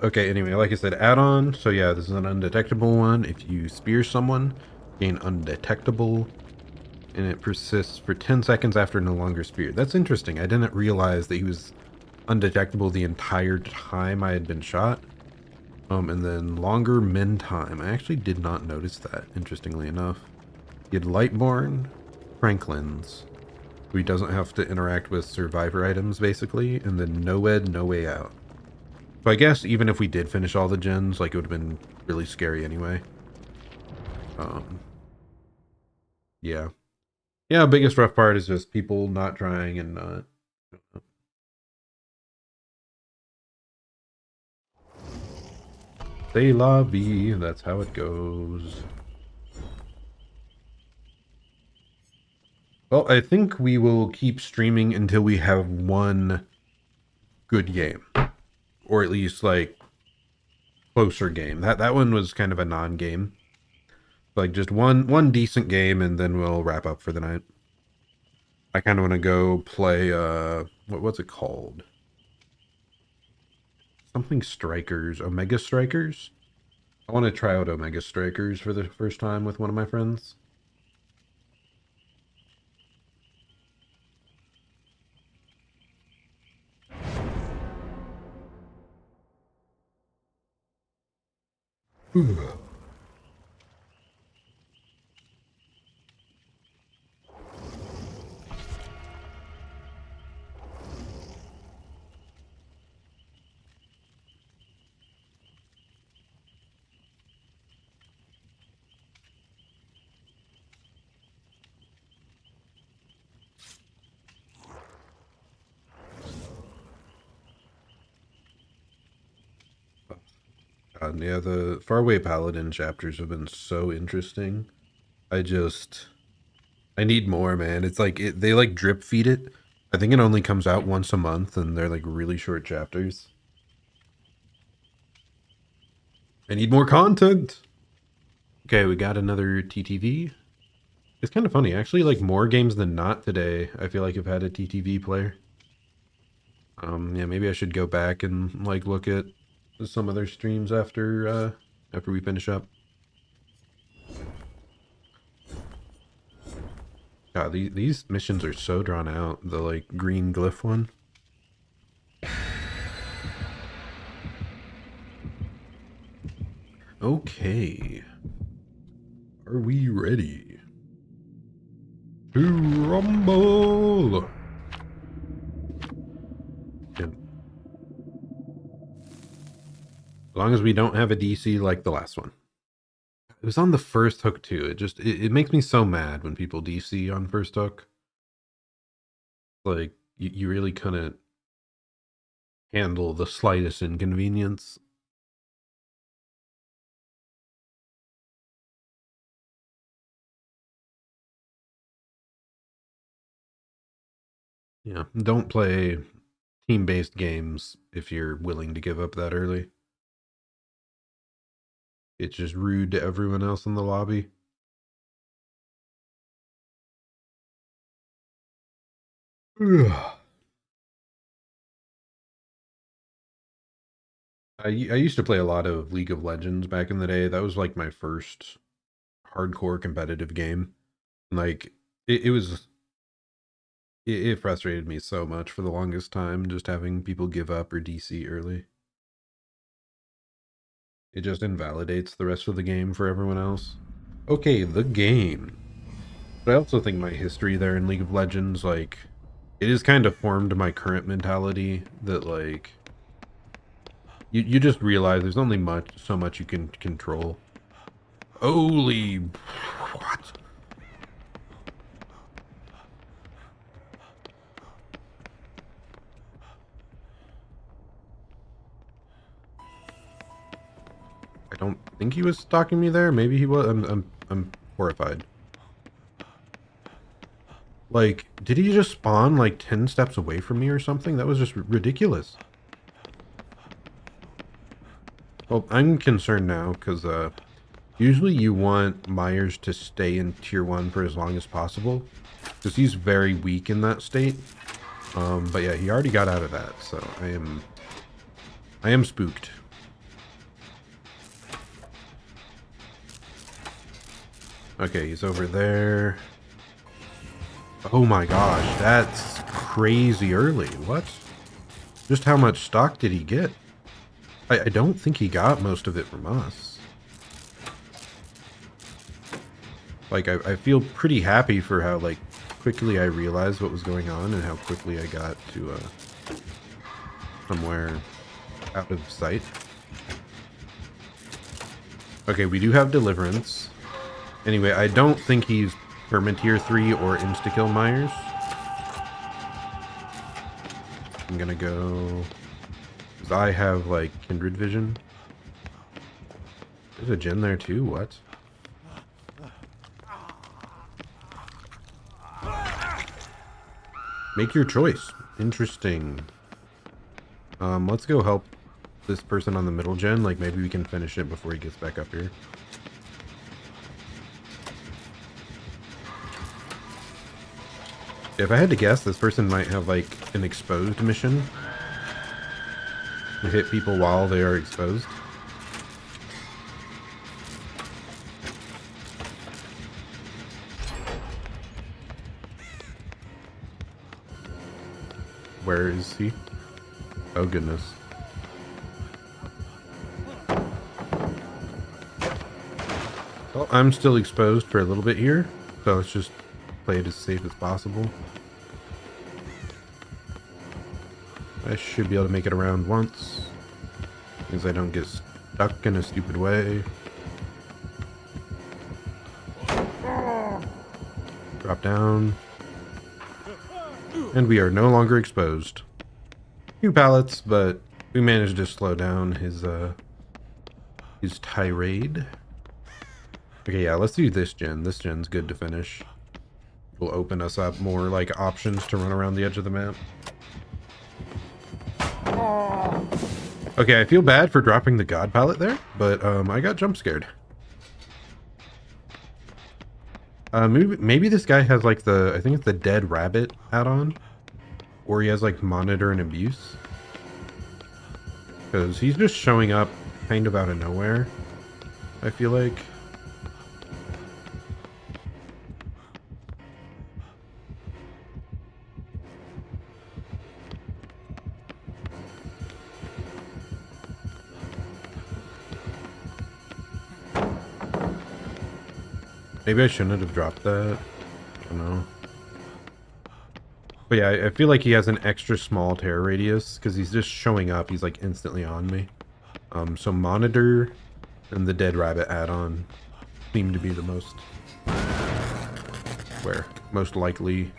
Okay, anyway, like I said, add-on. So yeah, this is an undetectable one. If you spear someone, gain undetectable, and it persists for 10 seconds after no longer speared. That's interesting. I didn't realize that he was undetectable the entire time I had been shot. And then longer min time. I actually did not notice that, interestingly enough. He had Lightborn, Franklin's. So he doesn't have to interact with survivor items, basically. And then Noed, No Way Out. So I guess even if we did finish all the gens, like, it would have been really scary anyway. Yeah. Yeah, biggest rough part is just people not trying and not... C'est la vie, that's how it goes. Well, I think we will keep streaming until we have one good game. Or at least, like, closer game. That one was kind of a non-game. Like, just one decent game, and then we'll wrap up for the night. I kind of want to go play, what's it called? Something Strikers. Omega Strikers? I want to try out Omega Strikers for the first time with one of my friends. Yeah, the Faraway Paladin chapters have been so interesting. I need more, man. It's like, they like drip feed it. I think it only comes out once a month, and they're like really short chapters. I need more content. Okay, we got another TTV. It's kind of funny. Actually, like, more games than not today, I feel like I've had a TTV player. Yeah, maybe I should go back and like look at some other streams after we finish up. God, these missions are so drawn out. The like green glyph one. Okay. Are we ready to rumble? Yeah. As long as we don't have a DC like the last one. It was on the first hook too. It makes me so mad when people DC on first hook. Like you really couldn't handle the slightest inconvenience. Yeah, don't play team-based games if you're willing to give up that early. It's just rude to everyone else in the lobby. I used to play a lot of League of Legends back in the day. That was like my first hardcore competitive game. Like it frustrated me so much for the longest time, just having people give up or DC early. It just invalidates the rest of the game for everyone else. Okay, the game. But I also think my history there in League of Legends, like, it has kind of formed my current mentality that, like, you just realize there's only so much you can control. Holy... What? I don't think he was stalking me there. Maybe he was. I'm horrified. Like, did he just spawn like 10 steps away from me or something? That was just ridiculous. Well, I'm concerned now because usually you want Myers to stay in tier 1 for as long as possible because he's very weak in that state. But yeah, he already got out of that, so I am spooked. Okay, he's over there. Oh my gosh, that's crazy early. What? Just how much stock did he get? I don't think he got most of it from us. Like, I feel pretty happy for how, like, quickly I realized what was going on and how quickly I got to, somewhere out of sight. Okay, we do have Deliverance. Anyway, I don't think he's Perma tier 3 or insta-kill Myers. I'm gonna go... Because I have, like, Kindred Vision. There's a Jin there too, what? Make your choice. Interesting. Let's go help this person on the middle gen. Like, maybe we can finish it before he gets back up here. If I had to guess, this person might have, like, an exposed mission. To hit people while they are exposed. Where is he? Oh, goodness. Well, I'm still exposed for a little bit here, so let's just play it as safe as possible. I should be able to make it around once, because I don't get stuck in a stupid way. Drop down. And we are no longer exposed. 2 pallets, but we managed to slow down his tirade. Okay, yeah, let's do this gen. This gen's good to finish. Will open us up more, like, options to run around the edge of the map. Okay, I feel bad for dropping the God pallet there, but I got jump scared. Maybe this guy has like I think it's the dead rabbit add-on. Or he has like monitor and abuse. Because he's just showing up kind of out of nowhere, I feel like. Maybe I shouldn't have dropped that. I don't know. But yeah, I feel like he has an extra small terror radius because he's just showing up. He's like instantly on me. So monitor and the dead rabbit add-on seem to be the most most likely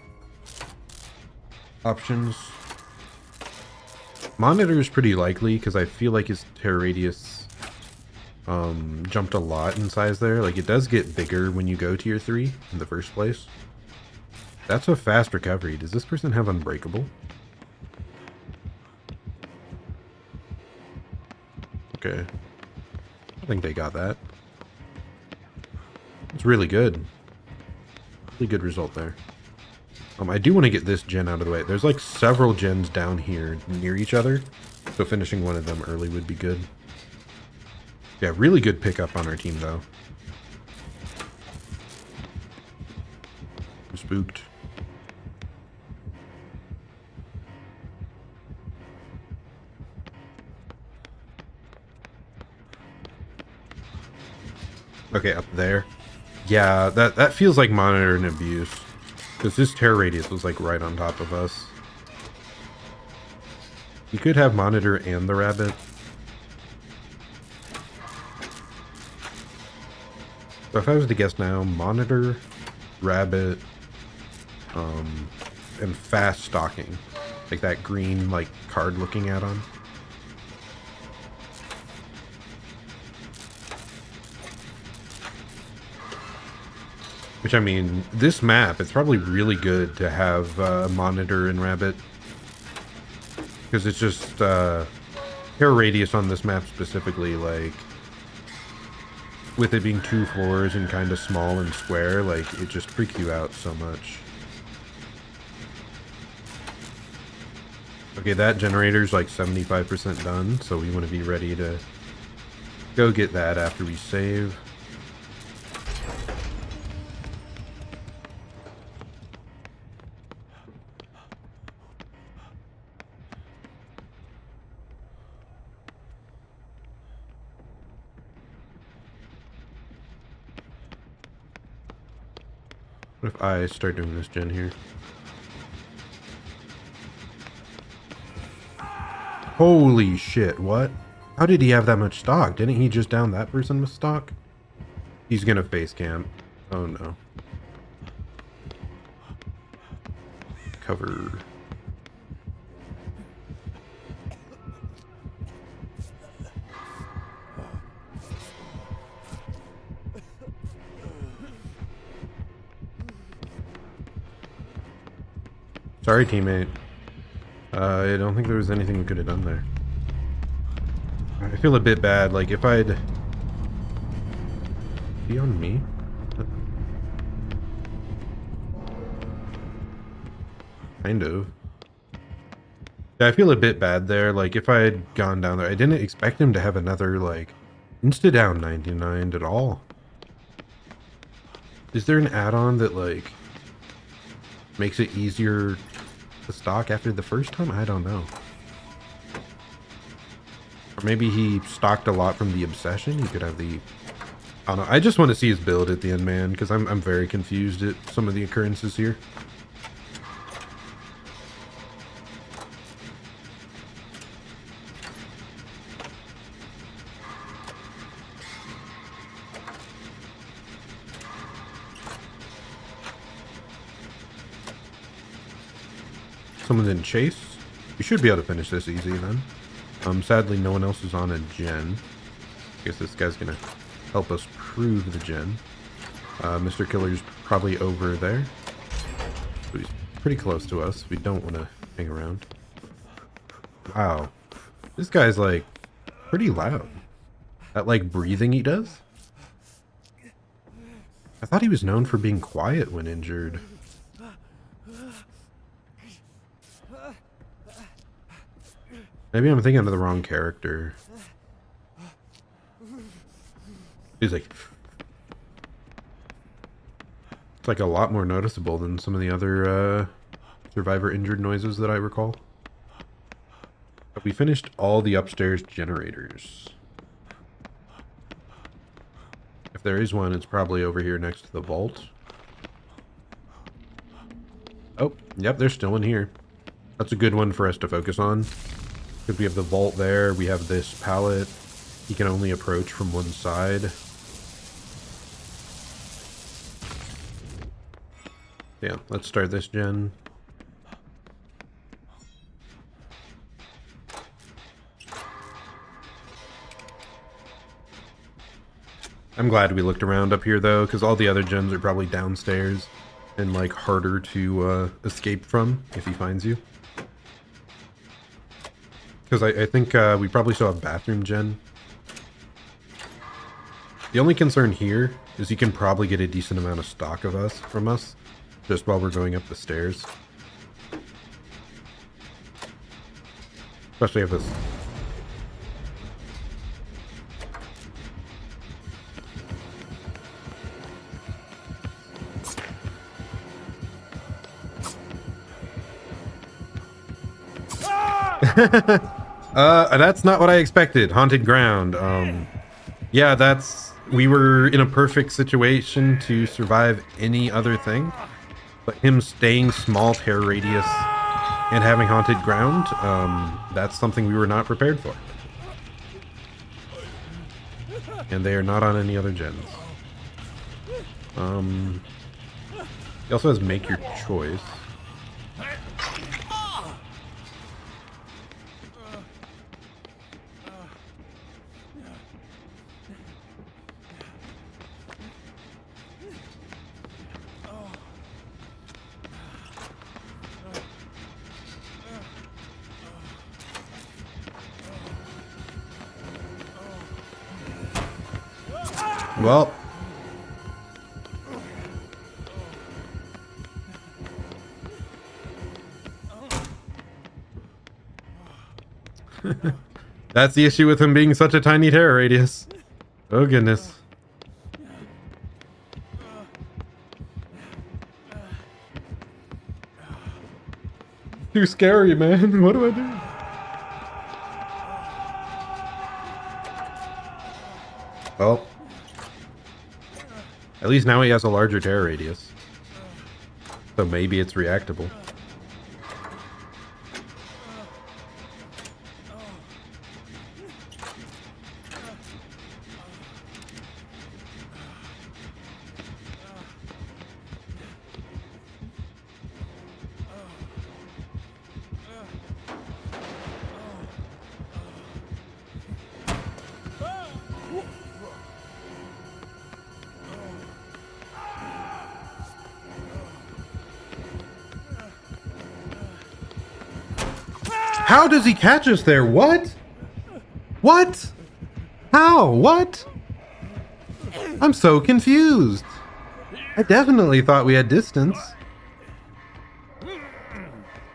options. Monitor is pretty likely because I feel like his terror radius jumped a lot in size there. Like, it does get bigger when you go tier 3 in the first place. That's a fast recovery. Does this person have Unbreakable? Okay. I think they got that. It's really good. Really good result there. I do want to get this gen out of the way. There's like several gens down here near each other, so finishing one of them early would be good. Yeah, really good pickup on our team though. I'm spooked. Okay, up there. Yeah, that feels like monitor and abuse. Because this terror radius was like right on top of us. You could have monitor and the rabbit. So if I was to guess now, monitor, rabbit, and fast stalking. Like that green like card looking add-on. Which, I mean, this map, it's probably really good to have monitor and rabbit. Because it's just terror radius on this map specifically, like, with it being 2 floors and kind of small and square, like, it just freaks you out so much. Okay, that generator's like 75% done, so we want to be ready to go get that after we save. What if I start doing this gen here? Holy shit, what? How did he have that much stock? Didn't he just down that person with stock? He's gonna face camp. Oh no. Cover. Sorry, teammate. I don't think there was anything we could have done there. I feel a bit bad, like if I'd... Be on me? Kind of. Yeah, I feel a bit bad there, like if I had gone down there, I didn't expect him to have another, like, insta-down 99 at all. Is there an add-on that, like, makes it easier to stock after the first time? I don't know. Or maybe he stocked a lot from the obsession. He could have the... I don't know. I just want to see his build at the end, man, because I'm very confused at some of the occurrences here. Someone didn't chase. We should be able to finish this easy then. Sadly, no one else is on a gen. I guess this guy's gonna help us prove the gen. Mr. Killer's probably over there. So he's pretty close to us. We don't want to hang around. Wow. This guy's like pretty loud. That like breathing he does. I thought he was known for being quiet when injured. Maybe I'm thinking of the wrong character. He's like... It's like a lot more noticeable than some of the other survivor injured noises that I recall. But we finished all the upstairs generators. If there is one, it's probably over here next to the vault. Oh, yep, they're still in here. That's a good one for us to focus on. Because we have the vault there, we have this pallet. He can only approach from one side. Yeah, let's start this gen. I'm glad we looked around up here though, because all the other gens are probably downstairs and like harder to escape from if he finds you. Because I think we probably still have bathroom gen. The only concern here is he can probably get a decent amount of stock of us from us just while we're going up the stairs. Especially if it's... that's not what I expected. Haunted ground. Yeah, that's... We were in a perfect situation to survive any other thing. But him staying small terror radius and having haunted ground, that's something we were not prepared for. And they are not on any other gens. He also has make your choice. Well, that's the issue with him being such a tiny terror radius. Oh goodness. Too scary, man. What do I do? Well, at least now he has a larger terror radius. So maybe it's reactable. How does he catch us there? What? What? How? What? I'm so confused. I definitely thought we had distance.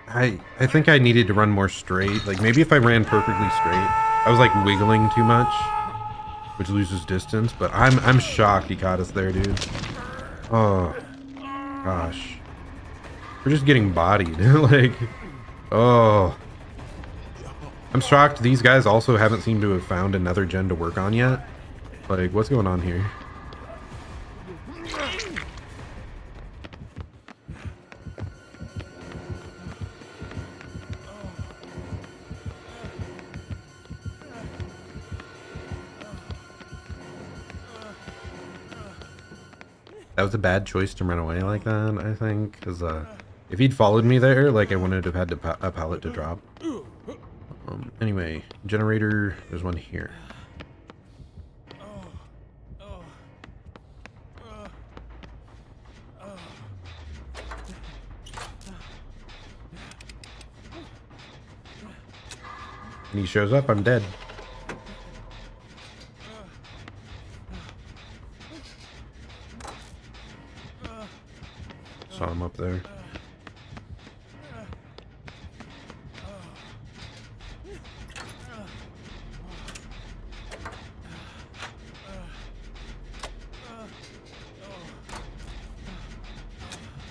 I think I needed to run more straight. Like maybe if I ran perfectly straight. I was like wiggling too much, which loses distance, but I'm shocked he caught us there, dude. Oh gosh. We're just getting bodied. Like, oh. I'm shocked these guys also haven't seemed to have found another gen to work on yet. Like, what's going on here? That was a bad choice to run away like that, I think. Because if he'd followed me there, like, I wouldn't have had a pallet to drop. Anyway, generator, there's one here. And he shows up, I'm dead. Saw him up there.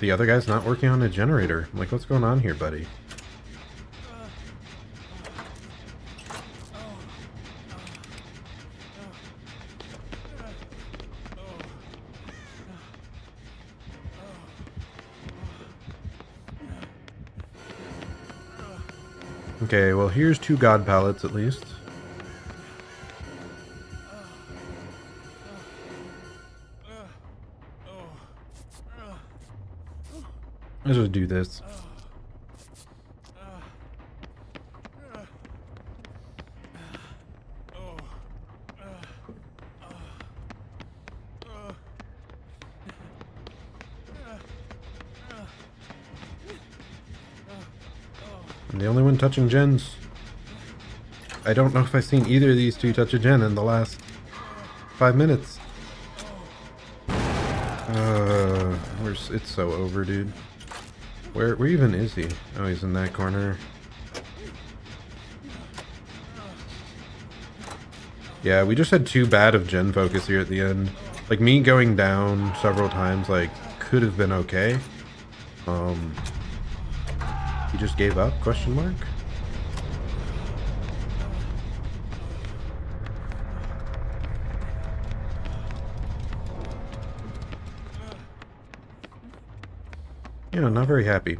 the other guy's not working on a generator. I'm like, what's going on here, buddy? Okay, well, here's 2 god pallets at least. Let's just do this. I'm the only one touching gens. I don't know if I've seen either of these two touch a gen in the last 5 minutes. It's so over, dude. Where even is he? Oh, he's in that corner. Yeah, we just had too bad of gen focus here at the end. Like, me going down several times, like, could have been okay. He just gave up, question mark? You know, not very happy.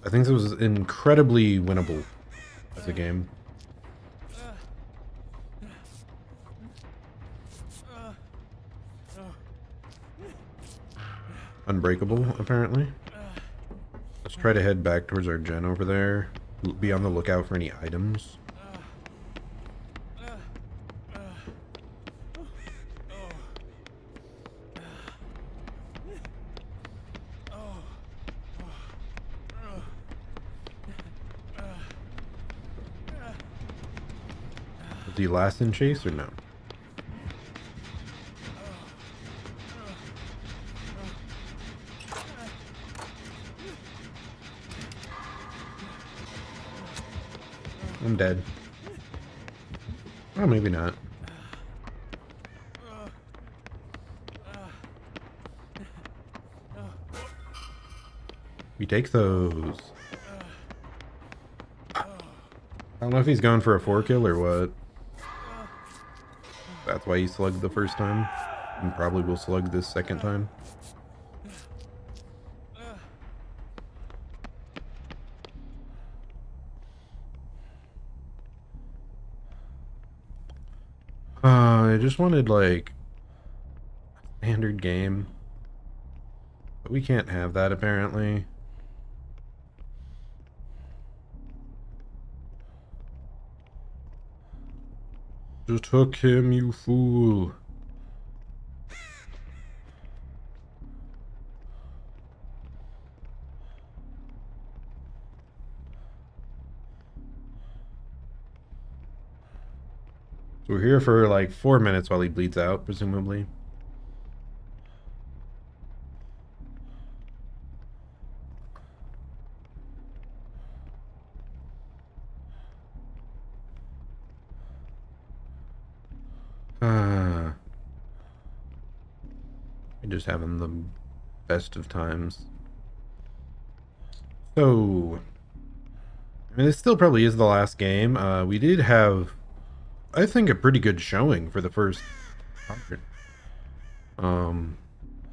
I think this was incredibly winnable as a game. Unbreakable, apparently. Let's try to head back towards our gen over there. Be on the lookout for any items. Was he last in chase or no? I'm dead. Oh, maybe not. We take those. I don't know if he's going for a 4-kill or what. That's why he slugged the first time. And probably will slug this second time. I just wanted, like, a standard game. But we can't have that, apparently. Just hook him, you fool. So we're here for like 4 minutes while he bleeds out, presumably. We're just having the best of times. So, I mean, this still probably is the last game. We did have, I think, a pretty good showing for the first 100.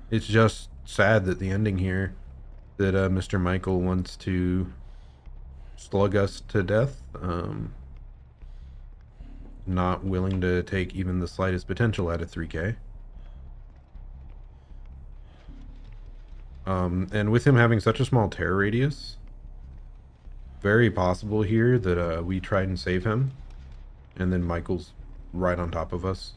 It's just sad that the ending here, that Mr. Michael wants to slug us to death. Not willing to take even the slightest potential out of 3K. And with him having such a small terror radius, very possible here that we try and save him, and then Michael's right on top of us.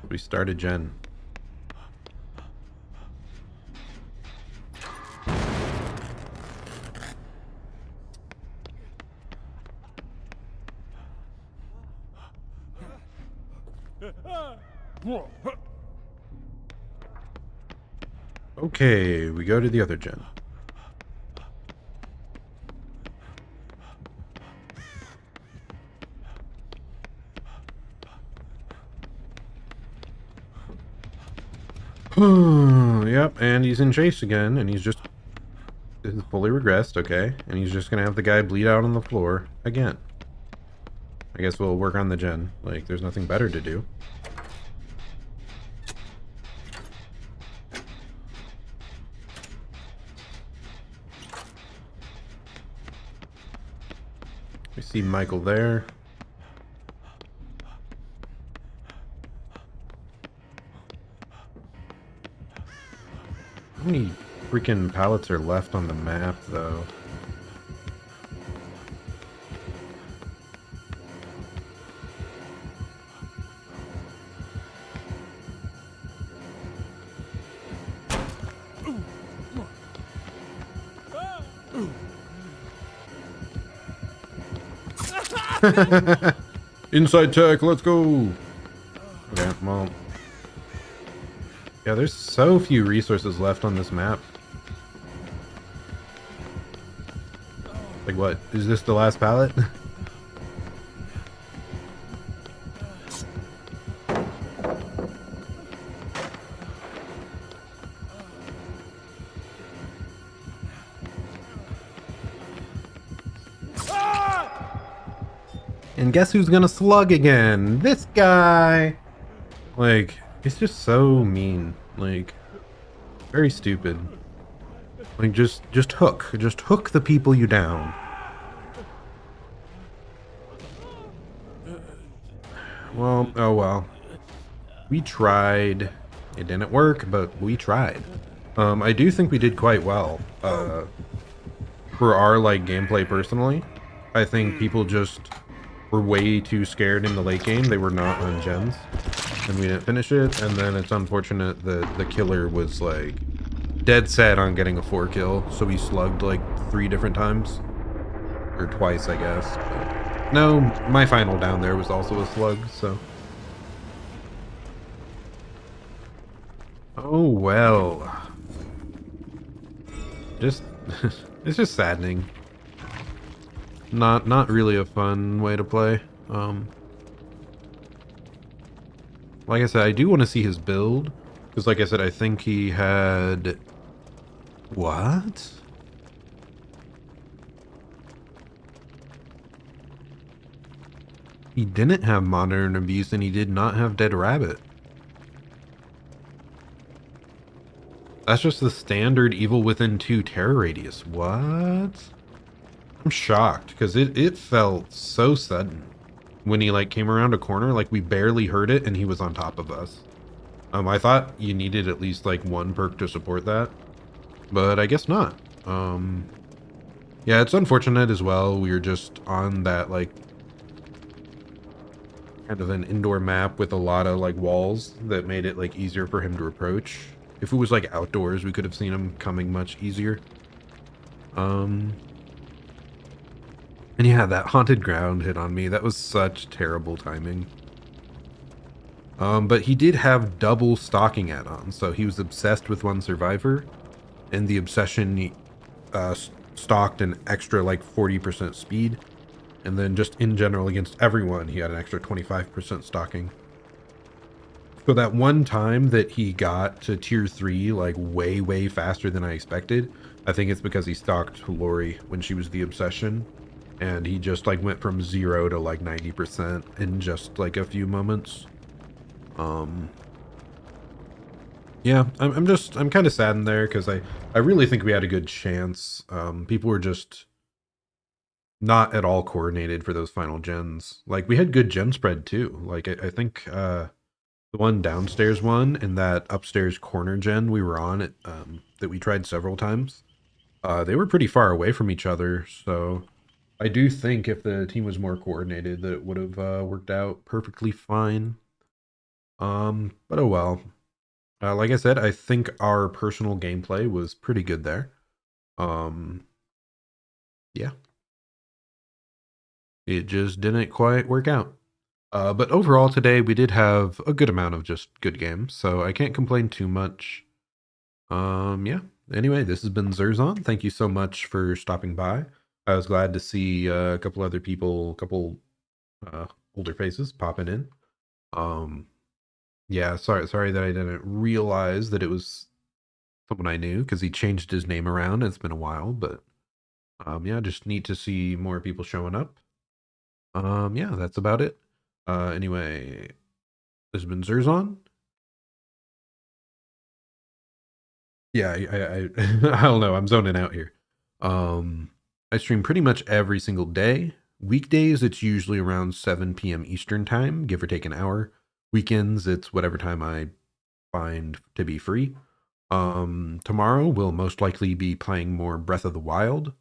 We started Gen. Okay, we go to the other gen. Yep, and he's in chase again, and he's just fully regressed, okay? And he's just gonna have the guy bleed out on the floor again. I guess we'll work on the gen. Like, there's nothing better to do. We see Michael there. How many freaking pallets are left on the map, though? Inside tech, let's go! Okay, well... yeah, there's so few resources left on this map. Like what? Is this the last pallet? And guess who's gonna slug again? This guy! Like, it's just so mean. Like, very stupid. Like, just hook. Just hook the people you down. Well, oh well. We tried. It didn't work, but we tried. I do think we did quite well. For our, like, gameplay personally. I think people just were way too scared in the late game. They were not on gens. And we didn't finish it. And then it's unfortunate that the killer was, like, dead set on getting a 4-kill. So we slugged, like, 3 different times. Or twice, I guess. But no, my final down there was also a slug, so... oh, well. Just... it's just saddening. Not really a fun way to play. Like I said, I do want to see his build. Because like I said, I think he had... what? He didn't have Modern Abuse and he did not have Dead Rabbit. That's just the standard Evil Within 2 terror radius. What? I'm shocked because it felt so sudden when he like came around a corner. Like we barely heard it and he was on top of us. I thought you needed at least like 1 perk to support that, but I guess not. Yeah, it's unfortunate as well. We were just on that like kind of an indoor map with a lot of like walls that made it like easier for him to approach. If it was like outdoors, we could have seen him coming much easier. And yeah, that haunted ground hit on me. That was such terrible timing. But he did have double stalking add-ons, so he was obsessed with one survivor, and the obsession stalked an extra like 40% speed, and then just in general against everyone, he had an extra 25% stalking. So that one time that he got to tier 3 like way faster than I expected, I think it's because he stalked Lori when she was the obsession. And he just like went from 0 to like 90% in just like a few moments. Yeah, I'm kind of saddened there because I really think we had a good chance. People were just not at all coordinated for those final gens. Like we had good gen spread too. Like I think the one downstairs one and that upstairs corner gen we were on it that we tried several times. They were pretty far away from each other, so I do think if the team was more coordinated that it would have worked out perfectly fine. But oh well. Like I said, I think our personal gameplay was pretty good there. Yeah. It just didn't quite work out. But overall today we did have a good amount of just good games, so I can't complain too much. Yeah. Anyway, this has been Zerzon. Thank you so much for stopping by. I was glad to see a couple other people, a couple uh, older faces popping in. Um, yeah, sorry that I didn't realize that it was someone I knew because he changed his name around. It's been a while, but yeah, just neat to see more people showing up. Yeah, that's about it. Anyway, this has been Zerzon. Yeah, I don't know. I'm zoning out here. Um, I stream pretty much every single day. Weekdays, it's usually around 7 p.m. Eastern time, give or take an hour. Weekends, it's whatever time I find to be free. Tomorrow we'll most likely be playing more Breath of the Wild.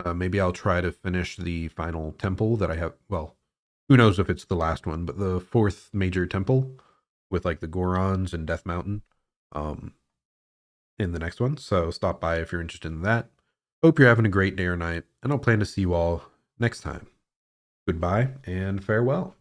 Maybe I'll try to finish the final temple that I have. Well, who knows if it's the last one, but the fourth major temple with like the Gorons and Death Mountain. Um, in the next one. So stop by if you're interested in that. Hope you're having a great day or night, and I'll plan to see you all next time. Goodbye and farewell.